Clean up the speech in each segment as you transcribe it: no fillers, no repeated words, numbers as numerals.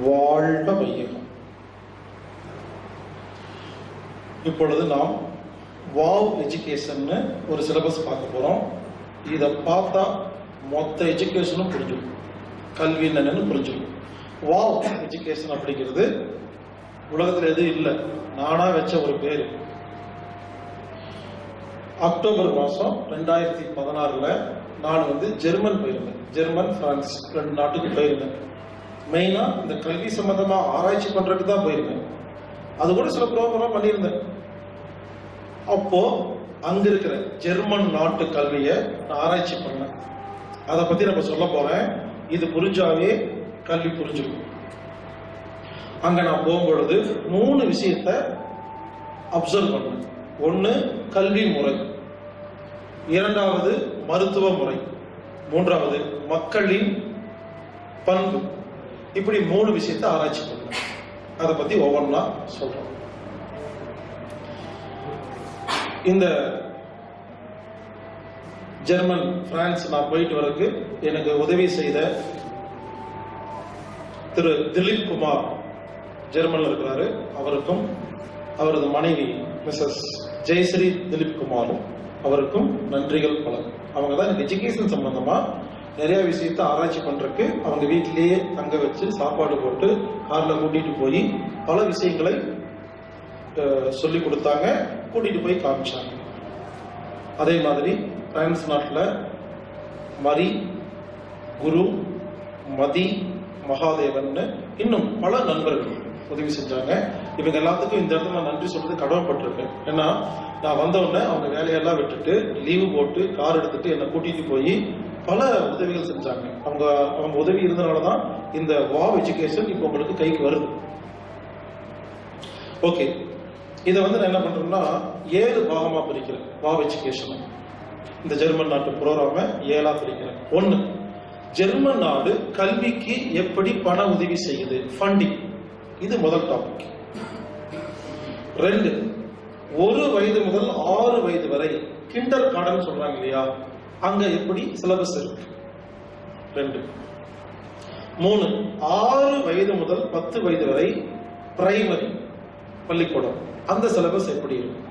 வாழ்க வையகம். இப்பொழுது நாம் வாவ் எஜுகேஷன் ஒரு சிலபஸ் பார்க்க போறோம். இதை பார்த்தா மொத்த எஜுகேஷனும் புரிஞ்சிடும், கல்வி என்னன்னு புரிஞ்சிடும். வாவ் எஜுகேஷன் அப்படிங்கிறது உலகத்தில் எதுவும் இல்லை, நானா வச்ச ஒரு பேரு. அக்டோபர் மாதம் 2016 நான் ஜெர்மன் போயிருந்தேன். ஜெர்மன், பிரான்ஸ் 2 நாட்டுக்கு போயிருந்தேன். மெயினா இந்த கல்வி சம்பந்தமா ஆராய்ச்சி பண்றதுக்கு தான் போயிருந்தேன். அது கூட சில ப்ரோக்ராம் பண்ணியிருந்தேன். அப்போ அங்க இருக்கிற ஜெர்மன் நாட்டு கல்வியை நான் ஆராய்ச்சி பண்ணேன். அதை பத்தி நம்ம சொல்ல போறேன். இது புரிஞ்சாவே கல்வி புரிஞ்சிருக்கும். அங்க நான் போகும்பொழுது 3 விஷயத்தை அப்சர்வ் பண்ணேன். 1 கல்வி முறை, 2வது மருத்துவ முறை, 3வது மக்களின் பண்பு. இப்படி 3 விஷயத்தை ஆராய்ச்சி பண்ணேன். அதை பத்தி ஒவ்வொன்றா சொல்றோம். இந்த ஜெர்மன், பிரான்ஸ் நான் போயிட்டு வரக்கு எனக்கு உதவி செய்த திரு திலீப் குமார் ஜெர்மன்ல இருக்கிறாரு. அவருக்கும் அவரது மனைவி மிஸ்ஸஸ் ஜெயஸ்ரீ திலீப் குமாரும் அவருக்கும் நன்றிகள் பல. அவங்க தான் எனக்கு எஜுகேஷன் சம்பந்தமா நிறைய விஷயத்த ஆராய்ச்சி பண்றதுக்கு அவங்க வீட்டிலேயே தங்க வச்சு சாப்பாடு போட்டு கார்ல கூட்டிட்டு போய் பல விஷயங்களை சொல்லி கொடுத்தாங்க, கூட்டிட்டு போய் காமிச்சாங்க. அதே மாதிரி பிரான்ஸ் நாட்டில் மரி, குரு, மதி, மகாதேவன் இன்னும் பல நண்பர்கள் உதவி செஞ்சாங்க. இவங்க எல்லாத்துக்கும் இந்த இடத்துல நான் நன்றி சொல்றது கடமைப்பட்டிருக்கேன். ஏன்னா நான் வந்தவுடனே அவங்க வேலையெல்லாம் விட்டுட்டு லீவு போட்டு கார் எடுத்துட்டு என்னை கூட்டிட்டு போய் பல உதவிகள் செஞ்சாங்க. அவங்க உதவி இருந்தனாலதான் இந்த வாவ் எஜுகேஷன் இப்போ உங்களுக்கு கைக்கு வருது. ஓகே, இதை நான் என்ன பண்றேன்னா 7 பாகமா பிரிக்கிறேன். வாவ் எஜுகேஷன் இந்த ஜெர்மன் நாட்டு ப்ரோக்ராம 7ஆ பிரிக்கிறேன். 1, ஜெர்மன் நாடு கல்விக்கு எப்படி பண உதவி செய்யுது, ஃபண்டிங். இது முதல் டாபிக். 2, 1 வயது முதல் 6 வயது வரை கிண்டர் கார்டன் சொல்றாங்க இல்லையா, அங்க எப்படி சிலபஸ் இருக்கு. 2, 3, 6 வயது முதல் 10 வயது வரை பிரைமரி பள்ளிக்கூடம், அந்த சிலபஸ் எப்படி இருக்கு.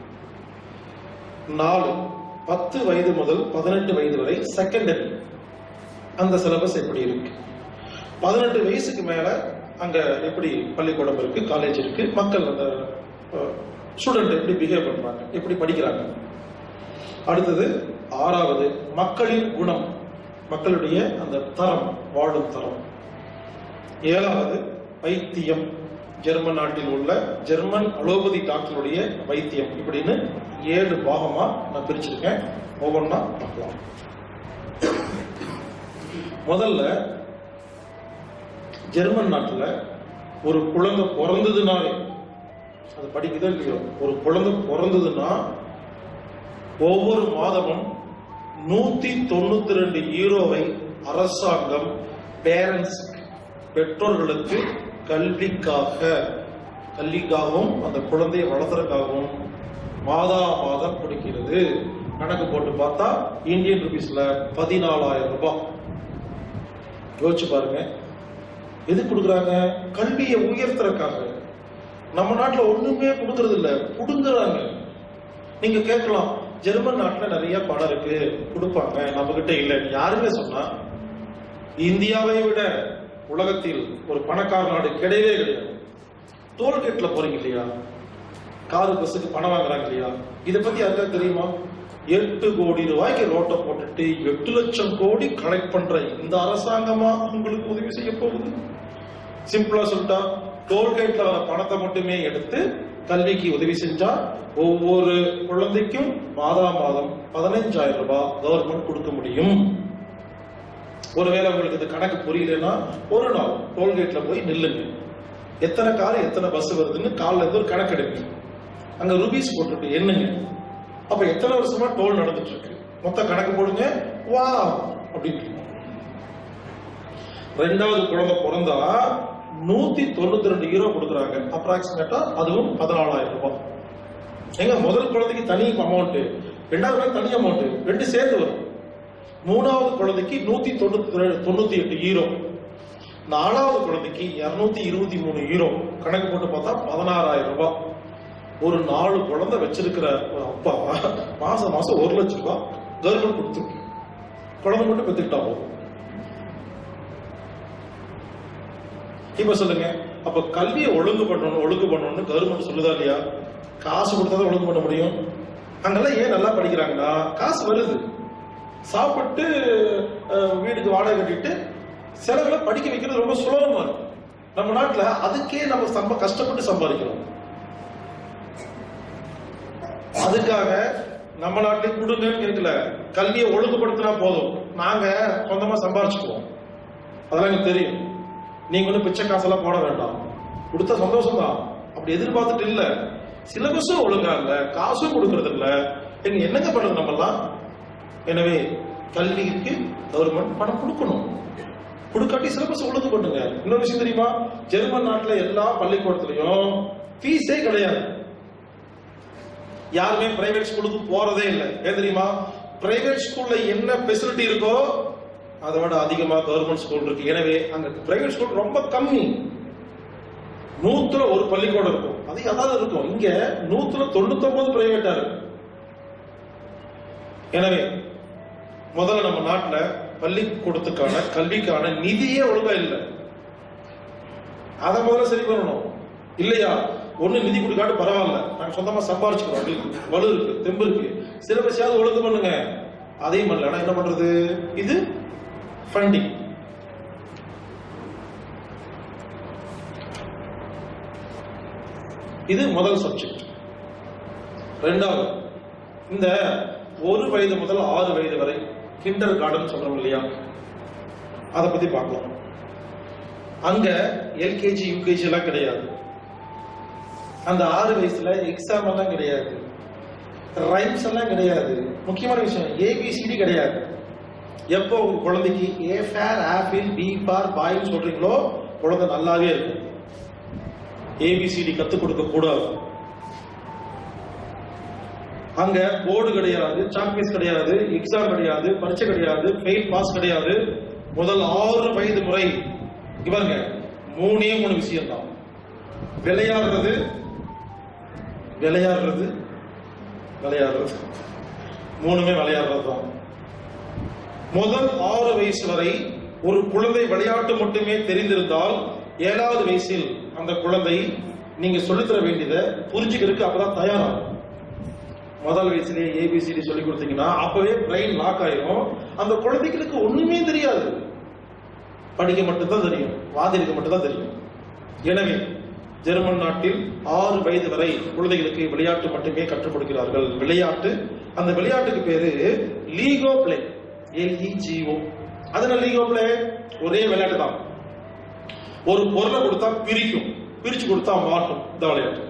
4, 10 வயது முதல் 18 வயது வரை செகண்டரி, அந்த சிலபஸ் எப்படி இருக்கு. 18 வயசுக்கு மேல அங்க எப்படி பள்ளிக்கூடம் இருக்கு, காலேஜ் இருக்கு, மக்கள் அந்த ஸ்டூடெண்ட் எப்படி பிஹேவ் பண்றாங்க, எப்படி படிக்கிறாங்க. அடுத்தது 6வது மக்களின் குணம், மக்களுடைய அந்த தரம், வாழும் தரம். 7வது வைத்தியம், ஜெர்மன் நாட்டில் உள்ள ஜெர்மன் அலோபதி டாக்டருடைய வைத்தியம். இப்படின்னு 7 பாகமா நான் பிரிச்சிருக்கேன். ஒவ்வொன்றா பார்க்கலாம். முதல்ல ஜெர்மன் நாட்டுல ஒரு குழந்தை பிறந்ததுனாலே, அது படிக்குதோ இல்லையோ, ஒரு குழந்தை பிறந்ததுன்னா ஒவ்வொரு மாதமும் 192 யூரோவை அரசாங்கம் பேரண்ட்ஸ், பெற்றோர்களுக்கு கல்விக்காகவும் அந்த குழந்தையை வளர்த்துறதுக்காகவும் மாதம் கொடுக்கிறது. கணக்கு போட்டு பார்த்தா இந்தியன் ருபீஸ்ல 14,000 ரூபாய். யோசிச்சு பாருங்க, எது கொடுக்குறாங்க? கல்வியை உயர்த்துறதுக்காக. நம்ம நாட்டுல ஒண்ணுமே கொடுக்கறது இல்ல, புடுங்குறாங்க. நீங்க கேட்கலாம், ஜெர்மன் நாட்டுல நிறைய பணம் இருக்கு, கொடுப்பாங்க, நம்ம கிட்ட இல்ல. யாருமே சொன்னா இந்தியாவை விட உலகத்தில் ஒரு பணக்கார நாடு கிடையவே கிடையாது. டோல்கேட்ல போறீங்க இல்லையா, காரு பஸ்ஸுக்கு பணம் வாங்குறாங்க இல்லையா, இதை பத்தி யாருக்கா தெரியுமா? 8 கோடி ரூபாய்க்கு ரோட்டை போட்டுட்டு 8 லட்சம் கோடி கலெக்ட் பண்ற இந்த அரசாங்கமா உங்களுக்கு உதவி செய்ய போகுது? சிம்பிளா சொல்லிட்டா, டோல்கேட்ல வர பணத்தை மட்டுமே எடுத்து கல்விக்கு உதவி செஞ்சா ஒவ்வொரு குழந்தைக்கும் மாதம் 15,000 ரூபாய் கவர்மெண்ட் கொடுக்க முடியும். ஒருவேளை உங்களுக்கு இது கணக்கு புரியலன்னா ஒரு நாள் டோல்கேட்ல போய் நில்லுங்க. எத்தனை கார் எத்தனை பஸ் வருதுன்னு காலில் இருந்து ஒரு கணக்கு எடுங்க. அங்க ரூபீஸ் போட்டுட்டு எண்ணுங்க. அப்ப எத்தனை வருஷமா டோல் நடந்துட்டு இருக்கு மொத்த கணக்கு போடுங்க. வா அப்படின்னு. 2வது குழந்தை பிறந்தா 192 யூரோ கொடுக்குறாங்க அப்ராக்சிமேட்டா. அதுவும் 14,000 ரூபாய். எங்க முதல் குழந்தைக்கு தனி அமௌண்ட், 2வது தனி அமௌண்ட், 2 சேர்ந்து வரும். 3வது குழந்தைக்கு 198 யூரோ. 4வது குழந்தைக்கு 223 யூரோ. கணக்கு போட்டு பார்த்தா 16,000 ரூபாய். ஒரு 4 குழந்தை வச்சிருக்கிற ஒரு அப்பா மாசம் மாசம் 1 லட்சம் ரூபாய் கவர்மெண்ட் கொடுத்துருக்கு. குழந்தை மட்டும் பெற்றுக்கிட்டா போதும். இப்ப சொல்லுங்க, அப்ப கல்வியை ஒழுங்கு பண்ணணும்னு கவர்மெண்ட் சொல்லுதா இல்லையா? காசு கொடுத்தாதான் ஒழுங்கு பண்ண முடியும். அங்கெல்லாம் ஏன் நல்லா படிக்கிறாங்கன்னா காசு வருது. சாப்பிட்டு வீட்டுக்கு வாடகை கட்டிட்டு செலவுல படிக்க வைக்கிறது ரொம்ப சுலபமா இருக்கு. நம்ம நாட்டுல அதுக்கே நம்ம கஷ்டப்பட்டு சம்பாதிக்கிறோம். அதுக்காக நம்ம நாட்டிலே கொடுங்கன்னு கேட்கல, கல்வியை ஒழுங்குபடுத்தினா போதும், நாங்க சொந்தமா சம்பாரிச்சுக்குவோம். அதெல்லாம் எனக்கு தெரியும். நீங்க ஒன்றும் பிச்சை காசெல்லாம் போட வேண்டாம், கொடுத்தா சந்தோஷம் தான். அப்படி எதிர்பார்த்துட்டு இல்ல. சிலபஸும் ஒழுங்கா இல்ல, காசும் கொடுக்கறது இல்ல, எங்க என்னங்க பண்றது நம்மலாம்? எனவே கல்விக்கு கவர்மெண்ட் பணம் கொடுக்கணும். கொடுக்காட்டி சிலபஸ் ஒழுங்கு பண்ணுங்க. இன்னொரு விஷயம் தெரியுமா? ஜெர்மன் நாட்டுல எல்லா பள்ளிக்கூடத்திலையும் ஃபீஸே கிடையாது. யாருமே பிரைவேட் ஸ்கூலுக்கு போறதே இல்லை. ஏன் தெரியுமா? பிரைவேட் ஸ்கூல்ல என்ன ஃபெசிலிட்டி இருக்கோ அதை விட அதிகமா கவர்மெண்ட் ஸ்கூல் இருக்கு. எனவே அங்க பிரைவேட் ஸ்கூல் ரொம்ப கம்மி. 100ல ஒரு பள்ளிக்கூடம் இருக்கும், அது அதாவது இருக்கும். இங்க 100ல 99 பிரைவேட்டா இருக்கு. எனவே முதல்ல நம்ம நாட்டுல பள்ளிக்கூடத்துக்கான கல்விக்கான நிதியே ஒழுங்கா இல்லை. அதை முதல்ல சரி பண்ணணும். இல்லையா ஒண்ணு நிதி கொடுக்காட்டு பரவாயில்ல, நாங்க சொந்தமா சம்பாரிச்சுக்கிறோம், வலு இருக்கு, தெம்பு இருக்கு, சிலபஸாவது ஒழுங்கு பண்ணுங்க. அதையும் பண்ணல, என்ன பண்றது? இது ஃபண்டிங். இது முதல் சப்ஜெக்ட். ரெண்டாவது, இந்த 1 வயது முதல் 6 வயது வரை கிண்டர் கார்டன் சொல்றோம் இல்லையா, அதை பத்தி பார்க்கலாம். அங்க எல்கேஜி யூகேஜி எல்லாம் கிடையாது. அந்த 6 வயசுல எக்ஸாம் எல்லாம் கிடையாது, ரைம்ஸ் எல்லாம் கிடையாது. முக்கியமான விஷயம், ஏபிசிடி கிடையாது. எப்போ உங்க குழந்தைக்கு A for apple, B for boy சொல்றீங்களோ குழந்தை நல்லாவே இருக்கும். ஏபிசிடி கத்துக் கொடுக்க கூடாது. அங்க போர்டு கிடையாது, சாக்பீஸ் கிடையாது, எக்ஸாம் கிடையாது, பரீட்சை கிடையாது, ஃபெயில் பாஸ் கிடையாது. முதல் 6 வயது முறை இவங்க 3 விஷயம் தான். விளையாடுறது விளையாடுறது விளையாடுறது, 3மே விளையாடுறது தான். முதல் 6 வயசு வரை ஒரு குழந்தை விளையாட்டு மட்டுமே தெரிந்திருந்தால் 7வது வயசில் அந்த குழந்தை நீங்க சொல்லித்தர வேண்டியதை புரிஞ்சுக்கிறதுக்கு அப்பதான் தயாராகும். முதல் வயசுலேயே ஏபிசிடி சொல்லி கொடுத்தீங்கன்னா அப்பவே பிரெயின் லாக் ஆயிரும். அந்த குழந்தைகளுக்கு ஒண்ணுமே தெரியாது, படிக்க மட்டும்தான் தெரியும், வாதிக்க மட்டும்தான் தெரியும். எனவே ஜெர்மன் நாட்டில் 6 வயது வரை குழந்தைகளுக்கு விளையாட்டு மட்டுமே கற்றுக் கொடுக்கிறார்கள். விளையாட்டு, அந்த விளையாட்டுக்கு பேரு லீகோ பிளே, LEGO. அதனால லீகோ பிளே ஒரே விளையாட்டு தான். ஒரு பொருளை கொடுத்தா பிரிக்கும், பிரிச்சு கொடுத்தா மாட்டும். இந்த விளையாட்டு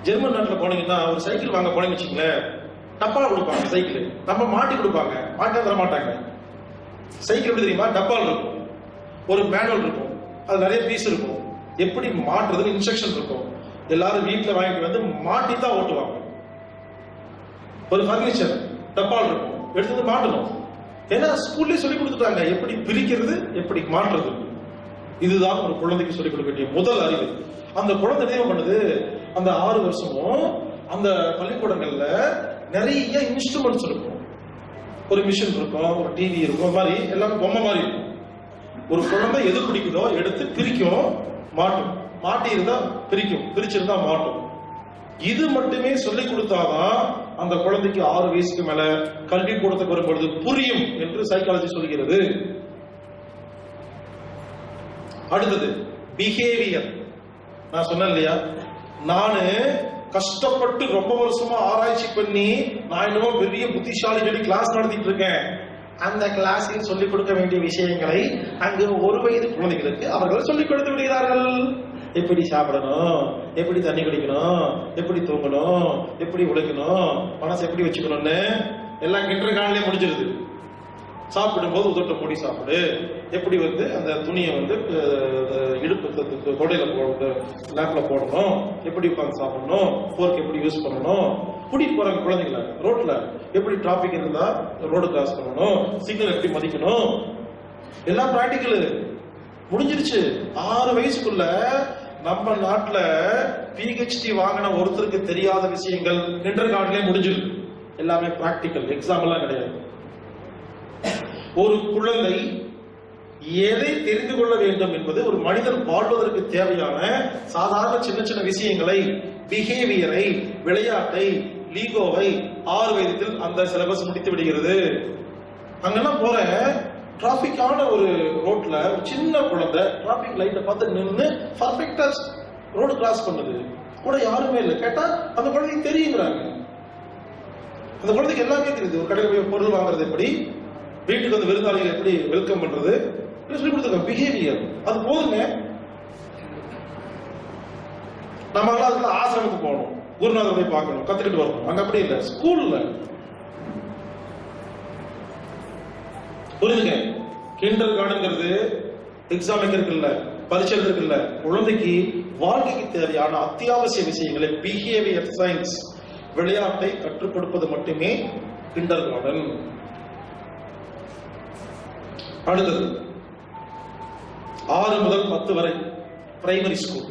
ஜெர்மன் நாட்டில் போனீங்கன்னா ஒரு சைக்கிள் வாங்க போனீங்கன்னு வச்சுங்களேன், டப்பால கொடுப்பாங்க சைக்கிள், நம்ம மாட்டி கொடுப்பாங்க, மாட்ட தர மாட்டாங்க. சைக்கிள் எப்படி தெரியுமா? டப்பால் இருக்கும், ஒரு மேனுவல் இருக்கும், அது நிறைய பீஸ் இருக்கும், எப்படி மாட்டுறதுன்னு இன்ஸ்ட்ரக்ஷன் இருக்கும். எல்லாரும் வீட்டுல வாங்கிட்டு வந்து மாட்டி தான் ஓட்டுவாங்க. ஒரு பர்னிச்சர் டப்பால் இருக்கும், எடுத்து வந்து மாட்டணும். ஏன்னா ஸ்கூல்ல சொல்லி கொடுத்துட்டாங்க எப்படி பிரிக்கிறது, எப்படி மாற்றுறது. இதுதான் ஒரு குழந்தைக்கு சொல்லிக் கொடுக்க வேண்டிய முதல் அறிவு. அந்த குழந்தை என்ன பண்ணுது? அந்த 6 வருஷமும் அந்த பள்ளிக்கூடங்கள்ல நிறைய இன்ஸ்ட்ருமெண்ட்ஸ் இருக்கும். ஒரு மிஷின் இருக்கும், ஒரு டிவி இருக்கும், மாதிரி எல்லாமே பொம்மை மாதிரி இருக்கும். ஒரு குழந்தை எது பிடிக்குதோ எடுத்து பிரிக்கும், மாட்டும். மாட்டி இருந்தா பிரிக்கும், பிரிச்சிருந்தா மாட்டும். இது மட்டுமே சொல்லிக் கொடுத்தாதான் அந்த குழந்தைக்கு 6 வயசுக்கு மேல கல்வி கூடத்துக்கு வரும்பொழுது புரியும் என்று சைக்காலஜி சொல்கிறது. அடுத்தது பிஹேவியர். நான் சொன்னேன் இல்லையா, நானு கஷ்டப்பட்டு ரொம்ப வருஷமா ஆராய்ச்சி பண்ணி நான் என்னமோ பெரிய புத்திசாலி சொல்லி கிளாஸ் நடத்திட்டு இருக்கேன். அந்த கிளாஸில் சொல்லிக் கொடுக்க வேண்டிய விஷயங்களை அங்கு 1 வயது குழந்தைகளுக்கு அவர்கள் சொல்லிக் கொடுத்து விடுகிறார்கள். எப்படி சாப்பிடணும், எப்படி தண்ணி குடிக்கணும், எப்படி தூங்கணும், எப்படி உழைக்கணும், மனசை எப்படி வச்சுக்கணும்னு எல்லாம் கிண்டர் காலையிலே முடிஞ்சிருது. சாப்பிடும்போது உதட்ட மூடி சாப்பிடு, எப்படி அந்த துணியை இடுப்பு தொடையில லேப்ல போடணும், எப்படி உட்காந்து சாப்பிடணும், ஃபோர்க் எப்படி யூஸ் பண்ணணும், கூட்டிட்டு போறாங்க குழந்தைங்களை ரோட்ல, எப்படி டிராபிக் இருந்தா ரோடு கிராஸ் பண்ணணும், சிக்னல் எப்படி மதிக்கணும், எல்லாம் பிராக்டிக்கல் முடிஞ்சிருச்சு. 6 வயசுக்குள்ள நம்ம நாட்டுல PhD வாங்கின ஒருத்தருக்கு தெரியாத விஷயங்கள் கிண்டர் கார்டன்லயே முடிஞ்சிருக்கு. எல்லாமே பிராக்டிக்கல், எக்ஸாம் எல்லாம் கிடையாது. ஒரு குழந்தை எதை தெரிந்து கொள்ள வேண்டும் என்பது ஒரு மனிதன் வாழ்வதற்கு தேவையான சாதாரண சின்ன சின்ன விஷயங்களை, பிஹேவியரை, விளையாட்டை, லீகோவை 6 வயதில் அந்த சிலபஸ் முடித்து விடுகிறது. அங்கெல்லாம் போற டிராபிக்கான ஒரு ரோட்ல ஒரு சின்ன குழந்தை டிராபிக் லைட்டை பார்த்து நின்று பர்ஃபெக்டா ரோடு கிராஸ் பண்ணுது. கூட யாருமே இல்லை. கேட்டா அந்த குழந்தைக்கு தெரியுங்கிறாங்க. அந்த குழந்தைக்கு எல்லாமே தெரியுது. ஒரு கடையில் போய் பொருள் வாங்குறது எப்படி, வீட்டுக்கு வந்து விருந்தாளிகள் எப்படி வெல்கம் பண்றது சொல்லி கொடுத்துருக்காங்க. பிஹேவியர் அது போதுங்க. நம்ம அதுல ஆசிரமத்துக்கு போகணும், குருநாதர் போய் பார்க்கணும், கத்துக்கிட்டு வரணும். அங்க அப்படி இல்லை. ஸ்கூல்ல புரியுதுங்க. கிண்டர் கார்டன்ங்கிறது எக்ஸாம் வைக்கிறதுக்கு இல்ல, பரீட்சை எழுதுறதுக்கு இல்ல. குழந்தைக்கு வாழ்க்கைக்கு தேவையான அத்தியாவசிய விஷயங்களை, பிஹேவியர் சயின்ஸ், விளையாட்டை கற்றுக் கொடுப்பது மட்டுமே கிண்டர் கார்டன். அடுத்தது 6 முதல் 10 வரை பிரைமரி ஸ்கூல்.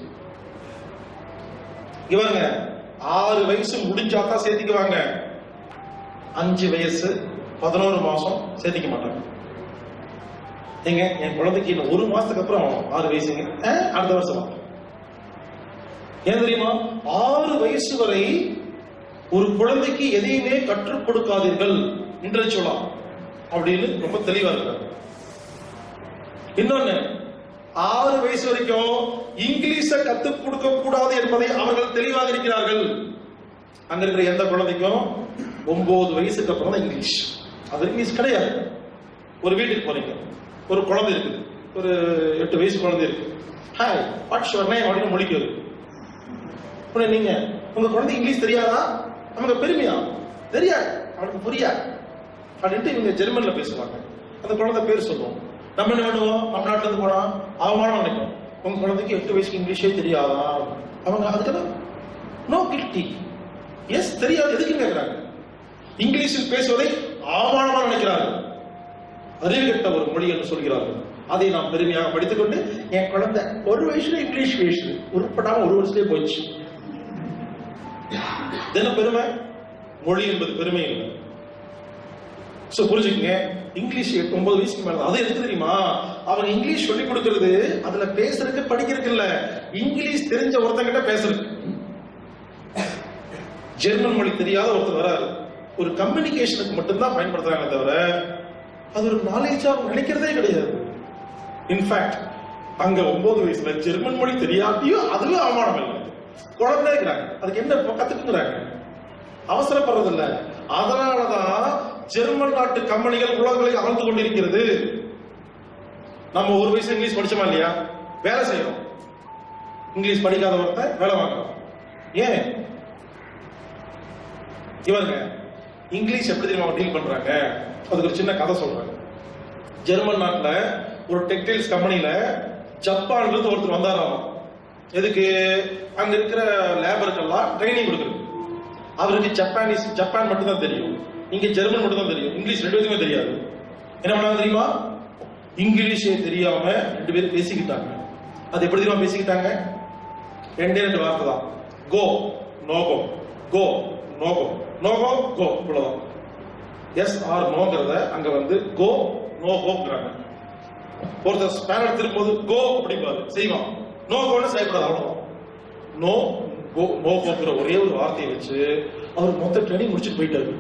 இவங்க 6 வயசு முடிஞ்சாதான் சேர்த்திக்குவாங்க. 5 வயசு 11 மாசம் சேர்த்திக்க மாட்டாங்க. எங்க என் குழந்தைக்கு இன்னும் 1 மாசத்துக்கு அப்புறம் 6 வயசுங்க, அடுத்த வருஷம். ஏன் தெரியுமா? 6 வயசு வரை ஒரு குழந்தைக்கு எதையுமே கற்றுக் கொடுக்காதீர்கள் இன்டெலெக்சுவலா அப்படின்னு ரொம்ப தெளிவா இருக்காங்க. இன்னொன்னு, 6 வயசு வரைக்கும் இங்கிலீஷ கத்துக் கொடுக்க கூடாது என்பதை அவர்கள் தெளிவாக இருக்கிறார்கள். அங்க இருக்கிற எந்த குழந்தைக்கும் 9 வயசுக்கு அப்புறம் தான் இங்கிலீஷ். அது இங்கிலீஷ் கிடையாது. ஒரு வீட்டுக்கு போறீங்க, ஒரு குழந்தை இருக்குது, ஒரு 8 வயசு குழந்தை இருக்கு. ஹாய், வாட்ஸ் யுவர் நேம் அப்படின்னு முடிக்குது. நீங்க உங்க குழந்தை இங்கிலீஷ் தெரியாதா? நமக்கு பெருமையா? தெரியாது, அவனுக்கு புரியாது அப்படின்ட்டு இவங்க ஜெர்மன்ல பேசுவாங்க. அந்த குழந்தை பேர் சொல்லுவோம். நம்ம என்ன பண்ணுவோம்? நம்ம நாட்டுல இருந்து போனா அவமானம் நினைக்கும். உங்க குழந்தைக்கு 8 வயசுக்கு இங்கிலீஷே தெரியாதா? அவங்க அதுக்கு நோ கில்ட்டி. எஸ், தெரியாது. எதுக்கு கேட்கிறாங்க? இங்கிலீஷில் பேசுவதை அவமானமா நினைக்கிறார்கள். அறிவுகட்ட ஒரு மொழி என்று சொல்கிறார்கள். அதை நாம் பெருமையாக படித்துக் கொண்டு, என் குழந்தை 1 வயசுல இங்கிலீஷ் பேசுது, உருப்படாம 1 வருஷத்துலேயே போயிடுச்சு. என்ன பெருமை? மொழி என்பது பெருமை இல்லை. சோ புரிஞ்சுக்கங்க. இங்கிலீஷ் 9 வயசுக்கு மேல. அது எதுக்கு தெரியுமா? அவன் இங்கிலீஷ் சொல்லி கொடுக்கிறது அதுல பேசுறதுக்கு, படிக்கிறதுக்கு இல்ல, இங்கிலீஷ் தெரிஞ்ச ஒருத்தங்கிட்ட பேசுறது. ஜெர்மன் மொழி தெரியாத ஒருத்தர் வராது, ஒரு கம்யூனிகேஷனுக்கு மட்டும்தான் பயன்படுத்துறாங்க தவிர அது ஒரு நாலேஜா நினைக்கிறதே கிடையாது. இன்ஃபேக்ட் அங்க 9 வயசுல ஜெர்மன் மொழி தெரியாட்டியும் அதுவே அவமானம் இல்லை. குழந்தை இருக்கிறாங்க, அதுக்கு என்ன கத்துக்குறாங்க, அவசரப்படுறது இல்ல. அதனாலதான் ஜெர்மன் நாட்டு கம்பெனிகள் உலகங்களை ஆழ்ந்து கொண்டிருக்கிறது. நம்ம 1 வயசு இங்கிலீஷ் படிச்சோமா இல்லையா? வேலை செய்யறோம். இங்கிலீஷ் படிக்காத ஒருத்தன் வேலை வாங்குறோம். ஏன்? இவங்க இங்கிலீஷ் எப்படி தெரியுமா டீல் பண்றாங்க? அதுக்கு ஒரு சின்ன கதை சொல்றாங்க. ஜெர்மன் நாட்டுல ஒரு டெக்ஸ்டைல்ஸ் கம்பெனில ஜப்பான்ல இருந்து ஒருத்தர் வந்தாராம். எதுக்கு? அங்க இருக்கிற லேபருக்கெல்லாம் ட்ரைனிங் கொடுக்குறது. அவருக்கு ஜப்பான் மட்டும் தான் தெரியும், இங்க ஜெர்மன் மட்டும் தான் தெரியும், இங்கிலீஷ் 2 பேருக்குமே தெரியாது. என்ன பண்ணாங்க தெரியுமா? இங்கிலீஷே தெரியாம 2 பேரும் பேசிக்கிட்டாங்க. அது எப்படி தெரியுமா பேசிக்கிட்டாங்க? 2 வார்த்தை தான். கோ நோகோ, கோ நோகோ, நோகோ கோ, இவ்வளவுதான். எஸ் ஆர் நோங்கிறத அங்க வந்து கோ நோகோங்கிறாங்க. ஒருத்தர் ஸ்பேனர் திரும்போது கோ அப்படிம்பாரு, செய்வான். நோகோன்னு செய்யக்கூடாது, அவ்வளவுதான். நோ கோ நோகோங்கிற ஒரே ஒரு வார்த்தையை வச்சு அவர் மொத்த ட்ரைனிங் முடிச்சுட்டு போயிட்டாரு.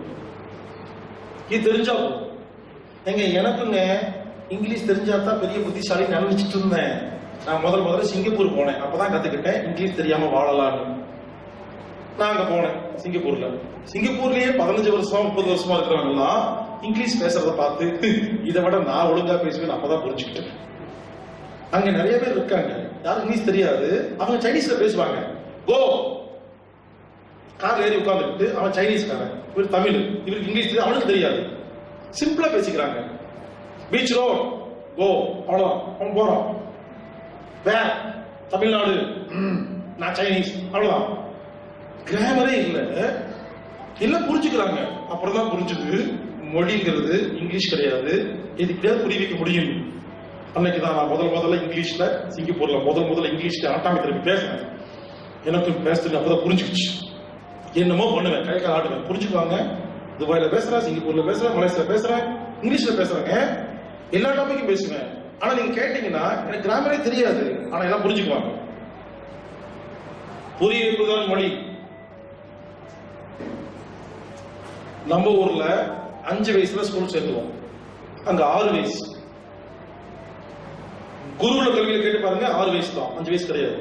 இது தெரிஞ்சா போதும். எங்க எனக்குங்க இங்கிலீஷ் தெரிஞ்சாதான் பெரிய புத்திசாலி நினைச்சிட்டு இருந்தேன். நான் முதல்ல சிங்கப்பூர் போனேன். அப்பதான் கத்துக்கிட்டேன் இங்கிலீஷ் தெரியாம வாழலாம்னு. நான் அங்க போனேன் சிங்கப்பூர்ல. சிங்கப்பூர்லயே 15 வருஷமா 30 வருஷமா இருக்கிறவங்க இங்கிலீஷ் பேசுறத பார்த்து இதை விட நான் ஒழுங்கா பேசுவேன் அப்பதான் புரிஞ்சுக்கிட்டேன். அங்க நிறைய பேர் இருக்காங்க, யாரும் இங்கிலீஷ் தெரியாது, அவங்க சைனீஸ்ல பேசுவாங்க. கோ கார் ஏறி உட்கார்ந்துட்டு அவன் சைனீஸ்காரன், இவர் தமிழ், இவருக்கு இங்கிலீஷ் தெரியாது, அவனுக்கு தெரியாது, சிம்பிளா பேசிக்கிறாங்க. பீச் ரோட் கோ, அவ்வளவுதான். அவன் போறான். வேர் தமிழ்நாடு, நான் சைனீஸ், அவ்வளவுதான். கிராமரே இல்ல புரிஞ்சுக்கிறாங்க. அப்புறம் தான் புரிஞ்சுது மொழிங்கிறது இங்கிலீஷ் கிடையாது, இது இப்படியாவது புரிய வைக்க முடியும். அன்னைக்கு தான் நான் முதல்ல இங்கிலீஷ்ல சிங்கப்பூர்ல முதல்ல இங்கிலீஷ்ல ஆட்டாமி திருப்பி பேசுறேன். எனக்கு பேசுறது அப்பதான் புரிஞ்சுக்கிச்சு. என்னமோ பண்ணுவேன், கை கால் ஆட்டுவேன், புரிஞ்சுக்குவாங்க. துபாயில பேசுறேன், சிங்கப்பூர்ல பேசுறேன், மலேசியா பேசுறேன், இங்கிலீஷ்ல பேசுறேங்க, எல்லா டாபிக்கும் பேசுவேன். ஆனா நீங்க கேட்டீங்கன்னா எனக்கு கிராமரே தெரியாது, ஆனா எல்லாம் புரிஞ்சுக்குவாங்க. புரிய வைப்பதுதான் மொழி. நம்ம ஊர்ல 5 வயசுல ஸ்கூல் சேர்த்துவோம், அங்க 6 வயசு. குருகுல கல்வியில கேட்டு பாருங்க, 6 வயசு தான், 5 வயசு கிடையாது.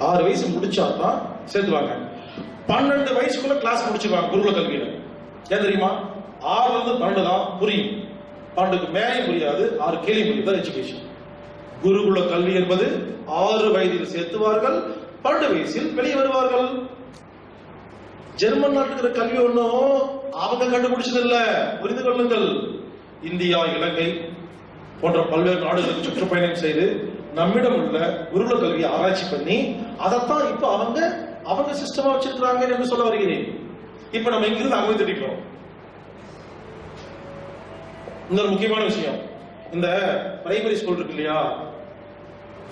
6 வயசு முடிச்சாதான் சேர்த்துவாங்க. 12 வயசுக்குள்ள கிளாஸ் முடிச்சிருவாங்க குருகுல கல்வியில. ஏன் தெரியுமா? 6ல இருந்து 12 தான் புரியும், 12க்கு மேலே புரியாது, 6 கேள்வி புரியும் எஜுகேஷன். குருகுல கல்வி என்பது 6 வயதில் சேர்த்துவார்கள், 12 வயசில் வெளியே வருவார்கள். ஜெர்மன் நாட்டுக்கு இருக்கிற கல்வி ஒன்றும் அவங்க கண்டுபிடிச்சது இல்ல, புரிந்து கொள்ளுங்கள். இந்தியா, இலங்கை போன்ற பல்வேறு நாடுகளுக்கு சுற்றுப்பயணம் செய்து நம்மிடம் உள்ள குருகுல கல்வியை ஆராய்ச்சி பண்ணி அதைத்தான் இப்ப அவங்க சிஸ்டமா வச்சிருக்கிறாங்க என்று சொல்ல வருகிறேன். இப்ப நம்ம இங்கிருந்து அங்கே திட்டிக்கிறோம். இன்னொரு முக்கியமான விஷயம், இந்த பிரைமரி ஸ்கூல் இருக்கு இல்லையா,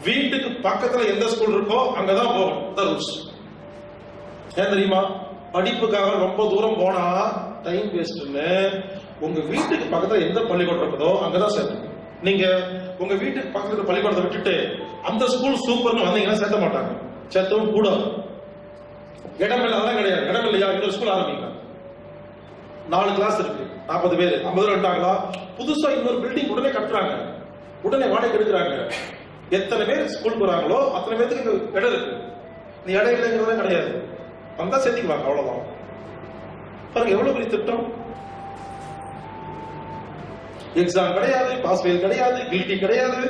வீட்டுக்கு பக்கத்துல எந்த ஸ்கூல் இருக்கோ அங்கதான் போகணும். ரூல்ஸ் ஏன் தெரியுமா? படிப்புக்காக ரொம்ப தூரம் போனா டைம் வேஸ்ட்னு உங்க வீட்டுக்கு பக்கத்துல எந்த பள்ளிக்கூடம் இருக்குதோ அங்கதான் சேர்க்கணும். நீங்க உங்க வீட்டுக்கு பக்கத்துல பள்ளிக்கூடத்தை விட்டுட்டு அந்த ஸ்கூல் சூப்பர்னு வந்தீங்கன்னா சேர்த்த மாட்டாங்க, சேர்த்தவும் கூடாது. இடம் இல்லை, அதெல்லாம் கிடையாது. இடம் இல்லையா, இன்னொரு ஸ்கூல் ஆரம்பிக்கலாம். 4 கிளாஸ் இருக்கு, 40 பேர், 50 பேர் வந்துட்டாங்களா, புதுசா இன்னொரு பில்டிங் உடனே கட்டுறாங்க, உடனே வாடகை எடுக்கிறாங்க. எத்தனை பேர் ஸ்கூல் போறாங்களோ அத்தனை பேருக்கு இடம் இருக்கு. இந்த இடம் இல்லைங்கிறதெல்லாம் கிடையாது, வந்தா சேர்த்திக்குவாங்க, அவ்வளவுதான். பாருங்க எவ்வளவு பெரிய திட்டம். எக்ஸாம் கிடையாது, பாஸ் ஃபெயில் கிடையாது, கில்ட்டி கிடையாது.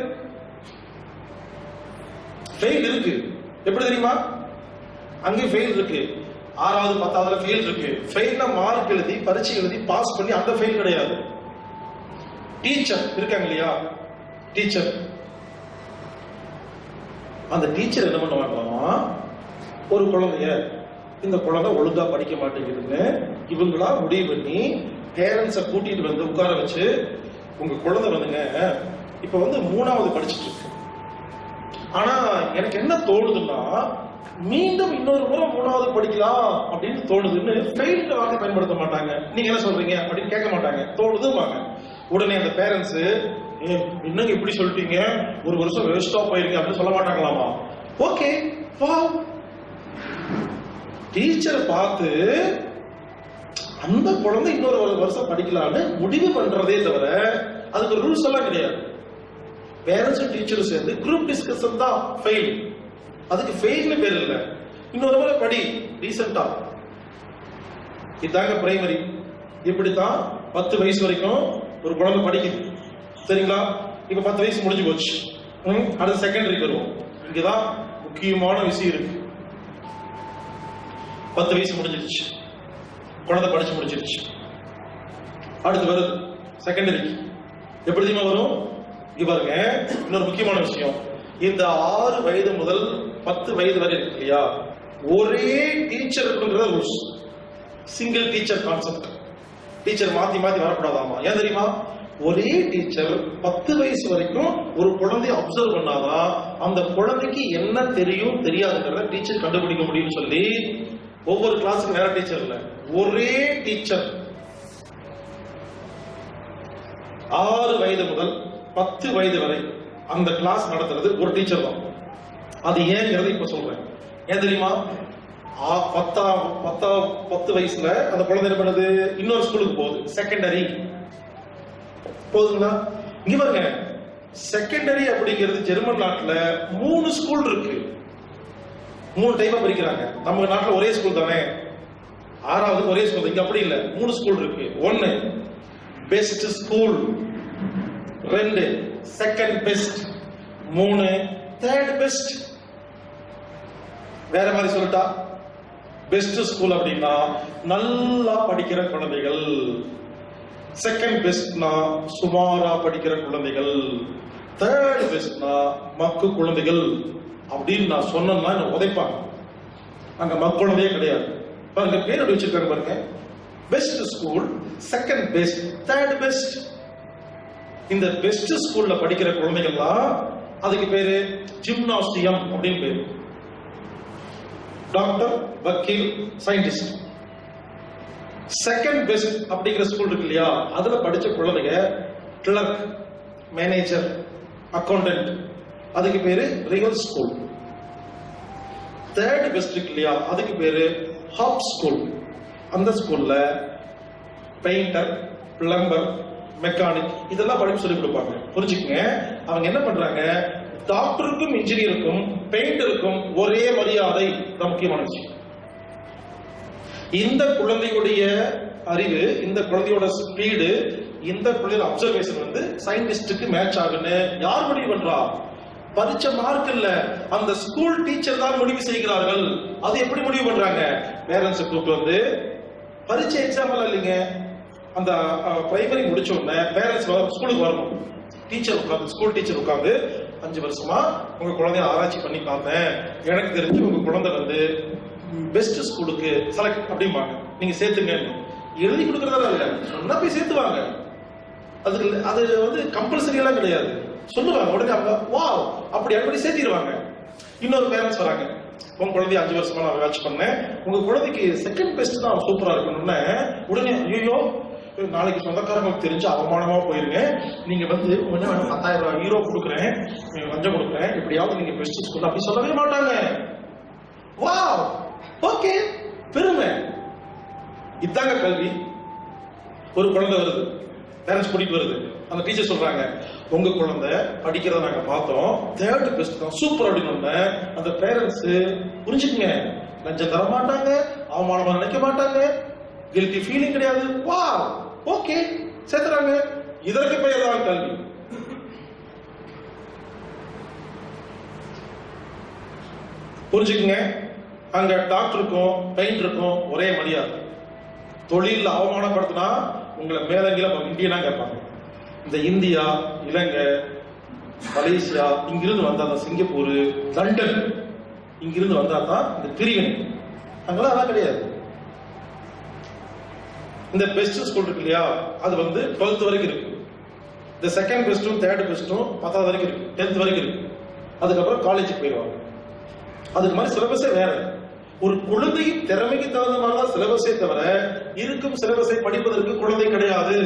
ஃபெயில் இருக்கு, எப்படி தெரியுமா? அங்கே ஃபெயில் இருக்கு, 6வது 10வதுல ஃபெயில் இருக்கு. ஃபெயில்னா மார்க் எழுதி பரீட்சை எழுதி பாஸ் பண்ணி அந்த ஃபெயில் கிடையாது. டீச்சர் இருக்காங்க இல்லையா, டீச்சர், அந்த டீச்சர் என்ன பண்ணுவாங்களாமா, ஒரு குழந்தைய, இந்த குழந்தை ஒழுங்கா படிக்க மாட்டேங்குதுன்னு இவங்களா முடிவு பண்ணி பேரண்ட்ஸை கூட்டிட்டு வந்து உட்கார வச்சு, உங்க குழந்தை வந்துங்க இப்ப 3வது படிச்சுட்டு இருக்கு, ஆனா எனக்கு என்ன தோணுதுன்னா மீண்டும் இன்னொரு முறை 3வது படிக்கலாம் அப்படின்னு தோணுதுன்னு ஃபெயில்டு வார்த்தை பயன்படுத்த மாட்டாங்க. நீங்க என்ன சொல்றீங்க அப்படின்னு கேட்க மாட்டாங்க, தோணுதுவாங்க. உடனே அந்த பேரண்ட்ஸ், இன்னும் இப்படி சொல்லிட்டீங்க, ஒரு வருஷம் வேஸ்டா போயிருங்க அப்படின்னு சொல்ல மாட்டாங்களாமா. ஓகே, டீச்சரை பார்த்து அந்த குழந்தை இன்னொரு வருஷம் படிக்கலான்னு முடிவு பண்றதே தவிர அதுக்கு ரூல்ஸ் எல்லாம் கிடையாது. பேரண்ட்ஸும் டீச்சரும் சேர்ந்து குரூப் டிஸ்கஷன் தான் ஃபெயில். அதுக்கு ஃபெயில்னு பேர் இல்ல, இன்னொரு முறை படி ரீசெண்டா. இதாங்க பிரைமரி. இப்படித்தான் 10 வயசு வரைக்கும் ஒரு குழந்தை படிக்குது, சரிங்களா? இப்ப 10 வயசு முடிஞ்சு போச்சு, அடுத்து செகண்டரிக்கு வருவோம். இங்கதான் முக்கியமான விஷயம் இருக்கு. 10 வயசு முடிஞ்சிருச்சு, குழந்தை படிச்சு முடிச்சிருச்சு, அடுத்து வருது செகண்டரிக்கு. எப்படி தெரியுமா வரும்? பாருங்க, இன்னொரு முக்கியமான விஷயம், இந்த 6 வயது முதல் 10 வயது வரை இருக்கு இல்லையா, ஒரே டீச்சர் இருக்குங்கிற rules. Single teacher concept. Teacher மாத்தி மாத்தி வரக்கூடாதாமா. ஏன் தெரியுமா? ஒரே டீச்சர் 10 வயசு வரைக்கும் ஒரு குழந்தைய அப்சர்வ் பண்ணாதான் அந்த குழந்தைக்கு என்ன தெரியும் தெரியாதுங்கிறத டீச்சர் கண்டுபிடிக்க முடியும்னு சொல்லி ஒவ்வொரு கிளாஸுக்கு வேற டீச்சர் இல்ல, ஒரே டீச்சர் 6 வயது முதல் 10 வயது வரை அந்த கிளாஸ் நடத்துறது ஒரு டீச்சர் தான். அது ஏங்கிறத இப்ப சொல்றேன். ஏன் தெரியுமா? 10 வயசுல அந்த குழந்தை என்ன பண்ணுது, இன்னொரு ஸ்கூலுக்கு போகுது, செகண்டரி போதுங்களா? இங்க பாருங்க, செகண்டரி அப்படிங்கிறது ஜெர்மன் நாட்டுல 3 ஸ்கூல் இருக்கு, 3 டைப்பா பிரிக்கிறாங்க. நம்ம நாட்டுல ஒரே ஸ்கூல் தானே, 6வது ஒரே ஸ்கூல். இங்க அப்படி இல்ல, 3 ஸ்கூல் இருக்கு. 1 best school, 2 second best, 3 third best. வேற மாதிரி சொல்லிட்டா, பெஸ்ட் ஸ்கூல் அப்படின்னா நல்லா படிக்கிற குழந்தைகள், செகண்ட் பெஸ்ட்னா சுமாரா படிக்கிற குழந்தைகள், தேர்ட் பெஸ்ட்னா மக்கு குழந்தைகள் அப்படின்னு நான் சொன்னா என்ன உதைப்பாங்க. அங்க மக்கு குழந்தையே கிடையாது. பாருங்க பேர் எப்படி வச்சிருக்காங்க பாருங்க, best school, second best, third best. இந்த பெஸ்ட் ஸ்கூல்ல படிக்கிற குழந்தைகள்லாம் அதுக்கு பேரு ஜிம்னாசியம் அப்படின்னு பேரு. டாக்டர், வக்கீல், சயின்டிஸ்ட். செகண்ட் பெஸ்ட் அப்படிங்கிற ஸ்கூல் இருக்கு இல்லையா, அதுல படிச்ச குழந்தைங்க கிளர்க், மேனேஜர், அக்கௌண்டன்ட், அதுக்கு பேரு ரியல் ஸ்கூல். தேர்ட் பெஸ்ட் இருக்கு இல்லையா, அதுக்கு பேரு ஹாப் ஸ்கூல். அந்த ஸ்கூல்ல பெயிண்டர், பிளம்பர், மெக்கானிக் இதெல்லாம் படிப்பு சொல்லி கொடுப்பாங்க. புரிஞ்சுக்கங்க, அவங்க என்ன பண்றாங்க, டாக்டருக்கும் இன்ஜினியருக்கும் பெயிண்டருக்கும் ஒரே மரியாதை தான் முக்கியமான விஷயம். இந்த குழந்தையுடைய அறிவு, இந்த குழந்தையோட ஸ்பீடு, இந்த குழந்தையோட அப்சர்வேஷன் வந்து சயின்டிஸ்டுக்கு மேட்ச் ஆகுன்னு யார் முடிவு பண்றா? பரீட்சை மார்க் இல்ல, அந்த ஸ்கூல் டீச்சர் தான் முடிவு செய்கிறார்கள். அது எப்படி முடிவு பண்றாங்க? பேரண்ட்ஸ் கூப்பிட்டு வந்து, பரீட்சை எக்ஸாம் எல்லாம் இல்லைங்க, அந்த பிரைமரி முடிச்ச உடனே பேரண்ட்ஸ் ஸ்கூலுக்கு வரணும். டீச்சர் உட்காந்து, ஸ்கூல் டீச்சர் உட்காந்து, 5 வருஷமா உங்க குழந்தைய ஆராய்ச்சி பண்ணி பார்த்தேன், எனக்கு தெரிஞ்சு உங்க குழந்தை வந்து பெஸ்ட் ஸ்கூலுக்கு செலக்ட் அப்படிம்பாங்க, நீங்க சேர்த்துங்க. எழுதி கொடுக்கறதா இல்ல, சொன்னா போய் சேர்த்துவாங்க. அதுக்கு அது வந்து கம்பல்சரி எல்லாம் கிடையாது, சொல்லுவாங்க. உடனே அவங்க வா அப்படி அப்படி சேர்த்திடுவாங்க. இன்னொரு பேரண்ட்ஸ் வராங்க, உங்க குழந்தைய 5 வருஷமா நான் வாட்ச் பண்ணேன், உங்க குழந்தைக்கு செகண்ட் பெஸ்ட் தான் சூப்பரா இருக்கணும்னு. உடனே ஐயோ நாளைக்கு சொந்தக்காரங்களுக்கு தெரிஞ்சு அவமானமா போயிருங்க, நீங்க வந்து 10,000 ஹீரோ கொடுக்குறேன், லஞ்சம் கொடுக்குறேன், எப்படியாவது நீங்க பெஸ்ட் ஸ்கூல் அப்படி சொல்லவே மாட்டாங்க. வா ஓகே, பெருமை. இதாங்க கல்வி. ஒரு குழந்தை வருது, பேரண்ட்ஸ் கூட்டிட்டு வருது, அந்த டீச்சர் சொல்றாங்க, உங்க குழந்தை படிக்கிறத நாங்க பார்த்தோம், தேர்ட் பெஸ்ட் தான் சூப்பர் அப்படின்னு. அந்த பேரண்ட்ஸ் புரிஞ்சுக்குங்க, லஞ்சம் தர மாட்டாங்க, அவமானமா நினைக்க மாட்டாங்க, கில்ட்டி ஃபீலிங் கிடையாது. வா ஓகே சேர்த்துறாங்க. இதற்கு பெயர் தான் கல்வி. புரிஞ்சுக்குங்க, அங்க டாக்டருக்கும் பெயிண்டருக்கும் ஒரே மரியாதை. தொழில் அவமானப்படுத்தினா உங்களை மேலங்கில இந்தியனா கேட்பாங்க. இந்த இந்தியா, இலங்கை, மலேசியா, இங்கிருந்து வந்தா தான் சிங்கப்பூர், லண்டன், இங்கிருந்து வந்தா தான் இந்த பிரிவினை. அங்கெல்லாம் அதான் கிடையாது. இந்த பெஸ்ட் ஸ்கூல் இருக்கு இல்லையா, அது வந்து 12th வரைக்கும் இருக்கு. இந்த செகண்ட் பெஸ்டும் தேர்ட் பெஸ்டும் 10th வரைக்கும் இருக்கு, 10th வரைக்கும் இருக்கு. அதுக்கப்புறம் காலேஜுக்கு போயிடுவாங்க. அதுக்கு மாதிரி சிலபஸே வேற. ஒரு குழந்தையின் திறமைக்கு தகுந்த மாதிரிதான் சிலபஸே தவிர இருக்கும் சிலபஸை படிப்பதற்கு குழந்தை கிடையாது.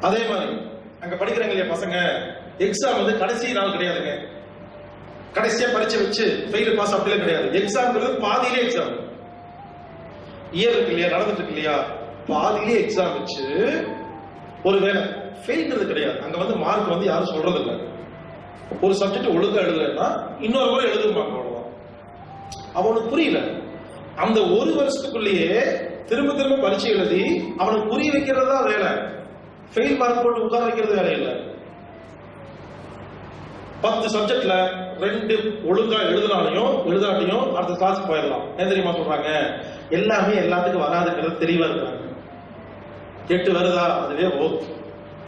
அதே மாதிரி அங்க படிக்கிறாங்க இல்லையா பசங்க, எக்ஸாம் வந்து கடைசி நாள் கிடையாதுங்க. கடைசியா பரீட்சை வச்சு ஃபெயில் பாஸ் அப்படிலாம் கிடையாது. எக்ஸாம்ங்கிறது பாதியிலே எக்ஸாம். இயர் இருக்கு இல்லையா, நடந்துட்டு இருக்கு இல்லையா, பாதியிலே எக்ஸாம் வச்சு ஒருவேளை ஃபெயில்ங்கிறது கிடையாது. அங்க வந்து மார்க் வந்து யாரும் சொல்றது இல்லை. ஒரு சப்ஜெக்ட் ஒழுங்கா எழுதலைன்னா இன்னொரு முறை எழுதுவாங்க, அவ்வளவுதான். அவனுக்கு புரியல, அந்த ஒரு வருஷத்துக்குள்ளேயே திரும்ப திரும்ப பரீட்சை எழுதி அவனுக்கு புரிய வைக்கிறதா வேலை. ஃபெயில் மார்க் போட்டு உட்கார வைக்கிறது வேலை இல்லை. 10 சப்ஜெக்ட்ல 2 ஒழுங்கா எழுதினாலையும் எழுதாட்டியும் அடுத்த கிளாஸ் போயிடலாம். ஏன் தெரியுமா சொல்றாங்க? எல்லாமே எல்லாத்துக்கும் வராதுங்கிறது தெளிவா இருக்காங்க. 8 வருதா அதுவே ஓகே,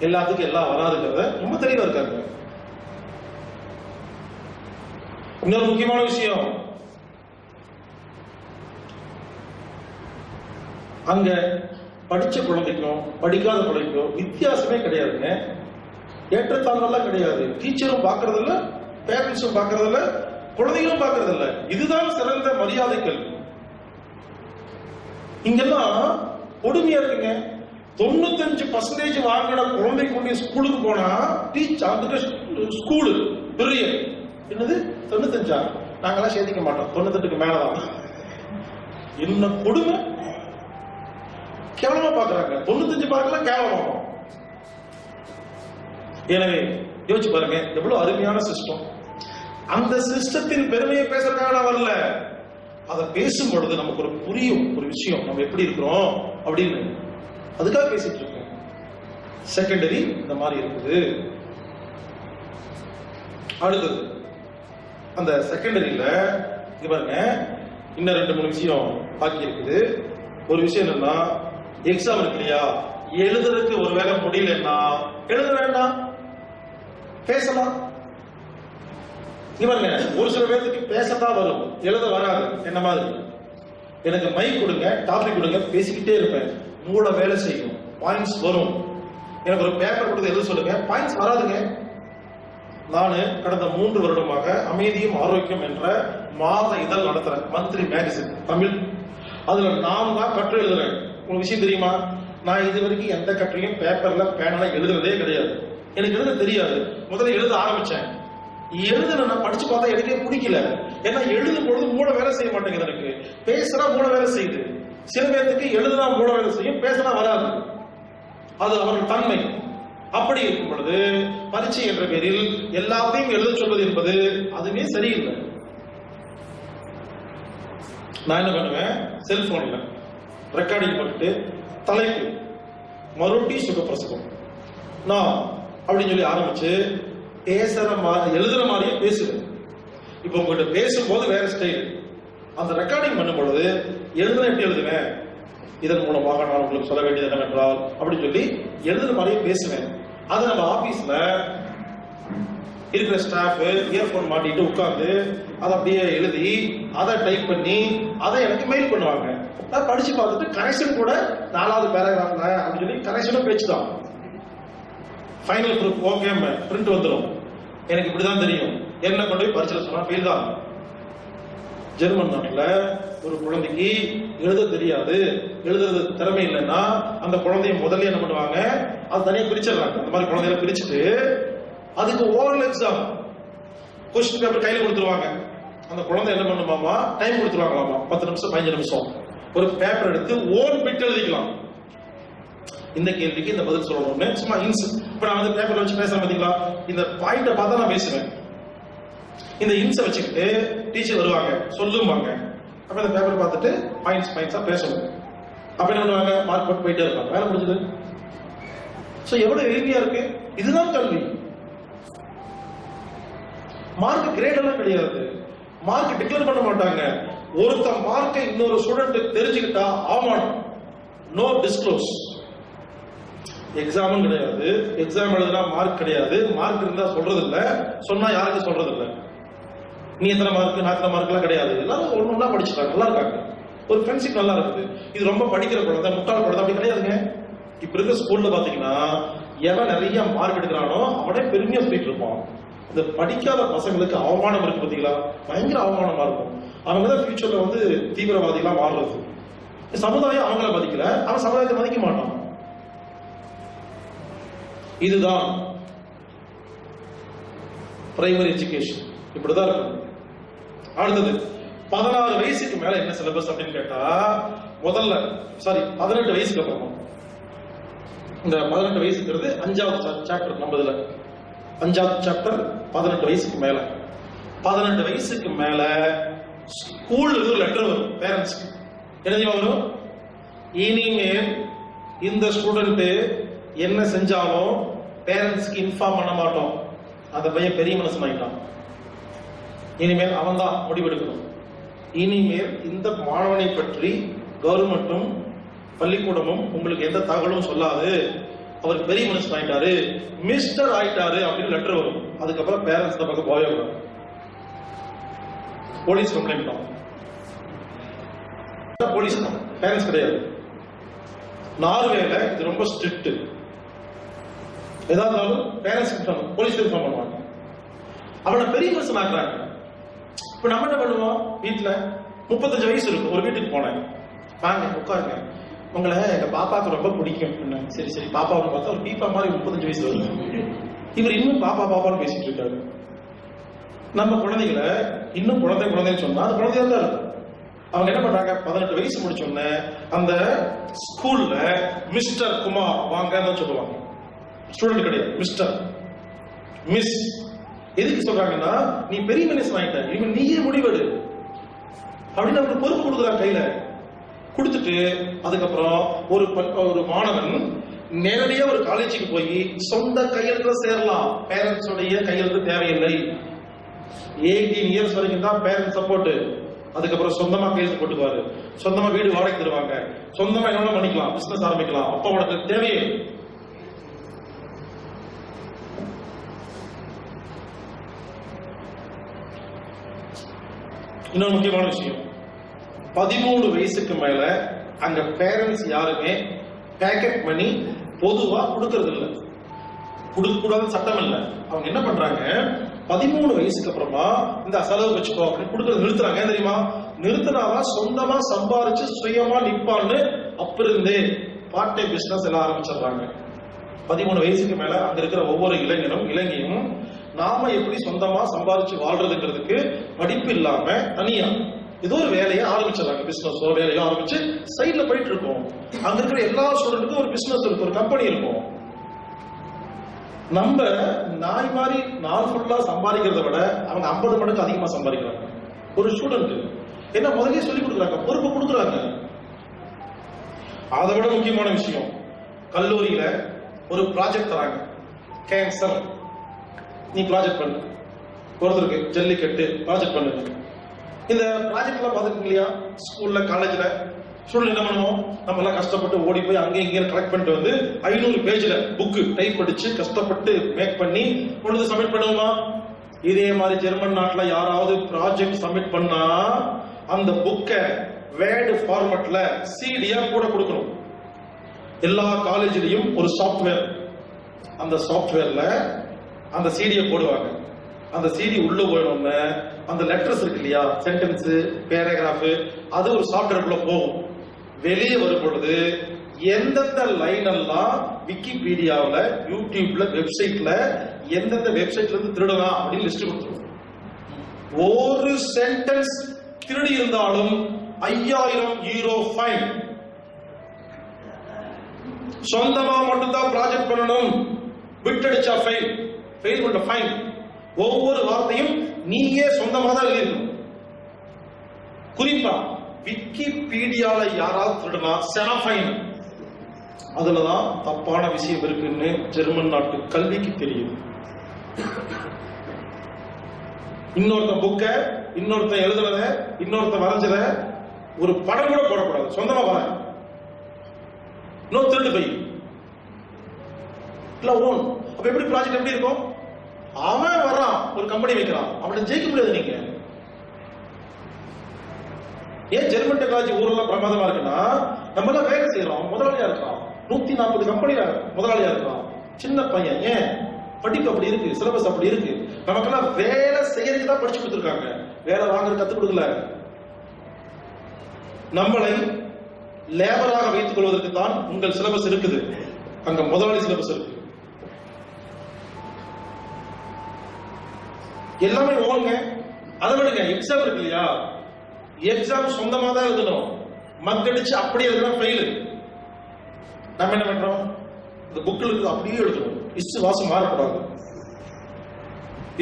எல்லாத்துக்கும் எல்லாம் வராதுங்கிறத ரொம்ப தெளிவா இருக்காங்க. இன்னொரு முக்கியமான விஷயம், அங்க படிச்ச குழந்தைக்கும் படிக்காத குழந்தைக்கும் வித்தியாசமே கிடையாதுங்க. ஏற்றத்தாழ்வெல்லாம் கிடையாது. டீச்சரும் பாக்குறது இல்ல, பேரண்ட்ஸும் பாக்குறது இல்ல, குழந்தைகளும் பாக்குறது இல்ல. இதுதான் சிறந்த மரியாதை கல்வி. இங்கெல்லாம் கொடுமையா இருக்குங்க. 95% வாங்கின குழந்தை கொண்டு ஸ்கூலுக்கு போனா டீச்சர் ஸ்கூலு பெரிய என்னது 95 நாங்கெல்லாம் சேர்த்திக்க மாட்டோம், 98க்கு மேலதான். என்ன கொடுமை, கேவலமா பாக்குறாங்க. 95 பார்க்கலாம் கேவலமாகும். எனவே யோசிச்சு பாருங்க, எவ்வளவு அருமையான சிஸ்டம். அந்த சிஸ்டத்தின் பெருமையை பேசுறதுக்காக நான் வரல, அதை பேசும் பொழுது நமக்கு ஒரு புரியும் ஒரு விஷயம், நம்ம எப்படி இருக்கிறோம் அப்படின்னு, அதுக்காக பேசிட்டு இருக்கோம். செகண்டரி இந்த மாதிரி இருக்குது. அடுத்தது அந்த செகண்டரியில இங்க பாருங்க, இன்னும் 2-3 விஷயம் பாக்கி இருக்குது. ஒரு விஷயம் என்னன்னா, எக்ஸாம் இருக்கு இல்லையா, எழுதுறதுக்கு ஒருவேளை முடியலன்னா எழுத வேண்டாம், பேசலாம். இவங்க ஒரு சில பேருக்கு பேசத்தான் வரும், எழுத வராது. என்ன மாதிரி எனக்கு மைக் கொடுங்க, டாபிக் கொடுங்க, பேசிக்கிட்டே இருப்பேன். மூளை வேலை செய்யும், பாயிண்ட்ஸ் வரும். எனக்கு ஒரு பேப்பர் கொடுத்து எழுத சொல்லுங்க, பாயிண்ட்ஸ் வராதுங்க. நான் கடந்த 3 வருடமாக அமைதியும் ஆரோக்கியம் என்ற மாத இதழ் நடத்துறேன், மந்த்லி மேகசின் தமிழ். அதுல நான் தான் கட்டுரை எழுதுறேன். உங்களுக்கு விஷயம் தெரியுமா? நான் இது வரைக்கும் எந்த கட்டுரையும் பேப்பர்ல பேனல எழுதுறதே கிடையாது. எனக்கு எழுத தெரியாது. முதல்ல எழுத ஆரம்பிச்சேன். எழுதுன படிச்சு பார்த்தா எனக்கே பிடிக்கல. ஏன்னா எழுதும் பொழுது மூளை வேலை செய்ய மாட்டேங்குது. எனக்கு பேசுனா மூளை வேலை செய்யுது. சில பேருக்கு எழுதுனா மூளை வேலை செய்யும், பேசினா வராது. அது அவர்கள் தன்மை. அப்படி இருக்கும் பொழுது பரீட்சை என்ற பேரில் எல்லாத்தையும் எழுத சொல்வது என்பது அதுவே சரியில்லை. நான் என்ன பண்ணுவேன், செல்போன்ல ரெக்கார்டிங் பண்ணிட்டு தலைப்பு மறுபடி சுகப்பிரசவம் நான் அப்படின்னு சொல்லி ஆரம்பிச்சு பேசுற மாதிரி எழுதுற மாதிரியே பேசுவேன். இப்ப உங்ககிட்ட பேசும்போது வேற ஸ்டைல், அந்த ரெக்கார்டிங் பண்ணும் பொழுது எழுதுன எப்படி எழுதுவேன், இதன் மூலமாக நான் உங்களுக்கு சொல்ல வேண்டியது என்னவென்றால் அப்படின்னு சொல்லி எழுதுற மாதிரியே பேசுவேன். அது நம்ம ஆபீஸ்ல இருக்கிற ஸ்டாஃப் இயர்போன் மாட்டிட்டு உட்கார்ந்து அதை அப்படியே எழுதி அதை டைப் பண்ணி அதை எனக்கு மெயில் பண்ணுவாங்க. நான் படிச்சு பார்த்துட்டு கரெக்ஷன் கூட 4வது பேராகிராஃப்ல அப்படின்னு சொல்லி கரெக்ஷனும் பேச்சுதான். ஃபைனல் ப்ரூஃப் ஓகே பிரிண்ட் வந்துடும். எனக்கு இப்படிதான் தெரியும். என்ன கொண்டு போய் பரிசீலனை சொன்னா ஃபெயில் தான். ஜெர்மன் நாட்டுல ஒரு குழந்தைக்கு எழுத தெரியாது, எழுதுறது திறமை இல்லைன்னா அந்த குழந்தைய முதல்ல என்ன பண்ணுவாங்க, அது தனியா பிரிச்சிடறாங்க. அந்த மாதிரி குழந்தைகளை பிரிச்சுட்டு அதுக்கு ஓரல் எக்ஸாம் கொஸ்டின் பேப்பர் கையில கொடுத்துருவாங்க. அந்த குழந்தை என்ன பண்ணுமாமா, டைம் கொடுத்துருவாங்களாமா, 10 நிமிஷம் 15 நிமிஷம் ஒரு பேப்பர் எடுத்து ஓன் பிட் எழுதிக்கலாம். இந்த கேள்விக்கு இந்த பதில் சொல்லணும்னு சும்மா இன்ஸ். இப்ப நான் வந்து பேப்பர்ல வச்சு பேசுறேன் பாத்தீங்களா, இந்த பாயிண்ட பார்த்தா நான் பேசுவேன். இந்த இன்ஸை வச்சுக்கிட்டு டீச்சர் வருவாங்க சொல்லுவாங்க. அப்ப இந்த பேப்பர் பார்த்துட்டு பாயிண்ட்ஸா பேசணும். அப்ப என்ன பண்ணுவாங்க, மார்க் போட்டு போயிட்டே இருப்பாங்க. வேலை முடிஞ்சது. சோ எவ்வளவு எளிமையா இருக்கு. இதுதான் கல்வி. மார்க் கிரேட் எல்லாம் கிடையாது. மார்க் டிக்ளேர் பண்ண மாட்டாங்க. ஒருத்த மார்க்கை இன்னொரு ஸ்டூடெண்ட் தெரிஞ்சுக்கிட்டா அவமானம். No disclose. எக்ஸாமும் கிடையாது. எக்ஸாம் எழுதுனா மார்க் கிடையாது. மார்க் இருந்தா சொல்றது இல்ல, சொன்னா யாருக்கும் சொல்றது இல்ல. நீ எத்தனை மார்க் நான் எத்தனை மார்க் எல்லாம் கிடையாது. எல்லாரும் ஒண்ணு படிச்சுட்டாங்க, நல்லா இருக்காங்க, ஒரு ஃப்ரெண்ட்ஷிப் நல்லா இருக்குது. இது ரொம்ப படிக்கிற குழந்தை, முட்டாள் குழந்தை அப்படி கிடையாதுங்க. இப்ப இருக்க ஸ்கூல்ல பாத்தீங்கன்னா எவன் நிறைய மார்க் எடுக்கிறானோ அவனே பெருமையா சொல்லிட்டு இருப்பான். இந்த படிக்காத பசங்களுக்கு அவமானம் இருக்கு பாத்தீங்களா, பயங்கர அவமானமா இருக்கும். அவங்கதான் ஃபியூச்சர்ல வந்து தீவிரவாதிகளா மாறுறது. சமுதாயம் அவங்கள மதிக்கல, அவன் சமுதாயத்தை மதிக்க மாட்டான். இதுதான் பிரைமரி எஜுகேஷன். இப்படிதான் இருக்கும். அடுத்தது 16 வயசுக்கு மேல என்ன சிலபஸ் அப்படின்னு கேட்டா, முதல்ல 18 வயசுக்கு அப்புறமா, இந்த 18 வயசுங்கிறது 5வது சாப்டர் நம்ம இதுல 5வது சாப்டர் 18 வயசுக்கு மேல. 18 வயசுக்கு மேல ஸ்கூல்ல ஒரு லெட்டர் வரும் பேரண்ட்ஸ்க்கு. என்ன வரும், இனிமேல் இந்த ஸ்டூடெண்ட் என்ன செஞ்சாலும் பேரண்ட்ஸ்க்கு இன்ஃபார்ம் பண்ண மாட்டோம். அந்த பையன் பெரிய மனுஷன் ஆயிட்டான். இனிமேல் அவன் தான் முடிவெடுக்கணும். இனிமேல் இந்த மாணவனை பற்றி கவர்மெண்ட்டும் பள்ளிக்கூடமும் உங்களுக்கு எந்த தகவலும் சொல்லாது. அவர் பெரிய மனுஷன் ஆயிட்டாரு, மிஸ்டர் ஆயிட்டாரு அப்படின்னு லெட்டர் வரும். அதுக்கப்புறம் பேரண்ட்ஸ் பக்கம் போவே வரும். போலீஸ் கம்ப்ளைண்ட் தான். போலீஸ் தான், பேரண்ட்ஸ் கிடையாது. நார்வேல இது ரொம்ப ஸ்ட்ரிக்ட். ஏதாவது பேரண்ட்ஸ் போலீஸ் இன்ஃபார்ம் பண்ணுவாங்க. அவனை பெரிய மனுஷன் ஆக்குறாங்க. இப்ப நம்ம என்ன பண்ணுவோம், வீட்டுல 35 வயசு இருக்கும், ஒரு வீட்டுக்கு போனேன், வாங்க உட்காருங்க, உங்களை எங்க பாப்பாவுக்கு ரொம்ப பிடிக்கும். சரி சரி பாப்பாவை பார்த்தா ஒரு பீப்பா மாதிரி 35 வயசு வருது. இவர் இன்னும் பாப்பா பாப்பான்னு பேசிட்டு இருக்காரு. நம்ம குழந்தைகளை இன்னும் குழந்தைன்னு சொன்னா அது குழந்தையா தான் இருக்கும். அவங்க என்ன பண்றாங்க, 18 வயசு முடிச்சோடனே அந்த ஸ்கூல்ல மிஸ்டர் குமார் வாங்கன்னு சொல்லுவாங்க. ஸ்டூடெண்ட் கிடையாது, மிஸ்டர் மிஸ். எதுக்கு சொல்றாங்கன்னா, நீ பெரிய மனுஷன் ஆயிட்ட, இவன் நீயே முடிவெடு அப்படின்னு அவருக்கு பொறுப்பு கொடுக்குறாங்க கையில. கொடுத்துட்டு அதுக்கப்புறம் ஒரு மாணவன் நேரடியா ஒரு காலேஜுக்கு போய் சொந்த கையெழுத்துல சேரலாம். பேரண்ட்ஸ் உடைய கையெழுத்து தேவையில்லை. 18 இயர்ஸ் வரைக்கும் தான் பேரண்ட்ஸ் சப்போர்ட். அதுக்கப்புறம் சொந்தமா கையெழுத்து போட்டுக்குவாரு. சொந்தமா வீடு வாடகை தருவாங்க. சொந்தமா என்ன பண்ணிக்கலாம், பிசினஸ் ஆரம்பிக்கலாம். அப்ப உனக்கு தேவையே. இன்னொரு முக்கியமான விஷயம், 13 வயசுக்கு மேல அங்க பேரண்ட்ஸ் யாருமே பேக்கெட் மணி பொதுவா கொடுக்கறது இல்லை, கொடுக்க கூடாத சட்டம் இல்லை. அவங்க என்ன பண்றாங்க, 13 வயசுக்கு அப்புறமா இந்த செலவு வச்சுக்கோ அப்படின்னு கொடுக்கறது நிறுத்துறாங்க. தெரியுமா? நிறுத்தினாதான் சொந்தமா சம்பாரிச்சு சுயமா நிப்பான்னு அப்ப இருந்தே பார்ட் டைம் பிசினஸ் எல்லாம் ஆரம்பிச்சிடுறாங்க. 13 வயசுக்கு மேல அங்க இருக்கிற ஒவ்வொரு இளைஞனும் நாம எப்படி சொந்தமா சம்பாரிச்சு வாழ்றதுங்கிறதுக்கு படிப்பு இல்லாம தனியா ஏதோ ஒரு வேலையை ஆரம்பிச்சிடறாங்க. பிசினஸோ வேலையோ ஆரம்பிச்சு சைட்ல போயிட்டு இருக்கோம். அங்க இருக்கிற எல்லா ஸ்டூடெண்ட்டுக்கும் ஒரு பிசினஸ் இருக்கும், ஒரு கம்பெனி இருக்கும். நம்ம நாய் மாதிரி நாள் ஃபுல்லா சம்பாதிக்கிறத விட அவங்க 50 மடங்கு அதிகமா சம்பாதிக்கிறாங்க. ஒரு ஸ்டூடெண்ட் என்ன முதலே சொல்லி கொடுக்குறாங்க, பொறுப்பு கொடுக்குறாங்க. அதை விட முக்கியமான விஷயம், கல்லூரியில ஒரு ப்ராஜெக்ட் தராங்க. கேன்சர், நீ ப்ராஜெக்ட் பண்ணு. ஒருத்தருக்கு ஜல்லிக்கட்டு ப்ராஜெக்ட் பண்ணுங்க. இந்த ப்ராஜெக்ட் எல்லாம் பார்த்துருக்கீங்க இல்லையா? ஸ்கூல்ல காலேஜ்ல ஸ்டூடெண்ட் என்ன பண்ணுவோம், நம்ம எல்லாம் கஷ்டப்பட்டு ஓடி போய் அங்கே இங்கே கலெக்ட் பண்ணிட்டு வந்து 500 பேஜ்ல புக்கு டைப் படிச்சு கஷ்டப்பட்டு மேக் பண்ணி கொண்டு சப்மிட் பண்ணுவோமா? இதே மாதிரி ஜெர்மன் நாட்டுல யாராவது ப்ராஜெக்ட் சப்மிட் பண்ணா அந்த புக்கை வேர்டு ஃபார்மட்ல சிடியா கூட கொடுக்கணும். எல்லா காலேஜ்லயும் ஒரு சாஃப்ட்வேர், அந்த சாஃப்ட்வேர்ல அந்த சிடியை போடுவாங்க. அந்த சிடி உள்ள போயிடணும்னு அந்த லெட்டர்ஸ் இருக்கு இல்லையா, சென்டென்ஸ், பேராகிராஃப், அது ஒரு சாஃப்ட்வேருக்குள்ள போகும். வெளியே வரும் பொழுது எந்தெந்த லைன் எல்லாம் விக்கிபீடியாவில், யூடியூப்ல, வெப்சைட்ல எந்தெந்த வெப்சைட்ல இருந்து திருடலாம் அப்படின்னு லிஸ்ட் கொடுத்துருவோம். ஒரு சென்டென்ஸ் திருடி இருந்தாலும் 5000 யூரோ ஃபைன். சொந்தமா மட்டும்தான் ப்ராஜெக்ட் பண்ணணும், விட்டடிச்சா ஃபைன், ஃபெயில் பண்ண ஃபைன். ஒவ்வொரு வார்த்தையும் நீயே சொந்தமா தான் எழுதிருக்கணும். குறிப்பா விக்கிபீடியால யாராவது திருடுனா சென ஃபைன். அதுலதான் தப்பான விஷயம் இருக்குன்னு ஜெர்மன் நாட்டு கல்விக்கு தெரியும். இன்னொருத்த புக்க, இன்னொருத்த எழுதுனத, இன்னொருத்த வரைஞ்சத ஒரு படம் கூட போடக்கூடாது, சொந்தமா வர. இன்னொரு திருட்டு பை இல்ல ஓன். அப்ப எப்படி ப்ராஜெக்ட் எப்படி இருக்கும்? அவன் வர்றான், ஒரு கம்பெனி வைக்கிறான், அவனை ஜெயிக்க முடியாது. நீங்க ஏன் ஜெர்மன் டெக்னாலஜி ஊரெல்லாம் பிரமாதமா இருக்குன்னா, நம்ம எல்லாம் வேலை செய்யறோம், முதலாளியா இருக்கான், 140 கம்பெனில முதலாளியா இருக்கான், சின்ன பையன். ஏன்? படிப்பு அப்படி இருக்கு, சிலபஸ் அப்படி இருக்கு. நமக்கெல்லாம் வேலை செய்யறதுக்கு தான் படிச்சு கொடுத்துருக்காங்க, வேலை வாங்குறது கத்துக் கொடுக்கல. நம்மளை லேபராக வைத்துக் கொள்வதற்கு தான் உங்கள் சிலபஸ் இருக்குது, அங்க முதலாளி சிலபஸ் இருக்கு. எல்லாமே ஓங்க. அதை விடுங்க, எக்ஸாம் இருக்கு இல்லையா, எக்ஸாம் சொந்தமா தான் எழுதணும். மக்கடிச்சு அப்படியே எழுதுனா ஃபெயில். நம்ம என்ன பண்றோம், இந்த புக்கில் இருக்கு அப்படியே எழுதணும், இஷ்ட வாசம் மாறக்கூடாது.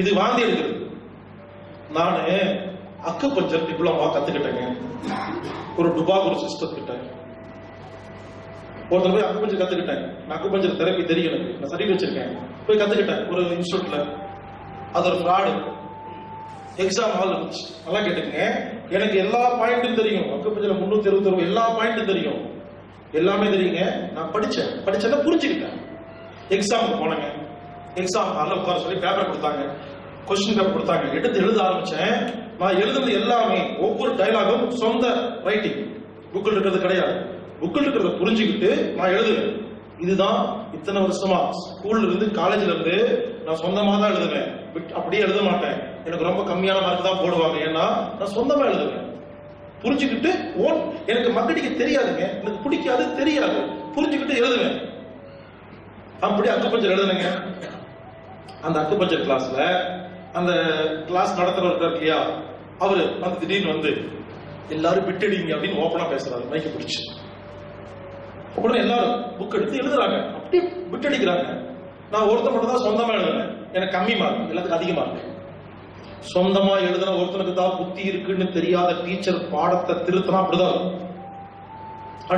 இது வாந்தி எடுக்கிறது. நானு அக்குபஞ்சர் டிப்ளமா கத்துக்கிட்டேங்க, ஒரு டுபாகூர் சிஸ்டர் கிட்ட. ஒருத்தர் போய் அக்குபஞ்சர் கத்துக்கிட்டேன். நான் அக்குபஞ்சர் தெரப்பி தெரியும், எனக்கு நான் சர்டிஃபிகேட் வச்சிருக்கேன். போய் கத்துக்கிட்டேன் ஒரு இன்ஸ்டியூட்ல. அது ஒரு ஃப்ராடு. எக்ஸாம் ஹால் இருந்துச்சு. நல்லா கேட்டுக்கங்க, எனக்கு எல்லா பாயிண்ட்டும் தெரியும். அக்குபஞ்சர்ல 361 எல்லா பாயிண்ட்டும் தெரியும், எல்லாமே தெரியுங்க. நான் படிச்சேன்னா புரிஞ்சுக்கிட்டேன். எக்ஸாமுக்கு போனேங்க. எக்ஸாம் ஹாலில் உட்கார சொல்லி பேப்பர் கொடுத்தாங்க, கொஸ்டின் பேப்பர் கொடுத்தாங்க. எடுத்து எழுத ஆரம்பிச்சேன். நான் எழுதுறது எல்லாமே ஒவ்வொரு டைலாகும் சொந்த ரைட்டிங், புக்கில் இருக்கிறது கிடையாது. புக்கில் இருக்கிறத புரிஞ்சுக்கிட்டு நான் எழுதுவேன். இதுதான் இத்தனை வருஷமா ஸ்கூல்ல இருந்து காலேஜ்ல இருந்து நான் சொந்தமா தான் எழுதுவேன், அப்படியே எழுத மாட்டேன். எனக்கு ரொம்ப கம்மியான மார்க் தான் போடுவாங்க, ஏன்னா நான் சொந்தமா எழுதுவேன். புரிஞ்சுக்கிட்டு எனக்கு மக்கடிக்க தெரியாதுங்க, எனக்கு பிடிக்காது தெரியாது, புரிஞ்சுக்கிட்டு எழுதுவேன். அப்படி அக்குபஞ்சர் எழுதுனங்க. அந்த அக்குபஞ்சர் கிளாஸ்ல அந்த கிளாஸ் நடத்துறவர் இருக்கார் இல்லையா, அவரு வந்து திடீர்னு வந்து எல்லாரும் விட்டடிங்க அப்படின்னு ஓப்பனா பேசுறாரு, மைக்க பிடிச்சு. உடனே எல்லாரும் புக் எடுத்து எழுதுறாங்க, அப்படி விட்டடிக்கிறாங்க. நான் ஒருத்தர் மட்டும் தான் சொந்தமா எழுதுறேன், எனக்கு கம்மி மார்க், எல்லாத்துக்கும் அதிகமா இருக்கு. சொந்தமா எழுதுன ஒருத்தனுக்கு தான் புத்தி இருக்குன்னு தெரியாத டீச்சர் பாடத்தை திருத்தினா அப்படிதான்.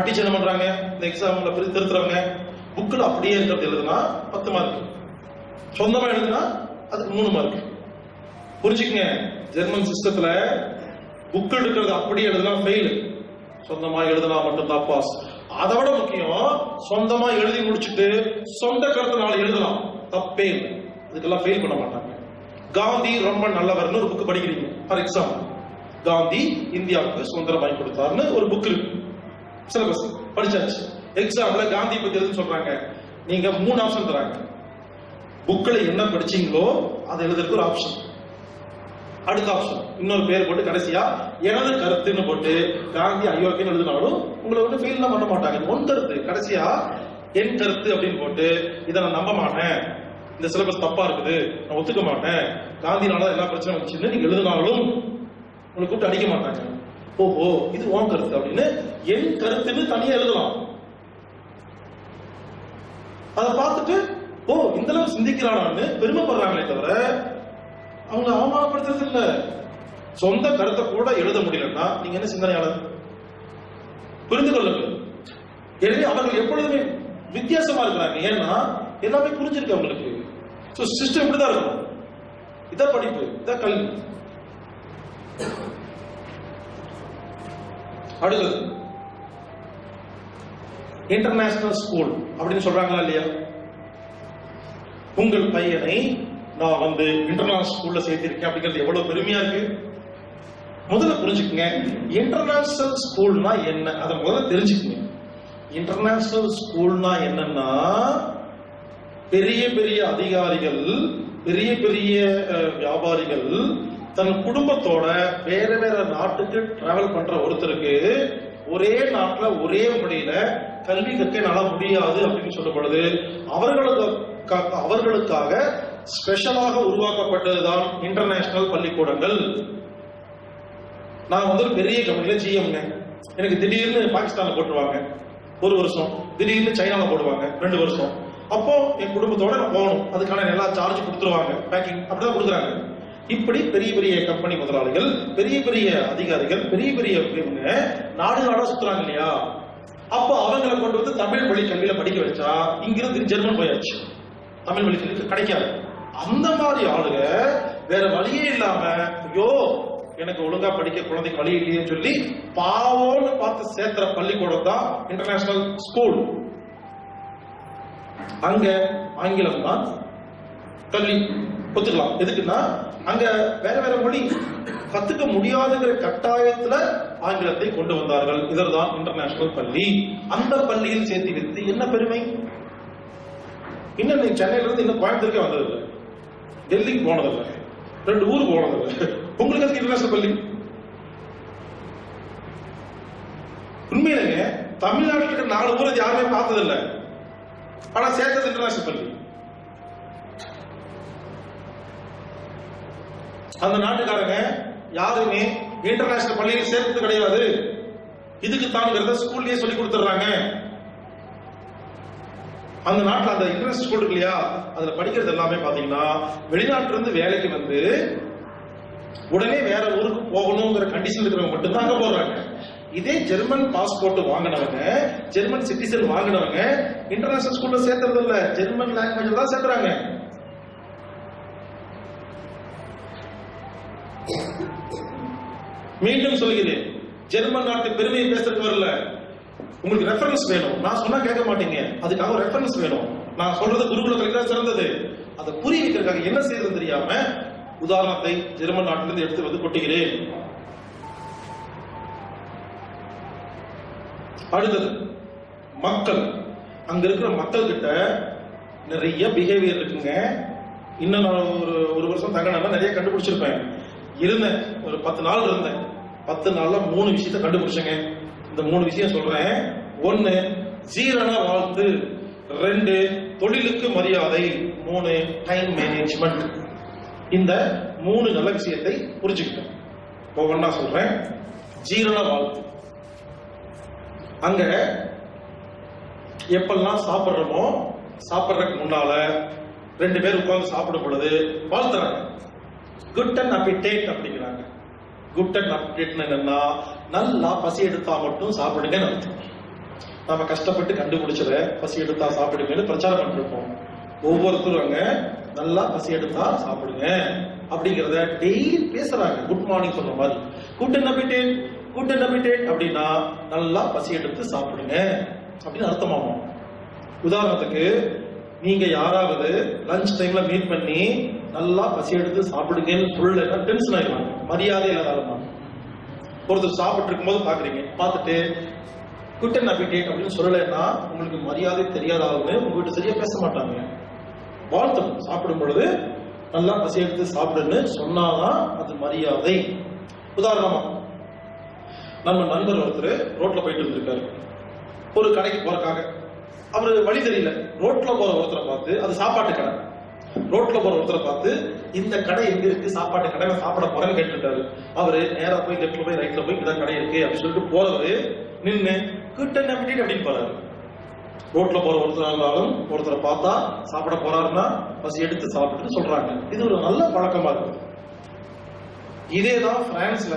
டீச்சர் என்ன பண்றாங்க, இந்த எக்ஸாம்ல திருத்துறவங்க புக்கில் அப்படியே இருக்கிறது எழுதுனா 10 மார்க், சொந்தமா எழுதுனா அதுக்கு 3 மார்க். புரிஞ்சுக்கங்க, ஜெர்மன் சிஸ்டத்துல புக்கில் இருக்கிறது அப்படியே எழுதுனா ஃபெயில், சொந்தமா எழுதுனா மட்டும் தான் பாஸ். அதை விட முக்கியம், சொந்தமா எழுதி முடிச்சுட்டு சொந்த கருத்துனால எழுதலாம், தப்பே இல்லை, இதுக்கெல்லாம் ஃபெயில் பண்ண மாட்டாங்க. காந்தி ரொம்ப நல்லவர்னு ஒரு புக் படிக்கிறீங்க ஃபார் எக்ஸாம்பிள், காந்தி இந்தியாவுக்கு சுதந்திரம் வாங்கி கொடுத்தாருன்னு ஒரு புக் இருக்கு, சிலபஸ் படிச்சாச்சு. எக்ஸாம்ல காந்தி பத்தி எதுன்னு சொல்றாங்க, நீங்க 3 ஆப்ஷன் தராங்க. புக்ல என்ன படிச்சீங்களோ அதை எழுதுறதுக்கு ஒரு ஆப்ஷன், அடுத்த ஆப்ஷன் இன்னொரு பேர் போட்டு கடைசியா எனது கருத்துன்னு போட்டு காந்தி அயோக்கியன்னு எழுதினாலும் உங்களை வந்து ஃபெயில் தான் பண்ண மாட்டாங்க. உன் கருத்து கடைசியா என் கருத்து அப்படின்னு போட்டு இதை நான் நம்ப மாட்டேன், இந்த சிலபஸ் தப்பா இருக்குது, நான் ஒத்துக்க மாட்டேன், காந்தினால எல்லா பிரச்சனையும் வந்துச்சுன்னு நீங்க எழுதினாலும் உங்களை கூப்பிட்டு அடிக்க மாட்டாங்க. ஓஹோ இது உன் கருத்து அப்படின்னு என் கருத்துன்னு தனியா எழுதலாம். அதை பார்த்துட்டு ஓ இந்த அளவு சிந்திக்கிறானான்னு பெருமைப்படுறாங்களே தவிர அவங்க அவமானப்படுத்துறது இல்ல. சொந்த கருத்தை கூட எழுத முடியலன்னா நீங்க என்ன சிந்தனையாளர்? புரிந்து கொள்ளுங்கள். எனவே அவர்கள் எப்பொழுதுமே வித்தியாசமா இருக்கிறாங்க. ஏன்னா எல்லாமே புரிஞ்சிருக்கு அவங்களுக்கு. சிஸ்டம் இப்படிதான் இருக்கும். இதான் படிப்பு, இதான் கல்வி. அடுத்தது இன்டர்நேஷனல் ஸ்கூல் அப்படின்னு சொல்றாங்களா இல்லையா? உங்கள் பையனை நான் வந்து இன்டர்நேஷனல் ஸ்கூல்ல சேர்த்திருக்கேன் அப்படிங்கிறது எவ்வளவு பெருமையா இருக்கு. முதல்ல புரிஞ்சுக்குங்க, இன்டர்நேஷனல் ஸ்கூல்னா என்ன, அதை முதல்ல தெரிஞ்சுக்குங்க. இன்டர்நேஷனல் ஸ்கூல்னா என்னன்னா, பெரிய பெரிய அதிகாரிகள், பெரிய பெரிய வியாபாரிகள் தன் குடும்பத்தோட வேற வேற நாட்டுக்கு டிராவல் பண்ற ஒருத்தருக்கு ஒரே நாட்டுல ஒரே மொழியில கல்வி கற்க முடியாது அப்படின்னு சொல்லப்படுது. அவர்களுக்காக ஸ்பெஷலாக உருவாக்கப்பட்டதுதான் இன்டர்நேஷனல் பள்ளிக்கூடங்கள். நான் வந்து ஒரு பெரிய கம்பெனில ஜிஎம்ங்க, எனக்கு திடீர்னு பாகிஸ்தான்ல போட்டுருவாங்க 1 வருஷம், திடீர்னு சைனால போடுவாங்க 2 வருஷம். அப்போ என் குடும்பத்தோட நான் போகணும், அதுக்கான எல்லா சார்ஜ் கொடுத்துருவாங்க, பேக்கிங் அப்படிதான் கொடுக்குறாங்க. இப்படி பெரிய பெரிய கம்பெனி முதலாளிகள், பெரிய பெரிய அதிகாரிகள், பெரிய பெரிய நாடு நாடா சுத்துறாங்க இல்லையா? அப்போ அவங்களை கொண்டு வந்து தமிழ் வழி கல்வியில படிக்க வச்சா இங்கிருந்து ஜெர்மன் போயாச்சு, தமிழ் வழி கல்வி கிடைக்காது. அந்த மாதிரி ஆளுங்க வேற வழியே இல்லாம ஐயோ எனக்கு ஒழுங்கா படிக்க குழந்தைக்கு வழி இல்லையேன்னு சொல்லி பாவோன்னு பார்த்து சேர்த்துற பள்ளிக்கூடம் தான் இன்டர்நேஷனல் ஸ்கூல். அங்க ஆங்கிலம் தான் கல்வி ஒத்துக்கலாம். எதுக்குன்னா அங்க வேற வேற மொழி கத்துக்க முடியாதுங்கிற கட்டாயத்துல ஆங்கிலத்தை கொண்டு வந்தார்கள். இதற்தான் இன்டர்நேஷனல் பள்ளி. அந்த பள்ளியில் சேர்த்து வைத்து என்ன பெருமை. இன்னும் நீ சென்னையில இருந்து இன்னும் கோயம்புத்தூருக்கே வந்ததில்லை, டெல்லிக்கு போனதில்லை, 2 ஊருக்கு போனதில்லை, உங்களுக்கு அதுக்கு இன்டர்நேஷனல் பள்ளி. உண்மையிலேங்க தமிழ்நாட்டில் இருக்கிற 4 ஊரை யாருமே பார்த்ததில்லை, ஆனா சேர்த்தது இன்டர்நேஷனல் பள்ளி. அந்த நாட்டுக்காரங்க யாருமே இன்டர்நேஷனல் பள்ளியில் சேர்த்தது கிடையாது. இதுக்கு தான் ஸ்கூல்லயே சொல்லி கொடுத்துறாங்க. அந்த நாட்டில் அந்த இன்டர்நேஷனல் ஸ்கூல் இருக்கு இல்லையா, அதுல படிக்கிறது எல்லாமே பாத்தீங்கன்னா வெளிநாட்டுல இருந்து வேலைக்கு வந்து உடனே வேற ஊருக்கு போகணுங்கிற கண்டிஷன் இருக்கிறவங்க மட்டும் தான் அங்க போறாங்க. இதே ஜெர்மன் பாஸ்போர்ட் வாங்கினவங்க, ஜெர்மன் சிட்டிசன் வாங்கினவங்க இன்டர்நேஷனல் ஸ்கூல்ல சேர்த்துறது இல்ல, ஜெர்மன் லாங்குவேஜ் தான் சேர்த்துறாங்க. மீண்டும் சொல்கிறேன், ஜெர்மன் நாட்டு பெருமையை பேசுறதுக்கு வரல, உங்களுக்கு ரெஃபரன்ஸ் வேணும். நான் சொன்னா கேட்க மாட்டீங்க, அதுக்காக ரெஃபரன்ஸ் வேணும். நான் சொல்றது குருகுல கல்வி தான் சிறந்தது, அதை புரிய வைக்கிறதுக்காக என்ன செய்யறது தெரியாம உதாரணத்தை ஜெர்மன் நாட்டிலிருந்து எடுத்து வந்து கொட்டுகிறேன். அடுத்தது மக்கள். அங்க இருக்கிற மக்கள் கிட்ட நிறைய பிஹேவியர் இருக்குங்க. இன்னும் நான் ஒரு வருஷம் தங்கினா நிறைய கண்டுபிடிச்சிருப்பேன். இருந்தேன், ஒரு 10 நாள் இருந்தேன். 10 நாள்ல 3 விஷயத்தை கண்டுபிடிச்சேங்க. இந்த 3 விஷயம் சொல்றேன். 1 ஜீரண வாழ்த்து, 2 தொழிலுக்கு மரியாதை, 3 டைம் மேனேஜ்மெண்ட். இந்த 3 நல்ல விஷயத்தை புரிஞ்சுக்கிட்டேன். ஒவ்வொன்னா சொல்றேன். ஜீரண வாழ்த்து. அங்க எப்பெல்லாம் சாப்பிடுறோமோ சாப்பிடுறதுக்கு முன்னால 2 பேர் உட்கார்ந்து சாப்பிடும் பொழுது வாழ்த்துறாங்க. குட் அண்ட் அப்பிடேட் அப்படிங்கிறாங்க. குட் அண்ட் அப்பிடேட் என்னன்னா நல்லா பசி எடுத்தா மட்டும் சாப்பிடுங்க. நாம கஷ்டப்பட்டு கண்டுபிடிச்சத பசி எடுத்தா சாப்பிடுங்கன்னு பிரச்சாரம் பண்ணிருப்போம். ஒவ்வொருத்தரும் அங்க நல்லா பசி எடுத்தா சாப்பிடுங்க அப்படிங்கறத டெய்லி பேசுறாங்க. குட் மார்னிங் சொல்ற மாதிரி good and updated, good and updated அப்படின்னா நல்லா பசி எடுத்து சாப்பிடுங்க அப்படின்னு அர்த்தமாகும். உதாரணத்துக்கு நீங்க யாராவது லஞ்ச் டைம்ல மீட் பண்ணி நல்லா பசி எடுத்து சாப்பிடுங்கன்னு சொல்லல டென்ஷன் ஆயிடுவாங்க, மரியாதை இல்லாத. ஒருத்தர் சாப்பிட்டு இருக்கும்போது பாக்குறீங்க, பார்த்துட்டு குட்டன் அப்பிடேட் அப்படின்னு சொல்லலைன்னா உங்களுக்கு மரியாதை தெரியாதாவுன்னு உங்ககிட்ட சரியா பேச மாட்டாங்க. வாழ்த்தணும். சாப்பிடும் பொழுது நல்லா பசி எடுத்து சாப்பிடுன்னு சொன்னாதான் அது மரியாதை. உதாரணமா நம்ம நண்பர் ஒருத்தர் ரோட்ல போயிட்டு இருந்திருக்காரு, ஒரு கடைக்கு போறதுக்காக. அவரு வழி தெரியல, ரோட்ல போற ஒருத்தரை பார்த்து, அது சாப்பாட்டு கடை, ரோட்ல போற ஒருத்தரை பார்த்து இந்த கடை எங்க இருக்கு, சாப்பாட்டு கடை, நான் சாப்பிட போறேன்னு கேட்டுட்டாரு. அவரு நேரா போய் லெப்ட்ல போய் ரைட்ல போய் இதான் கடை இருக்கு அப்படின்னு சொல்லிட்டு போறவரு நின்று குட்டன் அப்பிடேட் அப்படின்னு போறாரு. ரோட்ல போற ஒருத்தர் இருந்தாலும் ஒருத்தரை பார்த்தா சாப்பிட போறாருன்னா பசி எடுத்து சாப்பிட்டு சொல்றாங்க. இது ஒரு நல்ல பழக்கமா இருக்கு. இதேதான் பிரான்ஸ்ல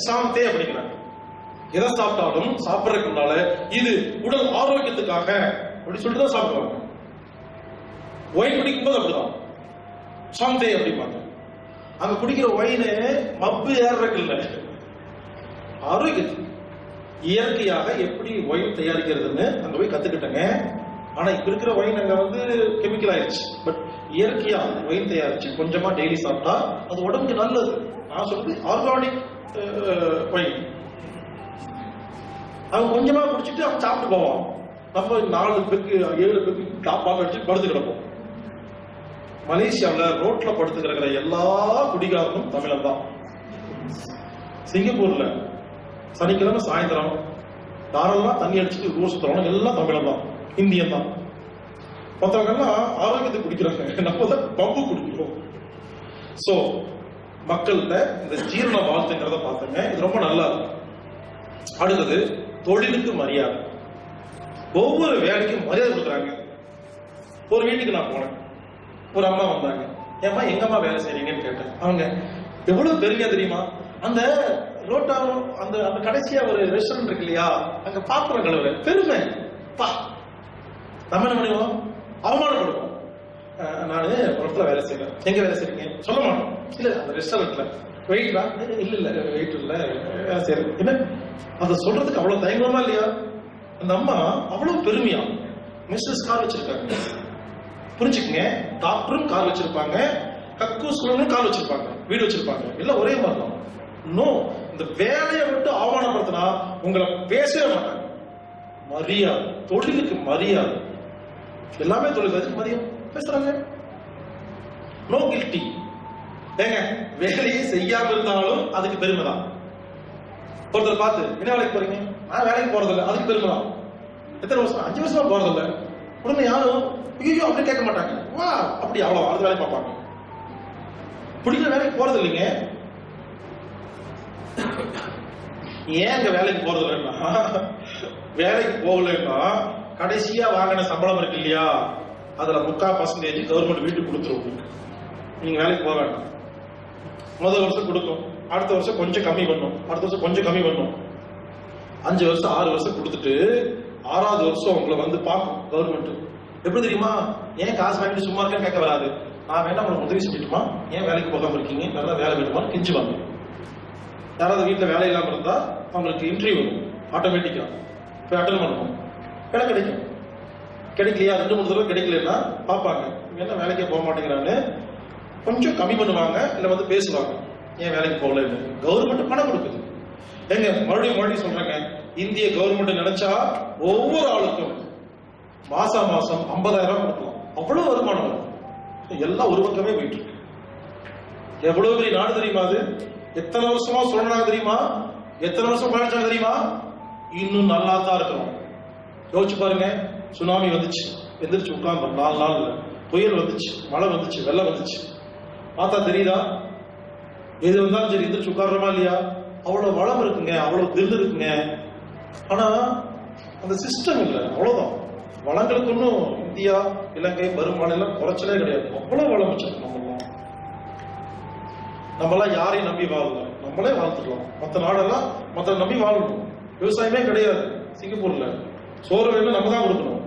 சாந்தே அப்படிங்கிறாங்க. எதை சாப்பிட்டாலும் சாப்பிடறதுக்கு முன்னால இது உடல் ஆரோக்கியத்துக்காக அப்படி சொல்லிட்டு தான் சாப்பிடுவாங்க. ஒயின் குடிக்கும் போது அப்படிதான் சாந்தே அப்படிம்பாங்க. அங்க குடிக்கிற ஒயினு மப்பு ஏறதுக்கு இல்ல, ஆரோக்கியத்துக்கு. இயற்கையாக எப்படி ஒயின் தயாரிக்கிறதுன்னு அங்க போய் கத்துக்கிட்டேங்க. ஆனா இப்ப இருக்கிற ஒயின் அங்க கெமிக்கல் ஆயிடுச்சு. பட் இயற்கையா ஒயின் தயாரிச்சு கொஞ்சமா டெய்லி சாப்பிட்டா அது உடம்புக்கு நல்லது. நான் சொல்றது ஆர்கானிக் ஒயின். அவன் கொஞ்சமா குடிச்சிட்டு அவன் சாப்பிட்டு போவான். நம்ம 4 பேருக்கு 7 பேருக்கு டாப்பாக வச்சு படுத்து கிடப்போம். மலேசியாவில் ரோட்ல படுத்து கிடக்கிற எல்லா குடிகாரனும் தமிழன் தான். சிங்கப்பூர்ல சனிக்கிழமை சாயந்தரம் யாரெல்லாம் தண்ணி அடிச்சுட்டு ஊர் சுத்துறோம் எல்லாம் தமிழன் தான், இந்தியன் தான். மற்றவங்க எல்லாம் ஆரோக்கியத்துக்கு குடிக்கிறாங்க, நம்ம தான் பம்பு குடிக்கிறோம். சோ மக்கள்கிட்ட இந்த ஜீரண வாழ்த்துங்கிறத பார்த்தங்க, இது ரொம்ப நல்லா இருக்கு. அடுத்தது தொழிலுக்கு மரியாதை. ஒவ்வொரு வேலைக்கும் மரியாதை கொடுக்குறாங்க. ஒரு வீட்டுக்கு நான் போனேன், ஒரு அம்மா வந்தாங்க. ஏம்மா எங்கம்மா வேலை செய்றீங்கன்னு கேட்டேன். அவங்க எவ்வளவு பெருமையா தெரியுமா, அந்த ரோட்டா அந்த அந்த கடைசியா ஒரு ரெஸ்டாரண்ட் இருக்கு இல்லையா, அங்க பாத்திரம் கழுவுற பெருமை. பா நம்ம என்ன பண்ணுவோம், அவமானப்படுவோம். நானு ஒரு இடத்துல வேலை செய்யறேன். எங்க வேலை செய்றீங்க சொல்ல மாட்டோம். இல்ல அந்த ரெஸ்டாரண்ட்ல வெயிட்லா, இல்ல இல்ல வெயிட் இல்ல சரி. என்ன அதை சொல்றதுக்கு அவ்வளவு தயங்கமா இல்லையா? அந்த அம்மா அவ்வளவு பெருமையா மிஸ்ஸஸ் கார் வச்சிருக்காங்க. புரிஞ்சுக்குங்க, டாக்டரும் கார் வச்சிருப்பாங்க, கக்கூஸ்களும் கார் வச்சிருப்பாங்க, வீடு வச்சிருப்பாங்க, எல்லாம் ஒரே மாதிரி தான். நோ, இந்த வேலையை விட்டு ஆவணப்படுத்தினா உங்களை பேசவே மாட்டாங்க. மரியாதை, தொழிலுக்கு மரியாதை. எல்லாமே தொழில் மதியம் பேசுறாங்க. No guilty. ஏங்க வேலையை செய்யாம இருந்தாலும் அதுக்கு பெருமை தான். ஒருத்தர் பார்த்து என்ன வேலைக்கு போறீங்க, நான் வேலைக்கு போறதில்ல, அதுக்கு பெருமை தான். எத்தனை வருஷம், 5 வருஷமா போறதில்ல. உடனே யாரும் ஐயோ அப்படி கேட்க மாட்டாங்க. வா அப்படி அவ்வளவு அடுத்த வேலையை பார்ப்பாங்க. பிடிக்கிற வேலைக்கு போறது இல்லைங்க. ஏன் அங்க வேலைக்கு போறது இல்லைன்னா, வேலைக்கு போகலன்னா கடைசியா வாங்கின சம்பளம் இருக்கு இல்லையா, அதுல 3/4% கவர்மெண்ட் வீட்டுக்கு கொடுத்துரும். நீங்க வேலைக்கு போக வேண்டாம். முதல் வருஷம் கொடுக்கும், அடுத்த வருஷம் கொஞ்சம் கம்மி பண்ணும், அடுத்த வருஷம் கொஞ்சம் கம்மி பண்ணும். 5 வருஷம் 6 வருஷம் கொடுத்துட்டு 6வது வருஷம் உங்களை பார்க்கும் கவர்மெண்ட். எப்படி தெரியுமா, ஏன் காசு வாங்கிட்டு சும்மா இருக்கேன்னு கேட்க வராது. நான் வேணா உங்களை உதவி செஞ்சுட்டுமா, ஏன் வேலைக்கு போகாம இருக்கீங்க, நல்லா வேலை வேணுமான்னு கெஞ்சுவாங்க. யாராவது வீட்டுல வேலை இல்லாம இருந்தா அவங்களுக்கு இன்டர்வியூ வரும், ஆட்டோமேட்டிக்கா போய் அட்டன் பண்ணணும். வேலை கிடைக்கும். கிடைக்கலையா, 2-3 தடவை கிடைக்கலன்னா பார்ப்பாங்க, என்ன வேலைக்கே போக மாட்டேங்கிறான்னு கொஞ்சம் கம்மி பண்ணுவாங்க, இல்ல பேசுவாங்க ஏன் வேலைக்கு போகலன்னு. கவர்மெண்ட் பணம் கொடுக்குது. எங்க மறுபடியும் சொல்றாங்க, இந்திய கவர்மெண்ட் நினைச்சா ஒவ்வொரு ஆளுக்கும் மாசம் 50,000 ரூபாய் கொடுக்கலாம். அவ்வளவு வருமானம் வரும். எல்லாம் ஒரு பக்கமே போயிட்டு இருக்கு. எவ்வளவு பெரிய நாடு தெரியுமா அது? எத்தனை வருஷமா சொல்றாங்க தெரியுமா, எத்தனை வருஷம் பயணிச்சாங்க தெரியுமா, இன்னும் நல்லா தான் இருக்கிறோம். யோசிச்சு பாருங்க, சுனாமி வந்துச்சு, எந்திரிச்சு உட்கார்ந்தோம் 4 நாள்ல. புயல் வந்துச்சு, மழை வந்துச்சு, வெள்ளம் வந்துச்சு. பார்த்தா தெரியுதா, எது வந்தாலும் சரி எந்திரிச்சு உட்கார்றோமா இல்லையா? அவ்வளவு வளம் இருக்குங்க, அவ்வளவு திரு இருக்குங்க. ஆனா அந்த சிஸ்டம் இல்லை, அவ்வளவுதான். வளங்களுக்கு ஒன்றும் இந்தியா, இலங்கை, வருமானம் எல்லாம் குறைச்சலே கிடையாது. அவ்வளவு வளம் வச்சிருக்கோம். நம்மளாம் யாரையும் நம்பி வாழல, நம்மளே வாழ்த்துக்கலாம். மற்ற நாடெல்லாம் மற்ற நம்பி வாழணும். விவசாயமே கிடையாது சிங்கப்பூர்ல. சோறு வேணும் நம்ம தான் கொடுக்கணும்.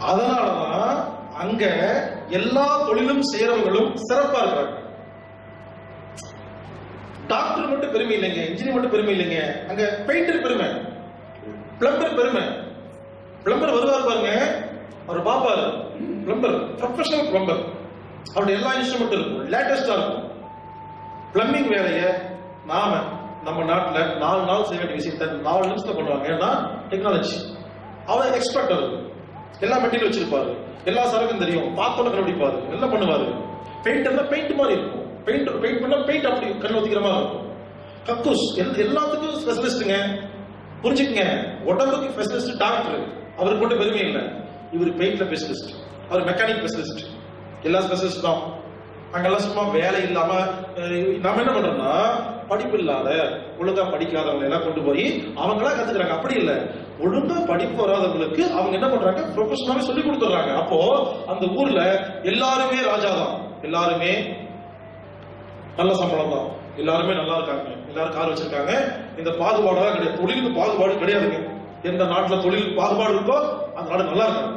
அதனாலதான் அங்க எல்லா தொழிலும் செய்யறவங்களும் சிறப்பா இருக்கிறாங்க. டாக்டர் மட்டும் பெருமை இல்லைங்க, இன்ஜினியர் மட்டும் பெருமை இல்லைங்க, அங்க பெயிண்டர் பெருமை, பிளம்பர் பெருமை. பிளம்பர் வருவார் பாருங்க, அவர் பாப்பாரு, பிளம்பர் ப்ரொஃபஷனல் பிளம்பர். அவருடைய எல்லா இன்ஸ்ட்ருமெண்ட் இருக்கும், லேட்டஸ்டா இருக்கும். பிளம்பிங் வேலையை நம்ம நாட்டுல 4 நாள் செய்ய வேண்டிய விஷயத்தை 4 நிமிஷத்துல பண்ணுவாங்க. ஏன்னா டெக்னாலஜி. அவர் எக்ஸ்பர்ட், அவரு எல்லா மெட்டீரியல் வச்சிருப்பாரு, எல்லா சரக்கும் தெரியும், பார்த்தோன்னு கண்டுபிடிப்பாரு, எல்லாம் பண்ணுவாரு. பெயிண்ட் மாதிரி இருக்கும், பெயிண்ட் பண்ணா பெயிண்ட் அப்படி கண் ஒத்திக்கிற மாதிரி இருக்கும். கக்கூஸ் எல்லாத்துக்கும் ஸ்பெஷலிஸ்டுங்க, புரிஞ்சுக்கங்க. உடம்புக்கு ஸ்பெஷலிஸ்ட் டாக்டர், அவருக்கு மட்டும் பெருமை இல்லை. இவர் பெயிண்ட்ல ஸ்பெஷலிஸ்ட், அவர் மெக்கானிக் ஸ்பெஷலிஸ்ட், எல்லா ஸ்பெஷலிஸ்ட் தான். அங்கெல்லாம் சும்மா வேலை இல்லாம நாம என்ன பண்றோம்னா, படிப்பு இல்லாத ஒழுங்கா படிக்காதவங்க எல்லாம் கொண்டு போய் அவங்களா கத்துக்கிறாங்க. அப்படி இல்லை, ஒழுங்கா படிப்பு வராதவங்களுக்கு அவங்க என்ன பண்றாங்க, ப்ரொஃபஷனலாவே சொல்லி கொடுத்துறாங்க. அப்போ அந்த ஊர்ல எல்லாருமே ராஜா தான், எல்லாருமே நல்ல சம்பளம் தான், எல்லாருமே நல்லா இருக்காங்க, எல்லாரும் கார் வச்சிருக்காங்க. இந்த பாகுபாடு கிடையாது, தொழிலுக்கு பாகுபாடு கிடையாதுங்க. எந்த நாட்டுல தொழிலுக்கு பாகுபாடு இருக்கோ அந்த நாடு நல்லா இருக்காங்க.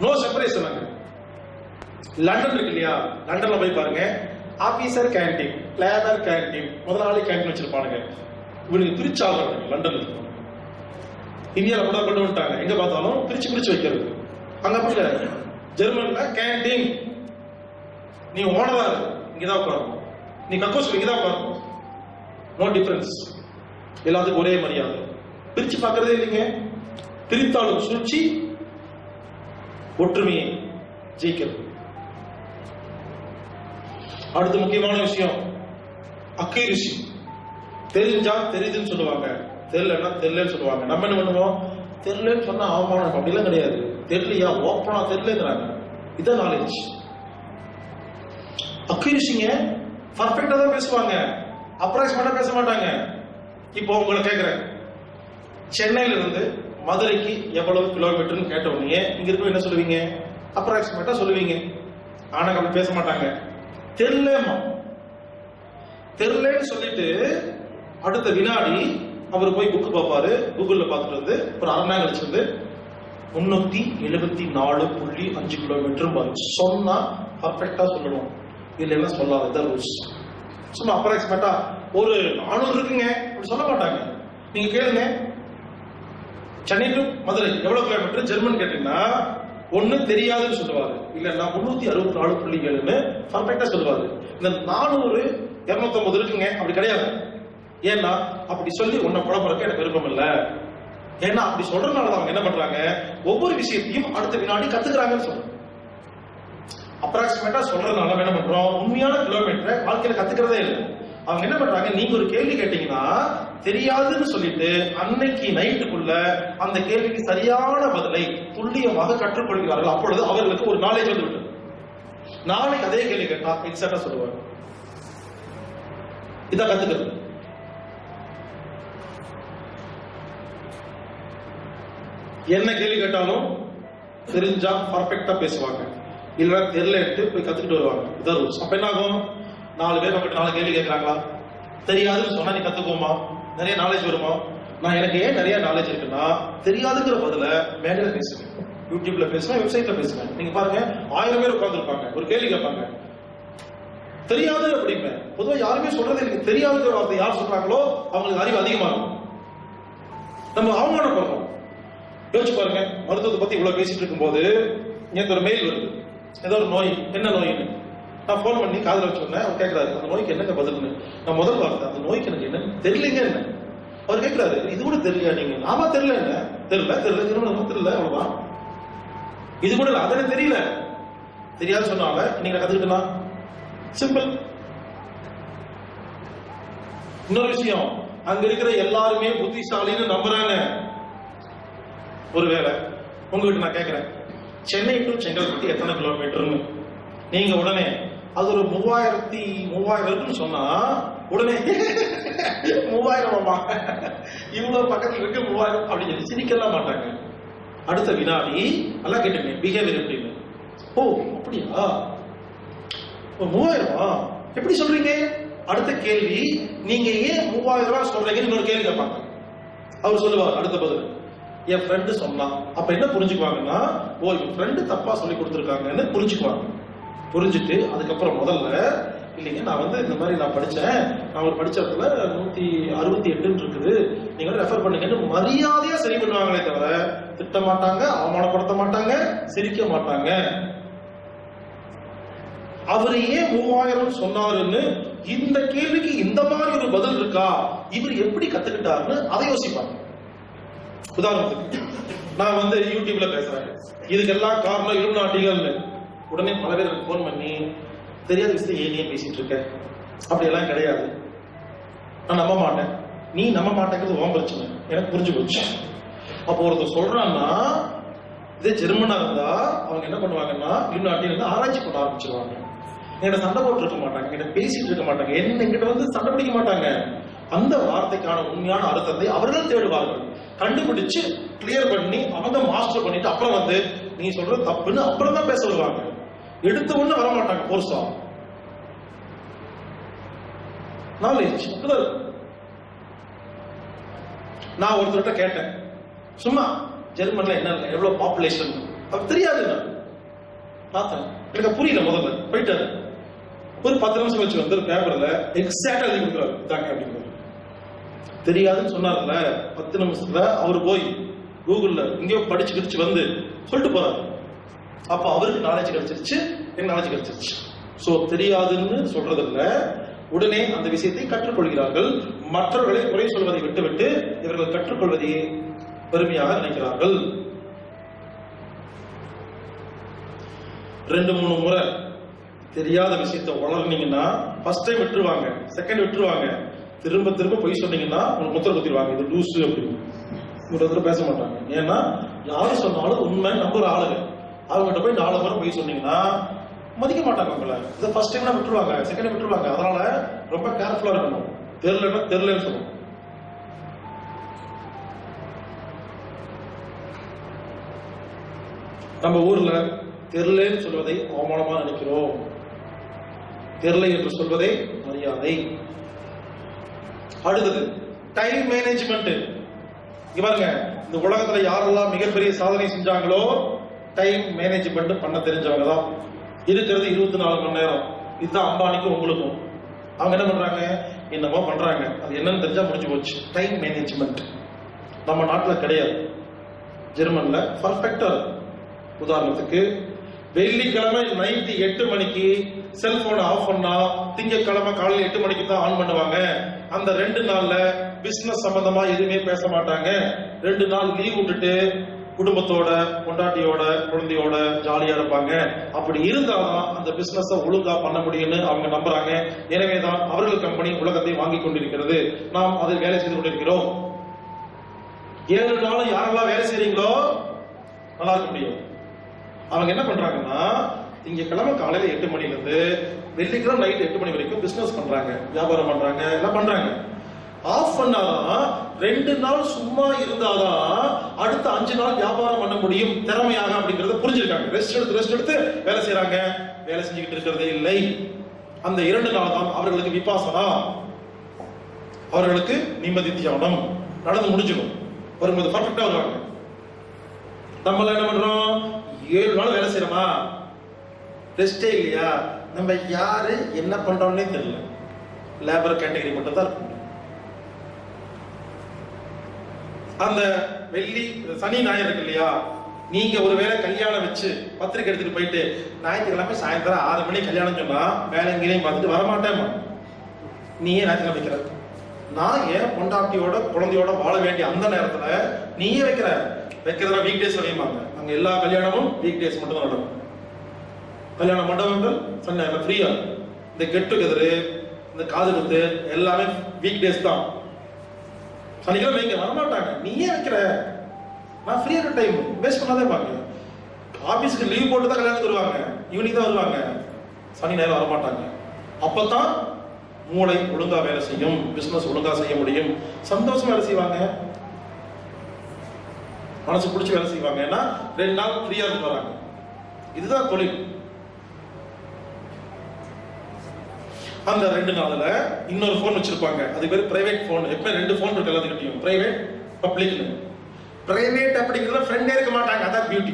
No separation. லண்டன் இருக்கு இல்லையா, லண்டன்ல போய் பாருங்க, ஆபீசர் கேண்டீன், லேபர் கேண்டீன், முதலாளி கேண்டீன் வச்சிருப்பானுங்க. இவனுக்கு பிரிச்சாங்க. லண்டன்ல இந்தியாவில் கூட கொண்டு வந்துட்டாங்க, எங்க பார்த்தாலும் பிரிச்சு வைக்கிறது. அங்க அப்படி இல்லை. ஜெர்மன்ல கேண்டீன், நீ ஓனரா இங்கதான் உட்காரணும், நீ கக்கோஸ் இங்கதான் உட்காரணும், நோ டிஃபரன்ஸ், எல்லாத்துக்கும் ஒரே மரியாதை. பிரிச்சு பார்க்கறதே இல்லைங்க. பிரித்தாலும் சூழ்ச்சி, ஒற்றுமையை ஜெயிக்கிறது. அடுத்த முக்கியமான விஷயம் அக்யூரசி. தெரிஞ்சா தெரியுதுன்னு சொல்லுவாங்க, தெரியலன்னா தெரியலன்னு சொல்லுவாங்க. நம்ம என்ன பண்ணுவோம், தெரியலன்னு சொன்னா அவமானம். அப்படிலாம் கிடையாது. தெரியலையா, ஓப்பனா தெரியலங்கிறாங்க. இதான் நாலேஜ். அக்யூரசிங்க பர்ஃபெக்டா தான் பேசுவாங்க, அப்ராக்சிமேட்டா பேச மாட்டாங்க. இப்போ உங்களை கேட்கிறேன், சென்னையில இருந்து மதுரைக்கு எவ்வளவு கிலோமீட்டர்னு கேட்ட உடனே இங்க இருக்க என்ன சொல்லுவீங்க, அப்ராக்சிமேட்டா சொல்லுவீங்க. ஆனா அப்படி பேச மாட்டாங்க. தெரியலன்னு சொல்லிட்டு அடுத்த வினாடி அவர் போய் புக்கு பார்ப்பாரு, கூகுள்ல பார்த்துட்டு வந்து ஒரு அரை மணி நேரம் கழிச்சு 374.5 கிலோமீட்டர் சொன்னா பர்ஃபெக்டா சொல்லணும், இல்லைன்னா சொல்லாத. இதான் ரூல்ஸ். சும்மா அப்ராக்சிமேட்டா ஒரு 400 இருக்குங்க அப்படி சொல்ல மாட்டாங்க. நீங்க கேளுங்க, சென்னை டு மதுரை எவ்வளவு கிலோமீட்டர் ஜெர்மன் கேட்டீங்கன்னா ஒண்ணு தெரியாதுன்னு சொல்லுவாரு, இல்லன்னா 364.7ன்னு பர்ஃபெக்டா சொல்லுவாரு. இந்த 400 250 இருக்குங்க அப்படி கிடையாது. ஏன்னா அப்படி சொல்லி உன்னை குழப்பறதுக்கு எனக்கு விருப்பம் இல்லை. ஏன்னா அப்படி சொல்றதுனால அவங்க என்ன பண்றாங்க, ஒவ்வொரு விஷயத்தையும் அடுத்த வினாடி கத்துக்கிறாங்கன்னு சொல்றாங்க. அப்ராக்சிமேட்டா சொல்றதுனால என்ன பண்றோம், உண்மையான கிலோமீட்டரை வாழ்க்கையில கத்துக்கிறதே இல்லை. அவங்க என்ன பண்றாங்க, நீங்க ஒரு கேள்வி கேட்டீங்கன்னா தெரியாதுன்னு சொல்லிட்டு அன்னைக்கு நைட்டுக்குள்ள அந்த கேள்விக்கு சரியான பதிலை துல்லியமாக கற்றுக்கொள்கிறார்கள். அப்பொழுது அவர்களுக்கு ஒரு நாலேஜ் வந்து விட்டது. நாளைக்கு அதே கேள்வி கேட்டா எக்ஸாக்டா சொல்லுவாங்க. இதான் கத்துக்கிறது. என்ன கேள்வி கேட்டாலும் தெரிஞ்சா பர்ஃபெக்டா பேசுவாங்க, இல்ல தெரியலன்ட்டு போய் கத்துக்கிட்டு வருவாங்க. இதான் ரூல்ஸ். அப்ப என்ன ஆகும், 4 பேர் நம்மகிட்ட 4 கேள்வி கேட்கறாங்களா, தெரியாதுன்னு சொன்னா நீ கத்துக்கோமா, நிறைய நாலேஜ் வருமா. நான் எனக்கு ஏன் நிறைய நாலேஜ் இருக்குன்னா, தெரியாதுங்கிற பதில மேடையில பேசுவேன், யூடியூப்ல பேசுவேன், வெப்சைட்ல பேசுவேன். நீங்க பாருங்க, 1000 பேர் உட்கார்ந்து இருப்பாங்க, ஒரு கேள்வி கேட்பாங்க, தெரியாது அப்படிங்க. பொதுவாக யாருமே சொல்றது எனக்கு தெரியாதுங்கிற வார்த்தை யார் சொல்றாங்களோ அவங்களுக்கு அறிவு அதிகமா இருக்கும். நம்ம அவமானப்படுறோம். யோசிச்சு பாருங்க, மருத்துவத்தை பத்தி இவ்வளவு பேசிட்டு இருக்கும் போது எனக்கு ஒரு மெயில் வருது, ஏதோ ஒரு நோய், என்ன நோயின்னு. நான் போன் பண்ணி காதல வச்சோன்னே அவர் கேட்கிறாரு, அந்த நோய்க்கு என்னங்க பதில்னு. நான் முதல் வார்த்தை, அந்த நோய்க்கு எனக்கு என்ன தெரியலங்க என்ன. அவர் கேட்கிறாரு, இது கூட தெரியலையா நீங்க. ஆமா தெரியல, என்ன தெரியல தெரியல அவ்வளவுதான். இது கூட இல்லை, அதனை தெரியல. தெரியாது சொன்னால நீங்க கத்துக்கிட்டலாம், சிம்பிள். இன்னொரு விஷயம், அங்க இருக்கிற எல்லாருமே புத்திசாலின்னு நம்புறாங்க. ஒருவேளை உங்ககிட்ட நான் கேட்கிறேன், சென்னை டு செங்கல்பட்டு எத்தனை கிலோமீட்டர்னு, நீங்க உடனே அது ஒரு 3000 சொன்னா உடனே 3000 இவ்வளவு பக்கத்துல இருக்கு 3000 அப்படின்னு சொல்லி சிரிக்கலாம் மாட்டாங்க. அடுத்த வினாடி நல்லா கேட்டுங்க, பிஹேவியர் எப்படின்னு. ஓ அப்படியா, 3000 எப்படி சொல்றீங்க. அடுத்த கேள்வி, நீங்க ஏன் 3000 சொல்றீங்கன்னு இன்னொரு கேள்வி கேட்பாங்க. அவர் சொல்லுவார் அடுத்த பதில், என் ஃப்ரெண்டு சொன்னான். அப்ப என்ன புரிஞ்சுக்குவாங்கன்னா, ஓ என் ஃப்ரெண்டு தப்பா சொல்லி கொடுத்துருக்காங்கன்னு புரிஞ்சுக்குவாங்க. புரிஞ்சுட்டு அதுக்கப்புறம் முதல்ல இல்லைங்க நான் வந்து இந்த மாதிரி நான் படிச்சேன், நான் ஒரு படிச்ச இடத்துல 168 இருக்குது, நீங்க ரெஃபர் பண்ணுங்கன்னு மரியாதையா சரி பண்ணுவாங்களே தவிர திட்ட மாட்டாங்க, அவமானப்படுத்த மாட்டாங்க, சிரிக்க மாட்டாங்க. அவரு ஏன் 3000 சொன்னாருன்னு இந்த கேள்விக்கு இந்த மாதிரி ஒரு பதில் இருக்கா, இவர் எப்படி கத்துக்கிட்டாருன்னு அதை யோசிப்பாங்க. உதாரணத்துக்கு நான் வந்து யூடியூப்ல பேசுறேன், இதுக்கெல்லாம் காரணம் இலுமினாட்டிகள். உடனே பல பேர் எனக்கு போன் பண்ணி தெரியாத விஷயத்தை ஏன் பேசிட்டு இருக்க, அப்படி எல்லாம் கிடையாது, நான் நம்ப மாட்டேன், நீ நம்ப மாட்டேங்கிறது உன் பிரச்சனை, எனக்கு புரிஞ்சு போச்சு. அப்போ ஒருத்தர் சொல்றான்னா இதே ஜெர்மனா இருந்தா அவங்க என்ன பண்ணுவாங்கன்னா இலுமினாட்டி வந்து ஆராய்ச்சி பண்ண ஆரம்பிச்சிருவாங்க. என்கிட்ட சண்டை போட்டு இருக்க மாட்டாங்க, என்கிட்ட பேசிட்டு இருக்க மாட்டாங்க, என்கிட்ட வந்து சண்டை பிடிக்க மாட்டாங்க. அந்த வார்த்தைக்கான உண்மையான அர்த்தத்தை அவர்கள் தேடுவார்கள், கண்டுபிடிச்சு கிளியர் பண்ணி அவங்க மாஸ்டர் பண்ணிட்டு அப்புறம் வந்து நீ சொல்றது தப்புன்னு அப்புறம் தான் பேச வருவாங்க. எடுத்த உடனே வர மாட்டாங்க போர்ஸா. நாலேஜ் அப்படிதான் இருக்கும். நான் ஒருத்தர்கிட்ட கேட்டேன், சும்மா ஜெர்மன்ல என்ன எவ்வளவு பாப்புலேஷன் அது தெரியாது, நான் பார்த்தேன், எனக்கு புரியல, முதல்ல போயிட்டாரு. ஒரு 10 நிமிஷம் வச்சு வந்து பேப்பர்ல எக்ஸாக்டா எழுதி கொடுக்குறாரு, தாங்க அப்படிங்கிறாரு. தெரியாதுன்னு சொன்னார்ல, 10 நிமிஷத்துல அவரு போய் கூகுள்ல இங்கேயோ படிச்சு கிடிச்சு வந்து சொல்லிட்டு போறாரு. அப்ப அவருக்கு நாலேஜ் கிடைச்சிருச்சு, எனக்கு நாலேஜ் கிடைச்சிருச்சு. சோ தெரியாதுன்னு சொல்றதில்ல, உடனே அந்த விஷயத்தை கற்றுக்கொள்கிறார்கள். மற்றவர்களை குறை சொல்வதை விட்டுவிட்டு இவர்கள் கற்றுக்கொள்வதையே பெருமையாக நினைக்கிறார்கள். 2-3 முறை தெரியாத விஷயத்தை வளர்னீங்கன்னா ஃபர்ஸ்ட் டைம் விட்டுருவாங்க, செகண்ட் விட்டுருவாங்க, திரும்ப திரும்ப பொய் சொன்னீங்கன்னா உங்களுக்கு முத்திர குத்திடுவாங்க, இது லூசு அப்படின்னு ஒரு பேச மாட்டாங்க. ஏன்னா யாரு சொன்னாலும் உண்மை நம்புற ஆளுங்க, அவங்ககிட்ட போய் 4 முறை பொய் சொன்னீங்கன்னா மதிக்க மாட்டாங்க உங்களை. இதை ஃபர்ஸ்ட் டைம்னா விட்டுருவாங்க, செகண்ட் விட்டுருவாங்க. அதனால ரொம்ப கேர்ஃபுல்லா இருக்கணும். தெரியலன்னா தெரியலன்னு சொல்லணும். நம்ம ஊர்ல தெரியலன்னு சொல்வதை அவமானமா நினைக்கிறோம், தெரியல என்று சொல்வதை மரியாதை. அடுத்தது டைம் மேனேஜ்மெண்ட். பாருங்க, இந்த உலகத்துல யாரெல்லாம் மிகப்பெரிய சாதனை செஞ்சாங்களோ டைம் மேனேஜ்மெண்ட் பண்ண தெரிஞ்சவங்க தான். இருக்கிறது 24 மணி நேரம். இதுதான் அம்பானிக்கும் உங்களுக்கும். அவங்க என்ன பண்றாங்க, என்னமோ பண்றாங்க, அது என்னன்னு தெரிஞ்சா முடிஞ்சு போச்சு. டைம் மேனேஜ்மெண்ட் நம்ம நாட்டுல கிடையாது, ஜெர்மன்ல பர்ஃபெக்டா. உதாரணத்துக்கு வெள்ளிக்கிழமை நைட்டு 8 மணிக்கு செல்போன் ஆஃப் பண்ணா திங்கட்கிழமை காலையில் 8 மணிக்கு தான் ஆன் பண்ணுவாங்க. அந்த 2 நாள்ல பிசினஸ் சம்பந்தமா எதுவுமே பேச மாட்டாங்க. 2 நாள் லீவ் விட்டுட்டு குடும்பத்தோட, பொண்டாட்டியோட, குழந்தையோட ஜாலியா இருப்பாங்க. அப்படி இருந்தாதான் அந்த பிசினஸ் ஒழுங்கா பண்ண முடியும்னு அவங்க நம்புறாங்க. எனவேதான் அவர்கள் கம்பெனி உலகத்தை வாங்கி கொண்டிருக்கிறது, நாம் அதில் வேலை செய்து கொண்டிருக்கிறோம். 7 நாளும் யாரெல்லாம் வேலை செய்றீங்களோ நல்லா இருக்க முடியும். அவங்க என்ன பண்றாங்கன்னா திங்கக்கிழமை காலையில 8 மணில இருந்து வெள்ளிக்கிழமை நைட் 8 மணி வரைக்கும் பிசினஸ் பண்றாங்க, வியாபாரம் பண்றாங்க, எல்லாம் பண்றாங்க. ஆஃப் பண்ணாதான் 2 நாள் சும்மா இருந்தாதான் அடுத்த 5 நாள் வியாபாரம் பண்ண முடியும் திறமையாக அப்படிங்கறத புரிஞ்சிருக்காங்க. ரெஸ்ட் எடுத்து வேலை செய்யறாங்க, வேலை செஞ்சுக்கிட்டு இருக்கிறதே இல்லை. அந்த 2 நாள் தான் அவர்களுக்கு விபாசனா, அவர்களுக்கு நிம்மதி தியானம் நடந்து முடிஞ்சிடும். வரும்போது பர்ஃபெக்டா வருவாங்க. நம்மள என்ன பண்றோம், 7 நாள் வேலை செய்யறோமா, ரெஸ்டே இல்லையா, நம்ம யாரு என்ன பண்றோம்னே தெரியல. லேபர் கேட்டகரி மட்டும் தான் இருக்கும். அந்த வெள்ளி சனி ஞாயிறு இருக்கு இல்லையா, நீங்க ஒருவேளை கல்யாணம் வச்சு பத்திரிக்கை எடுத்துட்டு போயிட்டு ஞாயிற்றுக்கிழமை சாயந்தரம் 6 மணி கல்யாணம் சொன்னா வேலைங்களையும் பார்த்துட்டு வரமாட்டேமா. நீ ஏன் ஞாயிற்றுக்கிழமை வைக்கிற? நான் ஏன் பொண்டாட்டியோட குழந்தையோட வாழ வேண்டிய அந்த நேரத்துல நீயே வைக்கிறதா வீக் டேஸ் வைப்பாங்க. அங்க எல்லா கல்யாணமும் வீக் டேஸ் மட்டும் தான் நடக்கும். கல்யாண மண்டபங்கள் சனி ஞாயிறு ஃப்ரீயா. இந்த கெட் டுகெதரு, இந்த காது குத்து எல்லாமே வீக் டேஸ் தான். சனிக்கிழமை இங்க வரமாட்டாங்க. நீயே வைக்கிற, நான் ஃப்ரீயா இருக்க டைம் வேஸ்ட் பண்ணாதே பாங்க. ஆபீஸ்க்கு லீவ் போட்டு தான் கல்யாணத்துக்கு வருவாங்க, ஈவினிங் தான் வருவாங்க, சனி நேரம் வரமாட்டாங்க. அப்பதான் மூளை ஒழுங்கா வேலை செய்யும், பிசினஸ் ஒழுங்கா செய்ய முடியும், சந்தோஷமா வேலை செய்வாங்க, மனசு பிடிச்சி வேலை செய்வாங்க. ஏன்னா 2 நாள் ஃப்ரீயா இருந்து வராங்க. இதுதான் தொழில். அந்த 2 நாள்ல இன்னொரு போன் வச்சிருப்பாங்க, அது பேர் பிரைவேட் போன். எப்ப 2 போன் இருக்கு எல்லாத்துக்கிட்டையும், பிரைவேட் பப்ளிக்னு. பிரைவேட் அப்படிங்கிறத ஃப்ரெண்டே இருக்க மாட்டாங்க, அதான் பியூட்டி.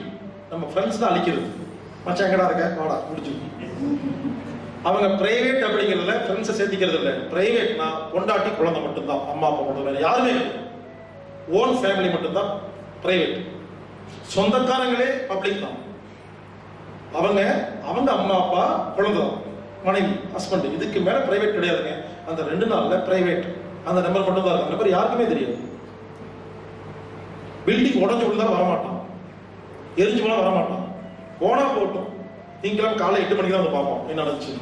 நம்ம ஃப்ரெண்ட்ஸ் தான் அழிக்கிறது. மச்சான் எங்கடா இருக்க, வாடா முடிஞ்சு. அவங்க பிரைவேட் அப்படிங்கிறதுல ஃப்ரெண்ட்ஸை சேர்த்திக்கிறது இல்லை. பிரைவேட்னா கொண்டாட்டி குழந்தை மட்டும்தான், அம்மா அப்பா மட்டும், வேற யாருமே ஓன் ஃபேமிலி மட்டும்தான் பிரைவேட். சொந்தக்காரங்களே பப்ளிக் தான். அவங்க அவங்க அம்மா அப்பா குழந்தை தான், மனைவி ஹஸ்பண்ட், இதுக்கு மேல பிரைவேட் கிடையாதுங்க. அந்த 2 நாள்ல பிரைவேட் அந்த நம்பர் மட்டும் தான் இருக்கும். நம்பர் யாருக்குமே தெரியாது. பில்டிங் உடஞ்சு விழுந்தா வரமாட்டான், எரிஞ்சு போனா வரமாட்டான், போனா போட்டோம். நீங்களும் காலை 8 மணிக்கு தான் வந்து பார்ப்போம் என்ன நடந்துச்சு.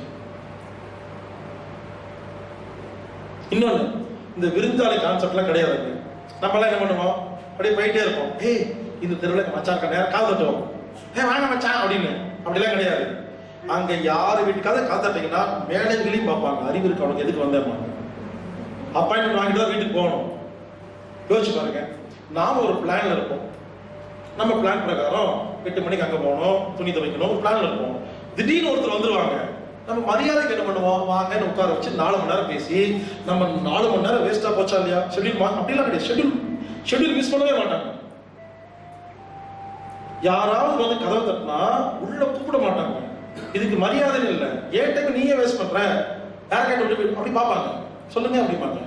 இன்னொன்னு, இந்த விருந்தாளி கான்செப்ட்லாம் கிடையாதுங்க. நம்ம எல்லாம் என்ன பண்ணுவோம், அப்படியே போயிட்டே இருப்போம். ஏய் இந்த தெருவில் மச்சான் இருக்க நேரம் கால் தட்டுவோம், வாங்க மச்சான் அப்படின்னு. அப்படிலாம் கிடையாது. அங்க யாரு வீட்டுக்காவது கால் தட்டிங்கன்னா மேனேஜர்களையும் பார்ப்பாங்க, அறிவு இருக்கு அவனுக்கு, எதுக்கு வந்தேன். அப்பாயின்மெண்ட் வாங்கிட்டு தான் வீட்டுக்கு போகணும். யோசிச்சு பாருங்க. நாம ஒரு பிளான்ல இருப்போம். நம்ம பிளான் பிரகாரம் 8 மணிக்கு அங்க போகணும், துணி துவைக்கணும், ஒரு பிளான்ல இருப்போம். திடீர்னு ஒருத்தர் வந்துருவாங்க. நம்ம மரியாதைக்கு என்ன பண்ணுவோம், வாங்கன்னு உட்கார வச்சு 4 மணி நேரம் பேசி நம்ம 4 மணி நேரம் வேஸ்டா போச்சா இல்லையா? ஷெட்யூல் அப்படிலாம் கிடையாது. ஷெட்யூல் மிஸ் பண்ணவே மாட்டாங்க. யாராவது வந்து கதவை தட்டினா உள்ள கூப்பிட மாட்டாங்க. இதுக்கு மரியாதை இல்லை. ஏன் டைம் நீயே வேஸ்ட் பண்ற, யார் கேட்டு அப்படி பார்ப்பாங்க. சொல்லுங்க அப்படிப்பாங்க.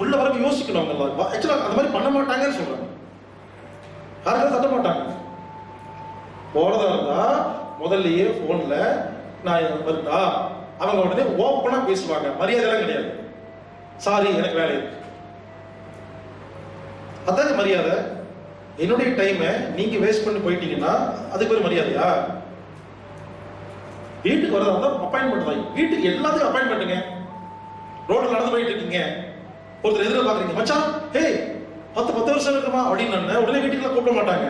உள்ள வர யோசிக்கணும். ஆக்சுவலா அந்த மாதிரி பண்ண மாட்டாங்கன்னு சொல்றாங்க. யாருக்காவது தட்ட மாட்டாங்க. போறதா இருந்தா முதல்லயே போன்ல நான் வருதா, அவங்க உடனே ஓப்பனா பேசுவாங்க. மரியாதை எல்லாம் கிடையாது. சாரி எனக்கு வேலை இருக்கு, அதாங்க மரியாதை. என்னுடைய டைமை நீங்க வேஸ்ட் பண்ணி போயிட்டீங்கன்னா அதுக்கு ஒரு மரியாதையா? வீட்டுக்கு வரதா இருந்தா அப்பாயின்மெண்ட் தான். வீட்டுக்கு எல்லாத்துக்கும் அப்பாயின்மெண்ட்டுங்க. ரோட்ல நடந்து போயிட்டு இருக்கீங்க, ஒருத்தர் எதிர பாக்குறீங்க, மச்சான் ஹே 10 வருஷம் இருக்குமா அப்படின்னு உடனே வீட்டுக்குள்ள கூப்பிட மாட்டாங்க.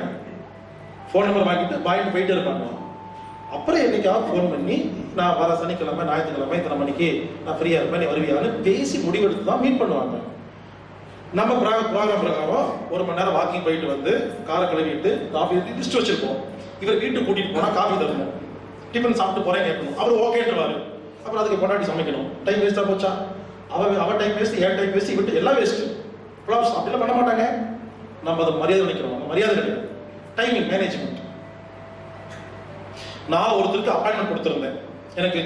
போன் நம்பர் வாங்கிட்டு பாயிண்ட் போயிட்டு இருப்பாங்க. அப்புறம் என்னைக்காவது போன் பண்ணி நான் வர சனிக்கிழமை ஞாயிற்றுக்கிழமை இத்தனை மணிக்கு நான் ஃப்ரீயா இருப்பேன், நீ வருவியான்னு பேசி முடிவெடுத்து தான் மீட் பண்ணுவாங்க. நம்ம ப்ரோக்ராம் பிரகாரம் 1 மணி நேரம் வாக்கிங் போயிட்டு வந்து காரை கழுவிட்டு காஃபி லிஸ்ட் வச்சிருப்போம். இவர் வீட்டுக்கு கூட்டிட்டு போனா காஃபி தரணும், டிஃபன் சாப்பிட்டு போறேன் கேட்கணும். அவர் ஓகேன்றுவாரு. அப்புறம் அதுக்கு கொண்டாடி சமைக்கணும். டைம் வேஸ்டா போச்சா? அவ டைம் வேஸ்ட், என் டைம் வேஸ்ட், விட்டு எல்லாம் வேஸ்ட். அப்படிலாம் பண்ண மாட்டாங்க. நம்ம அதை மரியாதை நினைக்கிறோம். மரியாதை கிடையாது. Timing management. நான் ஒருத்தருக்கு அப்பாயின்மெண்ட் கொடுத்திருந்தேன். எனக்கு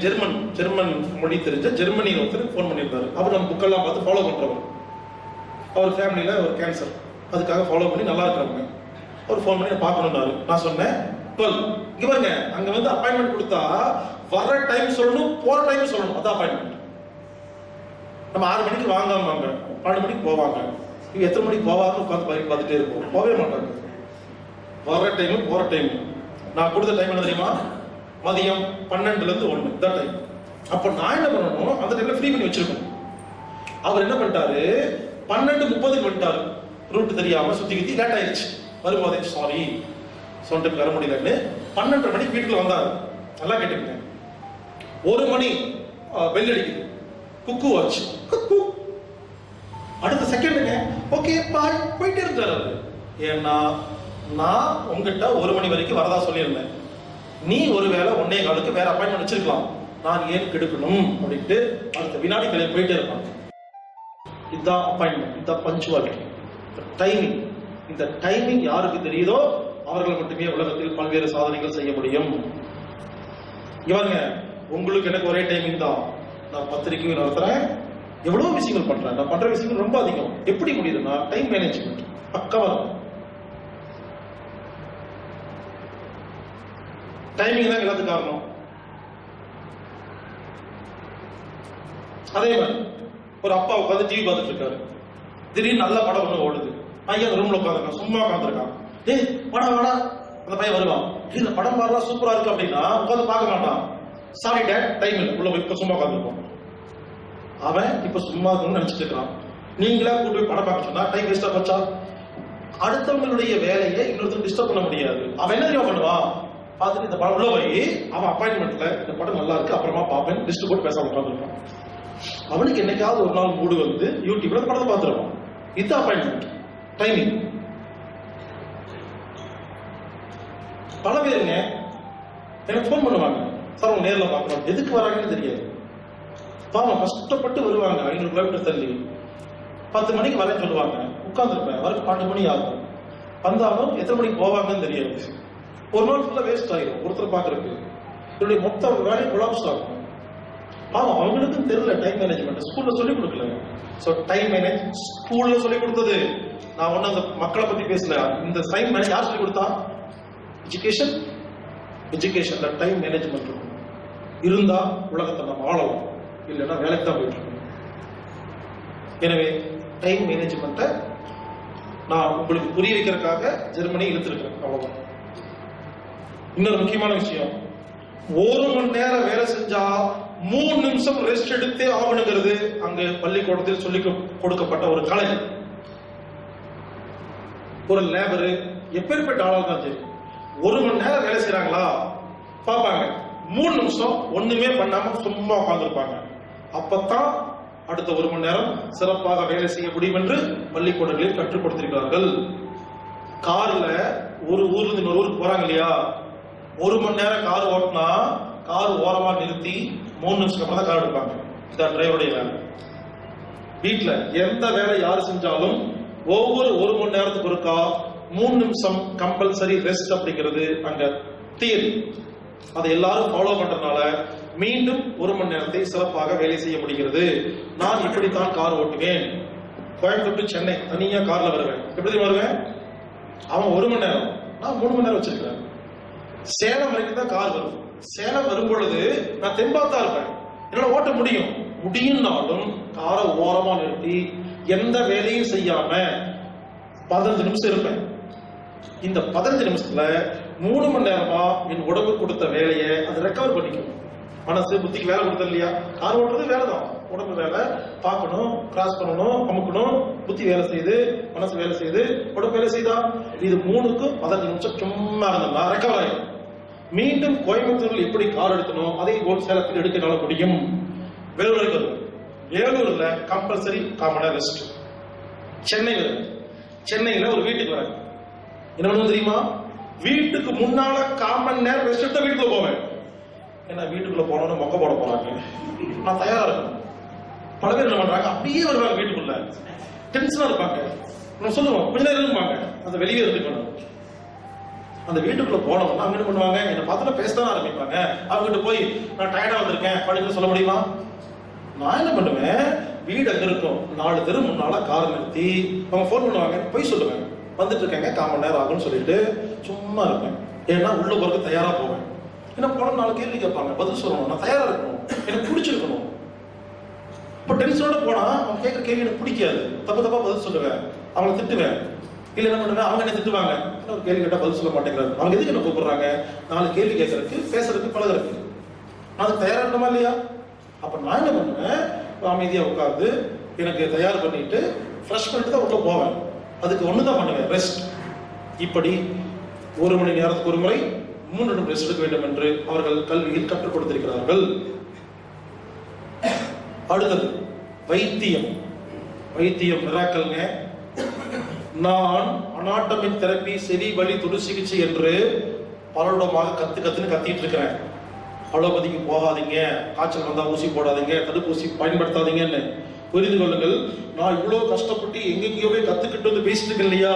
ஜெர்மன் மொழி தெரிஞ்ச ஜெர்மனியில் ஒருத்தர் ஃபோன் பண்ணியிருந்தாரு. அவர் நம்ம புக்கெல்லாம் பார்த்து ஃபாலோ பண்றவர். அவர் ஃபேமிலியில ஒரு கேன்சர், அதுக்காக ஃபாலோ பண்ணி நல்லா இருக்கிறவங்க. அவர் ஃபோன் பண்ணி பார்க்கணும்னாரு. நான் சொன்னேன் 12 இங்க பாருங்க, அங்க வந்து அப்பாயின்மெண்ட் கொடுத்தா வர டைம் சொல்லணும், போற டைம் சொல்லணும். அதான் அப்பாயின்மெண்ட். நம்ம 6 மணிக்கு வாங்காம 12 மணிக்கு போவாங்க. இவங்க எத்தனை மணிக்கு போவாங்கன்னு உட்காந்து பார்த்துட்டே இருப்போம். போகவே மாட்டாங்க. வர டைம் போற டைம். நான் கொடுத்த டைம் என்ன தெரியுமா? மதியம் 12 to 1 தான் டைம். அப்போ நான் என்ன பண்ணணும், அந்த டைம்ல ஃப்ரீ பண்ணி வச்சிருக்கணும். அவர் என்ன பண்ணிட்டாரு, 12:30 வந்துட்டாரு. ரூட் தெரியாம சுத்தி லேட் ஆயிடுச்சு. வரும்போதே சாரி சொன்ன வர முடியலன்னு 12:30 மணிக்கு வீட்டுல வந்தாரு. நல்லா கேட்டுக்கிட்டேன். 1 மணி பெல் அடிக்குது, குக்கு வாட்ச். அடுத்த செகண்டுங்க ஓகே பாய் போயிட்டே இருந்தாரு. ஏன்னா நான் உங்ககிட்ட 1 மணி வரைக்கும் வரதா சொல்லியிருந்தேன். நீ ஒருவேளை 1:15 வேற அப்பாயின்மெண்ட் வச்சிருக்கலாம். நான் ஏன் கெடுக்கணும் அப்படின்ட்டு அடுத்த வினாடி கிளம்பி போயிட்டே இருப்பாங்க. இதுதான் அப்பாயின்மெண்ட், இதுதான் பஞ்சுவாலிட்டி, டைமிங். இந்த டைமிங் யாருக்கு தெரியுதோ அவர்கள் மட்டுமே உலகத்தில் பல்வேறு சாதனைகள் செய்ய முடியும். இவங்க உங்களுக்கு எனக்கு ஒரே டைமிங் தான். நான் பத்திரிக்கை நடத்துறேன், எவ்வளவு விஷயங்கள் பண்றேன். நான் பண்ற விஷயங்கள் ரொம்ப அதிகம். எப்படி முடியுதுன்னா டைம் மேனேஜ்மெண்ட் பக்கவா இருக்கும். டைமிங் தான் எல்லாத்துக்கும் காரணம். அதே மாதிரி ஒரு அப்பா உட்காந்து டிவி பார்த்துட்டு இருக்காரு. திடீர்னு நல்ல படம் ஒண்ணு ஓடுது. பையன் ரூம்ல உட்காந்துருக்கான், சும்மா உட்காந்துருக்கான். டேய் வாடா, அந்த பையன் வருவான். இந்த படம் பாருலாம் சூப்பரா இருக்கு அப்படின்னா உட்காந்து பார்க்க மாட்டான். சாரி டேட், டைம் இல்லை, உள்ள இப்ப சும்மா உட்காந்துருப்பான். அவன் இப்ப சும்மா இருக்கணும்னு நினைச்சிட்டு இருக்கான். நீங்களா கூட்டு போய் படம் பார்க்க சொன்னா டைம் வேஸ்டா போச்சா? அடுத்தவங்களுடைய வேலையை இன்னொருத்தர் டிஸ்டர்ப் பண்ண முடியாது. அவன் என்ன தெரியுமா பண்ணுவான், பார்த்துட்டு இந்த படம் உள்ள போய் அவன் அப்பாயின்மெண்ட்ல இந்த படம் நல்லா இருக்கு அப்புறமா பார்ப்பேன் லிஸ்ட் போட்டு பேச உட்காந்துருப்பான். அவனுக்கு என்னைக்காவது ஒரு நாள் மூடு வந்து யூடியூப்ல படத்தை பார்த்துருப்பான். இது அப்பாயின்மெண்ட் டைமிங். பல பேருங்க எனக்கு போன் பண்ணுவாங்க, சார் உங்க நேரில் பார்க்கணும். எதுக்கு வராங்கன்னு தெரியாது. பாவம் கஷ்டப்பட்டு வருவாங்க 500 கிலோமீட்டர் தள்ளி. 10 மணிக்கு வரேன்னு சொல்லுவாங்க, உட்காந்துருப்பேன். வரைக்கும் 12 மணி ஆகும். வந்தாலும் எத்தனை மணிக்கு போவாங்கன்னு தெரியாது. ஒரு நாள் ஃபுல்லா வேஸ்ட் ஆயிடும் ஒருத்தர் பாக்குறதுக்கு. என்னுடைய மொத்த வேலை கொலாப்ஸ் ஆகும். பாவம், அவங்களுக்கும் தெரியல டைம் மேனேஜ்மெண்ட், ஸ்கூல்ல சொல்லிக் கொடுக்கல. சோ டைம் மேனேஜ் ஸ்கூல்ல சொல்லிக் கொடுத்தது. நான் ஒண்ணு அந்த மக்களை பத்தி பேசல. இந்த டைம் மேனேஜ் யார் சொல்லிக் கொடுத்தா? எஜுகேஷன். எஜுகேஷன்ல டைம் மேனேஜ்மெண்ட் இருந்தா உலகத்தை நம்ம ஆளலாம், இல்லைன்னா வேலைக்கு தான் போயிட்டு இருக்கோம். எனவே டைம் மேனேஜ்மெண்ட்டை நான் உங்களுக்கு புரிய வைக்கிறதுக்காக ஜெர்மனி இழுத்துருக்கேன், அவ்வளவுதான். இன்னொரு முக்கியமான விஷயம், 1 மணி நேரம் வேலை செஞ்சா 3 நிமிஷம் ரெஸ்ட் எடுத்தே ஆகணுங்கிறது அங்க பள்ளிக்கூடத்தில் சொல்லி கொடுக்கப்பட்ட ஒரு கலை. ஒரு லேபரு எப்பேற்பட்ட ஆளா தான் சரி, 1 மணி நேரம் வேலை செய்யறாங்களா பாப்பாங்க, 3 நிமிஷம் ஒண்ணுமே பண்ணாம சும்மா உட்கார்ந்துருப்பாங்க. அப்பத்தான் அடுத்த 1 மணி நேரம் சிறப்பாக வேலை செய்ய முடியும் என்று பள்ளிக்கூடங்களில் கற்றுக் கொடுத்திருக்கிறார்கள். கார்ல ஒரு ஊர்ல இருந்து இன்னொரு ஊருக்கு போறாங்க இல்லையா, 1 மணி நேரம் கார் ஓட்டினா கார் ஓரமா நிறுத்தி 3 நிமிஷம் அப்புறம் தான் கார் எடுப்பாங்க. இதான் டிரைவருடைய வேலை. வீட்டுல எந்த வேலை யாரு செஞ்சாலும் ஒவ்வொரு 1 மணி நேரத்துக்கு ஒருக்கா 3 நிமிஷம் கம்பல்சரி ரெஸ்ட் அப்படிங்கிறது அங்க தியரி. அதை எல்லாரும் ஃபாலோ பண்றதுனால மீண்டும் 1 மணி நேரத்தை சிறப்பாக வேலை செய்ய முடிகிறது. நான் இப்படித்தான் கார் ஓட்டுவேன். கோயம்புத்தூர் டு சென்னை தனியா கார்ல வருவேன். எப்படி வருவேன்? அவன் 1 மணி நேரம், நான் 3 மணி நேரம் வச்சிருக்கேன். சேலம் வரைக்கும் தான் கார் வரும். சேலம் வரும் பொழுது நான் தெம்பாத்தா இருப்பேன், என்னால ஓட்ட முடியும்னாலும் காரை ஓரமா நிறுத்தி எந்த வேலையும் செய்யாம 15 நிமிஷம் இருப்பேன். இந்த 15 நிமிஷத்துல 3 மணி நேரமா என் உடம்பு கொடுத்த வேலையை அது ரெக்கவர் பண்ணிக்கும். மனசு புத்திக்கு வேலை கொடுத்தது இல்லையா? கார் ஓட்டுறது வேலை தான், உடம்பு வேலை, பார்க்கணும், கிராஸ் பண்ணணும், அமுக்கணும், புத்தி வேலை செய்யுது, மனசு வேலை செய்யுது, உடம்பு வேலை செய்தா. இது 3க்கும் 15 நிமிஷம் சும்மா இருந்தோம்னா ரெக்கவர் ஆகும். மீண்டும் கோயம்புத்தூரில் எப்படி கார் எடுக்கணும் அதே போல் சேலத்தில் எடுக்கனால முடியும். வேலூருக்கு வேலூர்ல கம்பல்சரி 1/4 மணி நேரம் ரெஸ்ட். சென்னையில ஒரு வீட்டுக்கு வரேன், என்ன பண்ணுவோம் தெரியுமா? வீட்டுக்கு முன்னால 1/4 மணி நேரம் ரெஸ்ட் எடுத்த வீட்டுக்குள்ள போவேன். ஏன்னா வீட்டுக்குள்ள போனோம்னு மொக்க போட போறாங்க, நான் தயாரா இருக்கேன். பல பேர் என்ன பண்றாங்க, அப்படியே வருவாங்க வீட்டுக்குள்ள, டென்ஷனா இருப்பாங்க. நான் சொல்லுவோம் கொஞ்ச நேரம் இருப்பாங்க, அந்த வெளியே இருந்துக்கணும். அந்த வீட்டுக்குள்ள போனவங்க அவங்க என்ன பண்ணுவாங்க, என்ன பார்த்துட்டு பேசதான் ஆரம்பிப்பாங்க. அவங்ககிட்ட போய் நான் டயர்டா வந்திருக்கேன் படுக்க சொல்ல முடியுமா? நான் என்ன பண்ணுவேன், வீடு அங்க இருக்கும், 4 தெரு முன்னால கார் நிறுத்தி அவங்க போன் பண்ணுவாங்க, போய் சொல்லுவேன் வந்துட்டு இருக்காங்க, 1/4 மணி நேரம் ஆகும்னு சொல்லிட்டு சும்மா இருப்பேன். ஏன்னா உள்ள போறதுக்கு தயாரா போவேன். என்ன போன 4 கேள்வி கேட்பாங்க, பதில் சொல்லணும், நான் தயாரா இருக்கணும், எனக்கு பிடிச்சிருக்கணும். இப்போ டென்ஷனோட போனா அவங்க கேட்கிற கேள்வி எனக்கு பிடிக்காது, தப்பா பதில் சொல்லுவேன், அவங்களை திட்டுவேன். இல்ல என்ன பண்ணுவேன், அவங்க என்ன திட்டுவாங்க, ஒரு கேள்வி கேட்டா பதில் சொல்ல மாட்டேங்கிறாங்க, அவங்க எதுக்கு என்ன கூப்பிடுறாங்க, 4 கேள்வி கேட்கறதுக்கு, பேசுறதுக்கு, பழகிறதுக்கு. நான் தயாரா இருக்கணுமா இல்லையா? அப்ப நான் என்ன பண்ணுவேன், அமைதியா உட்கார்ந்து எனக்கு தயார் பண்ணிட்டு ஃப்ரெஷ் பண்ணிட்டு தான் உள்ள போவேன். அதுக்கு ஒண்ணுதான் பண்ணுவேன், ரெஸ்ட். இப்படி 1 மணி நேரத்துக்கு ஒரு முறை 3 நிமிடம் ரெஸ்ட் எடுக்க வேண்டும் என்று அவர்கள் கல்வியில் கற்றுக் கொடுத்திருக்கிறார்கள். அடுத்தது வைத்தியம். மிராக்கல்ங்க. நான் அனாட்டமிக் தெரப்பி, செவி வலி துடு சிகிச்சை என்று பலரிடமாக கத்துன்னு கத்திட்டு இருக்கிறேன். அலோபதிக்கு போகாதீங்க, காய்ச்சல் வந்தா ஊசி போடாதீங்க, தடுப்பூசி பயன்படுத்தாதீங்கன்னு புரிந்து கொள்ளுங்கள். நான் இவ்வளவு கஷ்டப்பட்டு எங்கெங்கயோ போய் கத்துக்கிட்டு வந்து பேசிட்டு இருக்கேன் இல்லையா?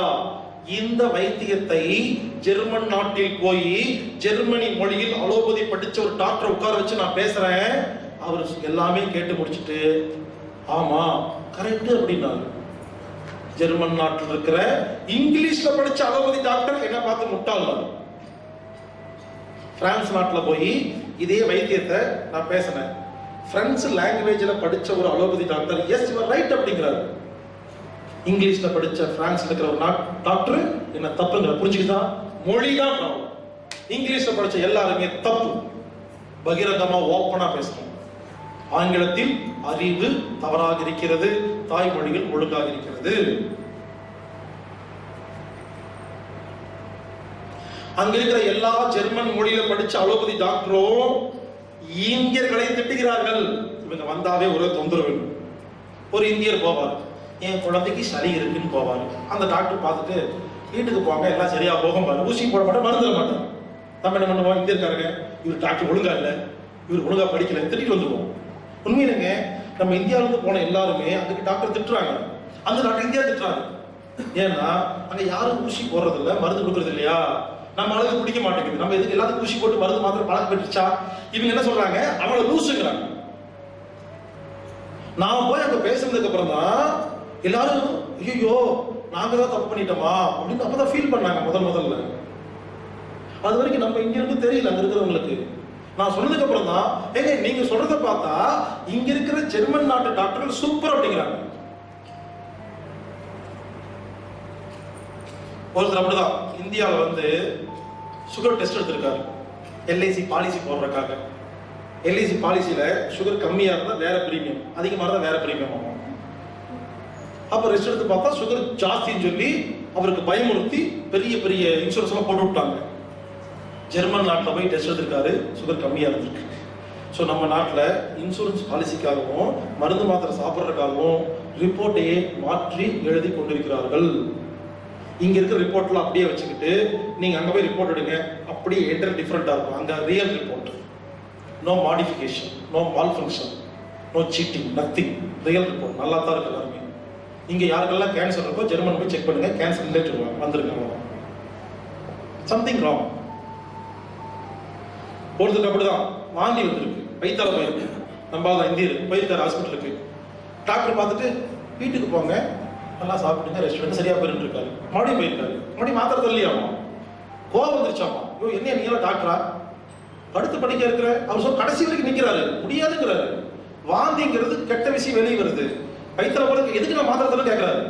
இந்த வைத்தியத்தை ஜெர்மன் நாட்டில் போய் ஜெர்மனி மொழியில் அலோபதி படிச்ச ஒரு டாக்டர் உட்கார வச்சு நான் பேசுறேன். அவர் எல்லாமே கேட்டு முடிச்சுட்டு ஆமா கரெக்ட் அப்படின்னாரு. ஜெர்மன் நாட்டில் இருக்கிற இங்கிலீஷ்ல படிச்ச அலோபதி டாக்டர் என்ன பார்த்து முட்டாள். பிரான்ஸ் நாட்டில் போய் இதே வைத்தியத்தை நான் பேசினேன். பிரெஞ்சு லாங்குவேஜ்ல படிச்ச ஒரு allopathy doctor yes you are right அப்படிங்கிறாரு. இங்கிலீஷ்ல படிச்ச பிரான்ஸ்ல இருக்கிற ஒரு டாக்டர் என்ன தப்புங்கிற புரிஞ்சுக்கிட்டா? மொழிதான் ப்ராப்ளம். இங்கிலீஷ்ல படிச்ச எல்லாருமே தப்பு. பகிரங்கமா ஓப்பனா பேசணும். ஆங்கிலத்தில் அறிவு தவறாக இருக்கிறது, தாய்மொழியில் ஒழுங்காக இருக்கிறது. அங்க இருக்கிற எல்லா ஜெர்மன் மொழியில படிச்ச அலோபதி டாக்டரும் இந்தியர்களை திட்டுகிறார்கள். இவங்க வந்தாவே ஒரு தொந்தரவு. ஒரு இந்தியர் போவார், என் குழந்தைக்கு சளி இருக்குன்னு போவார். அந்த டாக்டர் பார்த்துட்டு வீட்டுக்கு போங்க, எல்லாம் சரியா போகும் பாரு, ஊசி போட மாட்டேன், மருந்து தர மாட்டேன். நம்ம என்ன பண்ணுவோம், இந்தியர்காரங்க இவர் டாக்டர் ஒழுங்கா இல்லை, இவர் ஒழுங்கா படிக்கல, திட்டிட்டு வந்துடுவோம். உண்மையிலங்க நம்ம இந்தியாவில இருந்து போன எல்லாருமே அன்றைக்கு டாக்டர் திட்டுறாங்க. அந்த டாக்டர் இந்தியா திட்டுறாங்க. ஏன்னா அங்க யாரும் ஊசி போடுறது இல்லை, மருந்து கொடுக்கறது இல்லையா? நம்ம ஆளுக்கு பிடிக்க மாட்டேங்குது. நம்ம எதுக்கு எல்லாத்துக்கும் ஊசி போட்டு மருந்து மாத்திரை பழக்கம் பெற்றுச்சா? இவங்க என்ன சொல்றாங்க, அவளை லூசுங்கிறாங்க. நான் போய் அங்க பேசுனதுக்கு அப்புறம் தான் எல்லாரும் ஐயோ நாங்க தான் தப்பு பண்ணிட்டோமா அப்படின்னு அப்பதான் ஃபீல் பண்ணாங்க முதல்ல. அது வரைக்கும் நம்ம இங்க இருந்து தெரியல அங்க இருக்கிறவங்களுக்கு. நான் சொன்னதுக்கு அப்புறம் தான் ஏங்க நீங்க சொல்றத பார்த்தா இங்க இருக்கிற ஜெர்மன் நாட்டு டாக்டர்கள் சூப்பர் அப்படிங்கிறாங்க. ஒருத்தர் அப்படிதான் இந்தியாவில் வந்து சுகர் டெஸ்ட் எடுத்திருக்காரு எல்ஐசி பாலிசி போடுறதுக்காக. எல்ஐசி பாலிசியில சுகர் கம்மியா இருந்தா வேற பிரீமியம், அதிகமாக இருந்தா வேற பிரீமியம் ஆகும். அப்ப ரெஸ்ட் எடுத்து பார்த்தா சுகர் ஜாஸ்தின்னு சொல்லி அவருக்கு பயமுறுத்தி பெரிய பெரிய இன்சூரன்ஸ் எல்லாம் போட்டு விட்டாங்க. ஜெர்மன் நாட்டில் போய் டெஸ்ட் எடுத்திருக்காரு, சுகர் கம்மியா இருந்திருக்கு. ஸோ நம்ம நாட்டில் இன்சூரன்ஸ் பாலிசிக்காகவும் மருந்து மாத்திரை சாப்பிட்றதுக்காகவும் ரிப்போர்ட்டையே மாற்றி எழுதி கொண்டிருக்கிறார்கள். இங்க இருக்கிற ரிப்போர்ட்லாம் அப்படியே வச்சுக்கிட்டு நீங்க அங்க போய் ரிப்போர்ட் எடுங்க, அப்படியே என்டர் டிஃபரெண்டா இருக்கும். அங்க real report, no modification, no malfunction, no cheating, nothing, real report. நல்லா தான் இருக்கு எல்லாருமே. இங்க யாருக்கெல்லாம் கேன்சர் இருக்கோ ஜெர்மன் போய் செக் பண்ணுங்க, கேன்சர் இல்லைன்னு சொல்லுவாங்க, வந்துருக்காங்க. Something wrong. ஒருத்தருக்கு அப்படிதான் வாந்தி வந்திருக்கு, வயிற்றால போயிருக்கு, நம்ம இந்தியர் போயிருக்காரு ஹாஸ்பிட்டலுக்கு. டாக்டர் பார்த்துட்டு வீட்டுக்கு போங்க, நல்லா சாப்பிட்டுங்க, ரெஸ்டாரண்ட் சரியா போயிட்டு இருக்காரு. மறுபடியும் போயிருக்காரு, மறுபடியும் மாத்திரை தரலையாமா, கோவம் வந்துருச்சாமா. ஐயோ என்ன நீங்களா டாக்டரா, படுத்து படிக்க இருக்கிற அவர் சொல்ல கடைசி வரைக்கும் நிக்கிறாரு, முடியாதுங்கிறாரு. வாந்திங்கிறது கெட்ட விஷயம் வெளியே வருது, வயிற்றுல போல எதுக்கு நான் மாத்திரை தரணும் கேட்கிறாரு.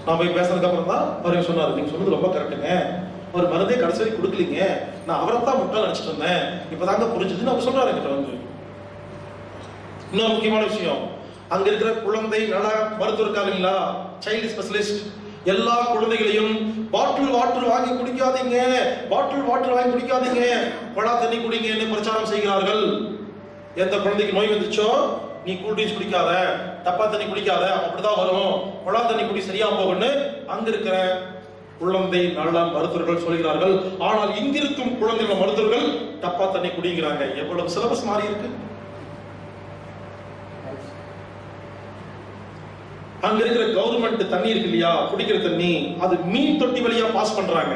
நான் போய் பேசுறதுக்கு அப்புறம் தான் அவர் சொன்னாரு, நீங்க சொன்னது ரொம்ப கரெக்டுங்க, ஒரு மருந்தே கடைசி வரைக்கும் கொடுக்கலீங்க, நான் அவரை தான் முட்டாள் நினைச்சிட்டு இருந்தேன், இப்பதாங்க புரிஞ்சுதுன்னு அவர் சொல்றாரு என்கிட்ட வந்து. இன்னொரு முக்கியமான விஷயம், அங்க இருக்கிற குழந்தை நல மருத்துவர் இருக்காங்களா, சைல்டு ஸ்பெஷலிஸ்ட், எல்லா குழந்தைகளையும் பாட்டில் வாட்டர் வாங்கி குடிக்காதீங்க, பாட்டில் வாட்டர் வாங்கி குடிக்காதீங்க, குழா தண்ணி குடிங்கன்னு பிரச்சாரம் செய்கிறார்கள். எந்த குழந்தைக்கு நோய் வந்துச்சோ நீ கூல் ட்ரிங்க்ஸ் குடிக்காத, டப்பா தண்ணி குடிக்காத, அப்படிதான் வரும், குழா தண்ணி குடி சரியா போகும்னு அங்க இருக்கிற குழந்தை நல மருத்துவர்கள் சொல்கிறார்கள். ஆனால் இங்கிருக்கும் குழந்தை மருத்துவர்கள் டப்பா தண்ணி குடிங்கிறாங்க. எவ்வளவு சிலபஸ் மாறி இருக்கு. அங்க இருக்கிற கவர்மெண்ட் தண்ணி இருக்கு இல்லையா, குடிக்கிற தண்ணி, அது மீன் தொட்டி வழியா பாஸ் பண்றாங்க.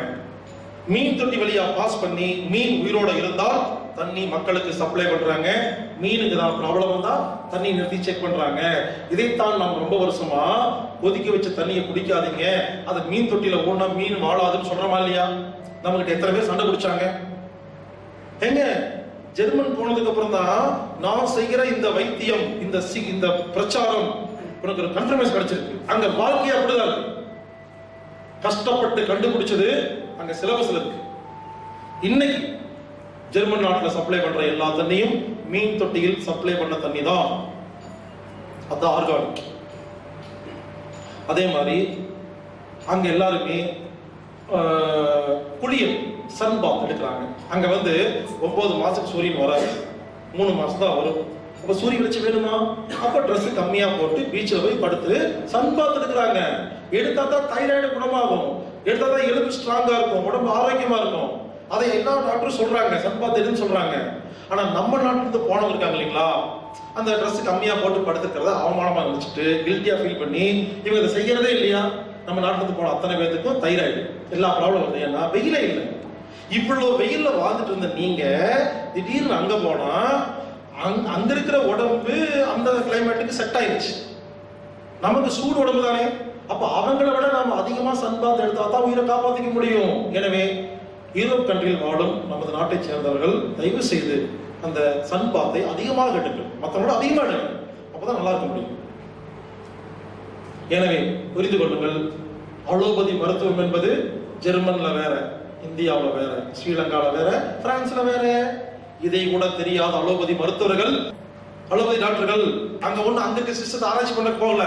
மீன் தொட்டி வழியா பாஸ் பண்ணி மீன் உயிரோட இருந்தால் தண்ணி மக்களுக்கு சப்ளை பண்றாங்க. மீனுக்கு தான் ப்ராப்ளம் வந்தா தண்ணி நிறுத்தி செக் பண்றாங்க. இதைத்தான் நம்ம ரொம்ப வருஷமா கொதிக்க வச்ச தண்ணியை குடிக்காதீங்க, அது மீன் தொட்டியில ஓடனா மீன் வாழாதுன்னு சொல்றோமா இல்லையா. நம்ம கிட்ட எத்தனை பேர் சண்டை குடிச்சாங்க. எங்க ஜெர்மன் போனதுக்கு அப்புறம் தான் நான் செய்கிற இந்த வைத்தியம், இந்த பிரச்சாரம் உனக்கு ஒரு கன்ஃபர்மேஷன் கிடைச்சிருக்கு. அங்க வாழ்க்கை அப்படிதான் இருக்கு. கஷ்டப்பட்டு கண்டுபிடிச்சது அங்க சிலபஸ்ல இருக்கு. இன்னைக்கு ஜெர்மன் நாட்டுல சப்ளை பண்ற எல்லா தண்ணியும் மீன் தொட்டியில் சப்ளை பண்ண தண்ணி தான், அதான் ஆர்கானிக். அதே மாதிரி அங்க எல்லாருமே குளியல் சன் பாத் எடுக்கிறாங்க. அங்க வந்து 9 மாசத்துக்கு சூரியன் வராது, 3 மாசம் தான் வரும். அப்ப சூரிய வெளிச்சம் வேணுமா, அப்ப ட்ரெஸ் கம்மியா போட்டு பீச்சில் போய் படுத்து சன் பாத் எடுக்கிறாங்க. எடுத்தா தான் தைராய்டு குணமாகும், எடுத்தா தான் எலும்பு ஸ்ட்ராங்கா இருக்கும், உடம்பு ஆரோக்கியமா இருக்கும். அதை எல்லா டாக்டரும் சொல்றாங்க, சன் பாத் எடுன்னு சொல்றாங்க. ஆனா நம்ம நாட்டுல இருந்து போனவங்க இருக்காங்க இல்லைங்களா, அந்த ட்ரெஸ் கம்மியா போட்டு படுத்துக்கிறத அவமானமா நினைச்சிட்டு கில்ட்டியா ஃபீல் பண்ணி இவங்க அதை செய்யறதே இல்லையா. நம்ம நாட்டுல இருந்து போன அத்தனை பேத்துக்கும் தைராய்டு எல்லா ப்ராப்ளம் வருது. ஏன்னா வெயிலே இல்லை. இவ்வளவு வெயில்ல வாழ்ந்துட்டு இருந்த நீங்க திடீர்னு அங்க போனா அங்க இருக்கிற உடம்பு அந்த கிளைமேட்டுக்கு செட் ஆயிடுச்சு. நமக்கு சூடு உடம்பு தானே, அப்ப அவங்களை விட நாம அதிகமா சன்பாத் எடுத்தா தான் உயிரை காப்பாற்றிக்க முடியும். எனவே யூரோப் கண்ட்ரியில் வாழும் நமது நாட்டை சேர்ந்தவர்கள் தயவு செய்து அந்த சன்பாத்தை அதிகமாக கட்டுங்கள், மற்றவங்களோட அதிகமாக எடுங்க, அப்பதான் நல்லா இருக்க முடியும். எனவே புரிந்து கொள்ளுங்கள், அலோபதி மருத்துவம் என்பது ஜெர்மன்ல வேற, இந்தியாவில் வேற, ஸ்ரீலங்கால வேற, பிரான்ஸ்ல வேற. இதை கூட தெரியாத அலோபதி மருத்துவர்கள், அலோபதி டாக்டர்கள் அங்க அங்க இருக்க சிஸ்டத்தை ஆராய்ச்சி பண்ண போகல,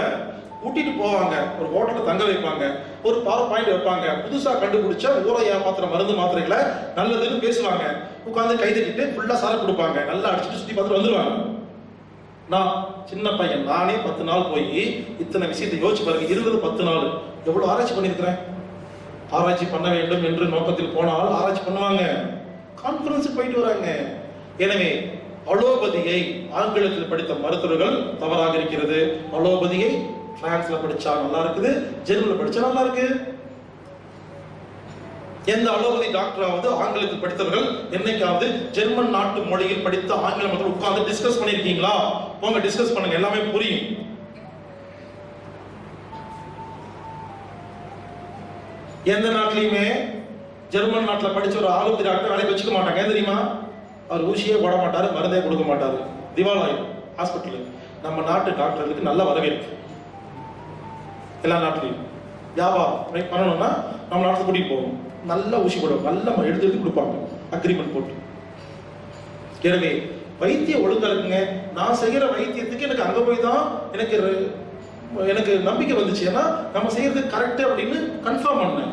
கூட்டிட்டு போவாங்க, ஒரு ஹோட்டல்ல தங்க வைப்பாங்க, ஒரு பவர் பாயிண்ட் வைப்பாங்க, புதுசா கண்டுபிடிச்ச ஊரை ஏமாத்துற மருந்து மாத்திரைகளை நல்லதுன்னு பேசுவாங்க, உட்காந்து கை தட்டிட்டு ஃபுல்லா சாலை கொடுப்பாங்க, நல்லா அடிச்சுட்டு சுத்தி பார்த்துட்டு வந்துருவாங்க. நான் சின்ன பையன், நானே 10 நாள் போய் இத்தனை விஷயத்தை யோசிச்சு பாருங்க. 10 நாள் எவ்வளவு ஆராய்ச்சி பண்ணிருக்கிறேன். ஆராய்ச்சி பண்ண வேண்டும் என்று நோக்கத்தில் போனால் ஆராய்ச்சி பண்ணுவாங்க, கான்ஃபரன்ஸுக்கு போயிட்டு வராங்க. எனவே அலோபதியை ஆங்கிலத்தில் படித்த மருத்துவர்கள் தவறாக இருக்கிறது. அலோபதியை பிரான்ஸ்ல படிச்சா நல்லா இருக்குது, ஜெர்மன்ல படிச்சா நல்லா இருக்கு. எந்த அலோபதி டாக்டராவது ஆங்கிலத்தில் படித்தவர்கள் என்னைக்காவது ஜெர்மன் நாட்டு மொழியில் படித்த ஆங்கில மக்கள் உட்கார்ந்து டிஸ்கஸ் பண்ணிருக்கீங்களா? போங்க டிஸ்கஸ் பண்ணுங்க, எல்லாமே புரியும். எந்த நாட்டிலையுமே ஜெர்மன் நாட்டில் படிச்ச ஒரு ஆலோபதி டாக்டர் வேலைக்கு வச்சுக்க மாட்டாங்க. ஏன் தெரியுமா? அவர் ஊசியே போட மாட்டாரு, மருந்தே கொடுக்க மாட்டாரு, திவாலாயும் ஹாஸ்பிட்டல். நம்ம நாட்டு டாக்டர்களுக்கு நல்ல வரவேற்பு. எல்லா நாட்டிலையும் வியாபாரம் பண்ணணும்னா நம்ம நாட்டில் கூட்டிட்டு போகணும், நல்ல ஊசி போடுவாங்க, நல்ல எடுத்து கொடுப்பாங்க, அக்ரிமெண்ட் போட்டு. எனவே வைத்தியம் ஒழுங்கா இருக்குங்க. நான் செய்யற வைத்தியத்துக்கு எனக்கு அங்க போய் தான் எனக்கு நம்பிக்கை வந்துச்சு. ஏன்னா நம்ம செய்யறது கரெக்ட் அப்படின்னு கன்ஃபார்ம் பண்ணேன்.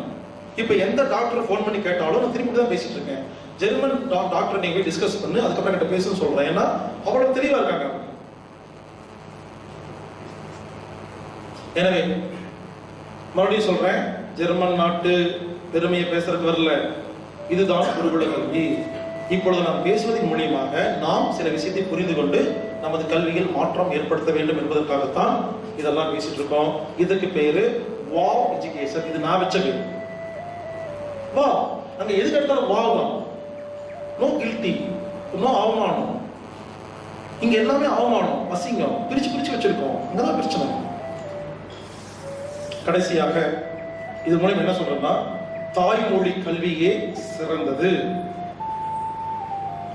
இப்ப எந்த டாக்டர் போன் பண்ணி கேட்டாலும் நான் திரும்பி தான் பேசிட்டு இருக்கேன். ஜெர்மன் டாக்டர் நீங்க போய் டிஸ்கஸ் பண்ணு, அதுக்கப்புறம் கிட்ட பேசுன்னு சொல்றேன். ஏன்னா அவ்வளவு தெளிவா இருக்காங்க. எனவே மறுபடியும் சொல்றேன், ஜெர்மன் நாட்டு பெருமையை பேசுறதுக்கு வரல. இதுதான் குருகுல கல்வி. இப்பொழுது நாம் பேசுவதன் மூலியமாக நாம் சில விஷயத்தை புரிந்து கொண்டு நமது கல்வியில் மாற்றம் ஏற்படுத்த வேண்டும் என்பதற்காகத்தான் இதெல்லாம் பேசிட்டு இருக்கோம். இதுக்கு பேரு வாவ் எஜுகேஷன். இது நான் வச்ச பேரு. வா, அங்க எதுக்கு எடுத்தாலும் வாவ் தான். நோ கில்ட்டி, நோ அவமானம். இங்க எல்லாமே அவமானம், அசிங்கம், பிரிச்சு வச்சிருக்கோம். இங்கதான் பிரச்சனை. கடைசியாக இது மூலம் என்ன சொல்றேன்னா, தாய்மொழி கல்வியே சிறந்தது.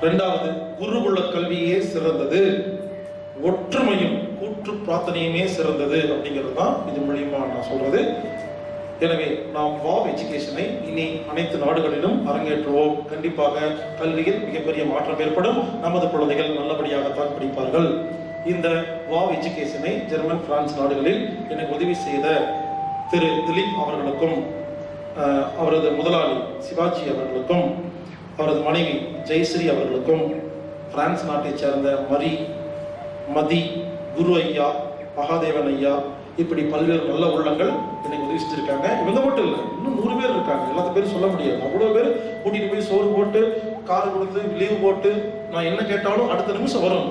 இரண்டாவது, குருகுல கல்வியே சிறந்தது. ஒற்றுமையும் கூற்று பிரார்த்தனையுமே சிறந்தது அப்படிங்கிறது தான் இது மூலியமா நான் சொல்றது. எனவே நாம் வாவ் எஜுகேஷனை இனி அனைத்து நாடுகளிலும் அரங்கேற்றுவோம். கண்டிப்பாக கல்வியில் மிகப்பெரிய மாற்றம் ஏற்படும். நமது குழந்தைகள் நல்லபடியாகத்தான் படிப்பார்கள். இந்த வாவ் எஜுகேஷனை ஜெர்மன், பிரான்ஸ் நாடுகளில் எனக்கு உதவி செய்த திரு திலீப் அவர்களுக்கும், அவரது முதலாளி சிவாஜி அவர்களுக்கும், அவரது மனைவி ஜெயஸ்ரீ அவர்களுக்கும், பிரான்ஸ் நாட்டை சேர்ந்த மதி, குரு ஐயா, மகாதேவன் ஐயா, இப்படி பல்வேறு நல்ல உள்ளங்கள் எனக்கு உதவி செஞ்சிருக்காங்க. இவங்க மட்டும் இல்லை, இன்னும் 100 பேர் இருக்காங்க. எல்லாத்த பேரும் சொல்ல முடியாது. அவ்வளவு பேர் கூட்டிட்டு போய் சோறு போட்டு, கார் கொடுத்து, லீவு போட்டு, நான் என்ன கேட்டாலும் அடுத்த நிமிஷம் வரும்.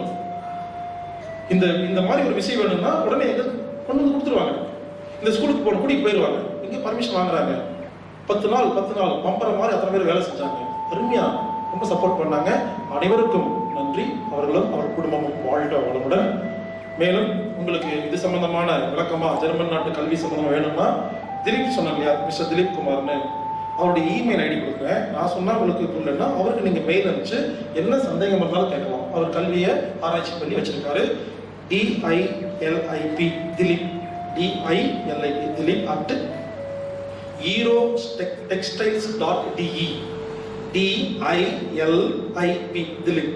இந்த மாதிரி ஒரு விஷயம் வேணும்னா உடனே எங்க கொண்டு வந்து கொடுத்துருவாங்க. இந்த ஸ்கூலுக்கு போன கூட்டிட்டு போயிடுவாங்க. இங்க பர்மிஷன் வாங்குறாங்க. 10 நாள் பம்பரை மாதிரி அத்தனை பேர் வேலை செஞ்சாங்க. அருமையா ரொம்ப சப்போர்ட் பண்ணாங்க. அனைவருக்கும் நன்றி. அவர்களும் அவர் குடும்பமும் வாழ்க வளமுடன். மேலும் உங்களுக்கு இது சம்பந்தமான விளக்கமா ஜெர்மன் நாட்டு கல்வி சம்பந்தமா வேணும்னா திலீப் சொன்னாங்க இல்லையா, மிஸ்டர் திலீப் குமார்னு, அவருடைய இமெயில் ஐடி கொடுக்குறேன். நான் சொன்னா உங்களுக்கு இல்லைன்னா அவருக்கு நீங்க மெயில் அனுப்பிச்சு என்ன சந்தேகம் இருந்தாலும் கேட்கலாம். அவர் கல்வியை ஆராய்ச்சி பண்ணி வச்சிருக்காரு. DILIP Dilip, DILIP Dilip @eurotextiles.de, DILIP Dilip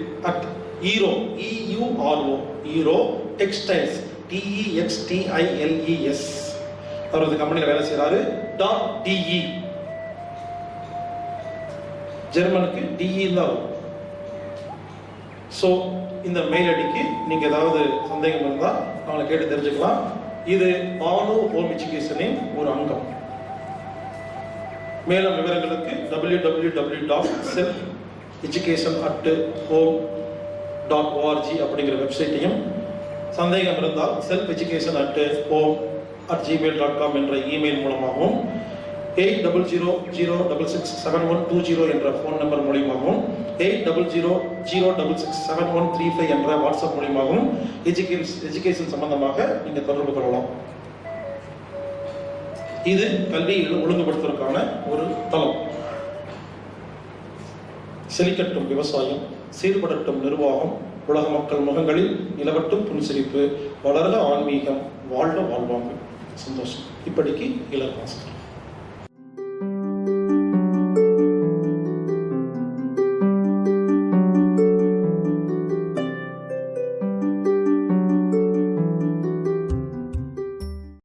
EURO textiles TEXTILES. அவரது கம்பெனியில் வேலை செய்யறாரு. .de ஜெர்மனுக்கு DE தான். ஸோ இந்த மெயில் ஐடிக்கு நீங்க ஏதாவது சந்தேகம் இருந்தா அவங்களை கேட்டு தெரிஞ்சுக்கலாம். இது பானு ஹோம் எஜுகேஷனின் ஒரு அங்கம். மேலும் விவரங்களுக்கு www.selfeducation@home.org அப்படிங்கிற வெப்சைட்டையும், சந்தேகம் இருந்தால் selfeducation@home@gmail.com என்ற இமெயில் மூலமாகவும், 8000667120 என்ற போன் நம்பர் மூலமாகவும், 8000667135 என்ற வாட்ஸ்அப் மூலமாகவும் எஜுகேஷன் சம்பந்தமாக நீங்க தொடர்பு கொள்ளலாம். இது கல்வியை ஒழுங்குபடுத்துவதற்கான ஒரு தளம். செழிக்கட்டும் விவசாயம், சீர்படட்டும் நிர்வாகம், உலக மக்கள் முகங்களில் நிலவட்டும் புன்சிரிப்பு, வளர்க ஆன்மீகம், வாழ்க வாழ்வாங்க. சந்தோஷம். இப்படிக்கு இளர் மாஸ்டர்.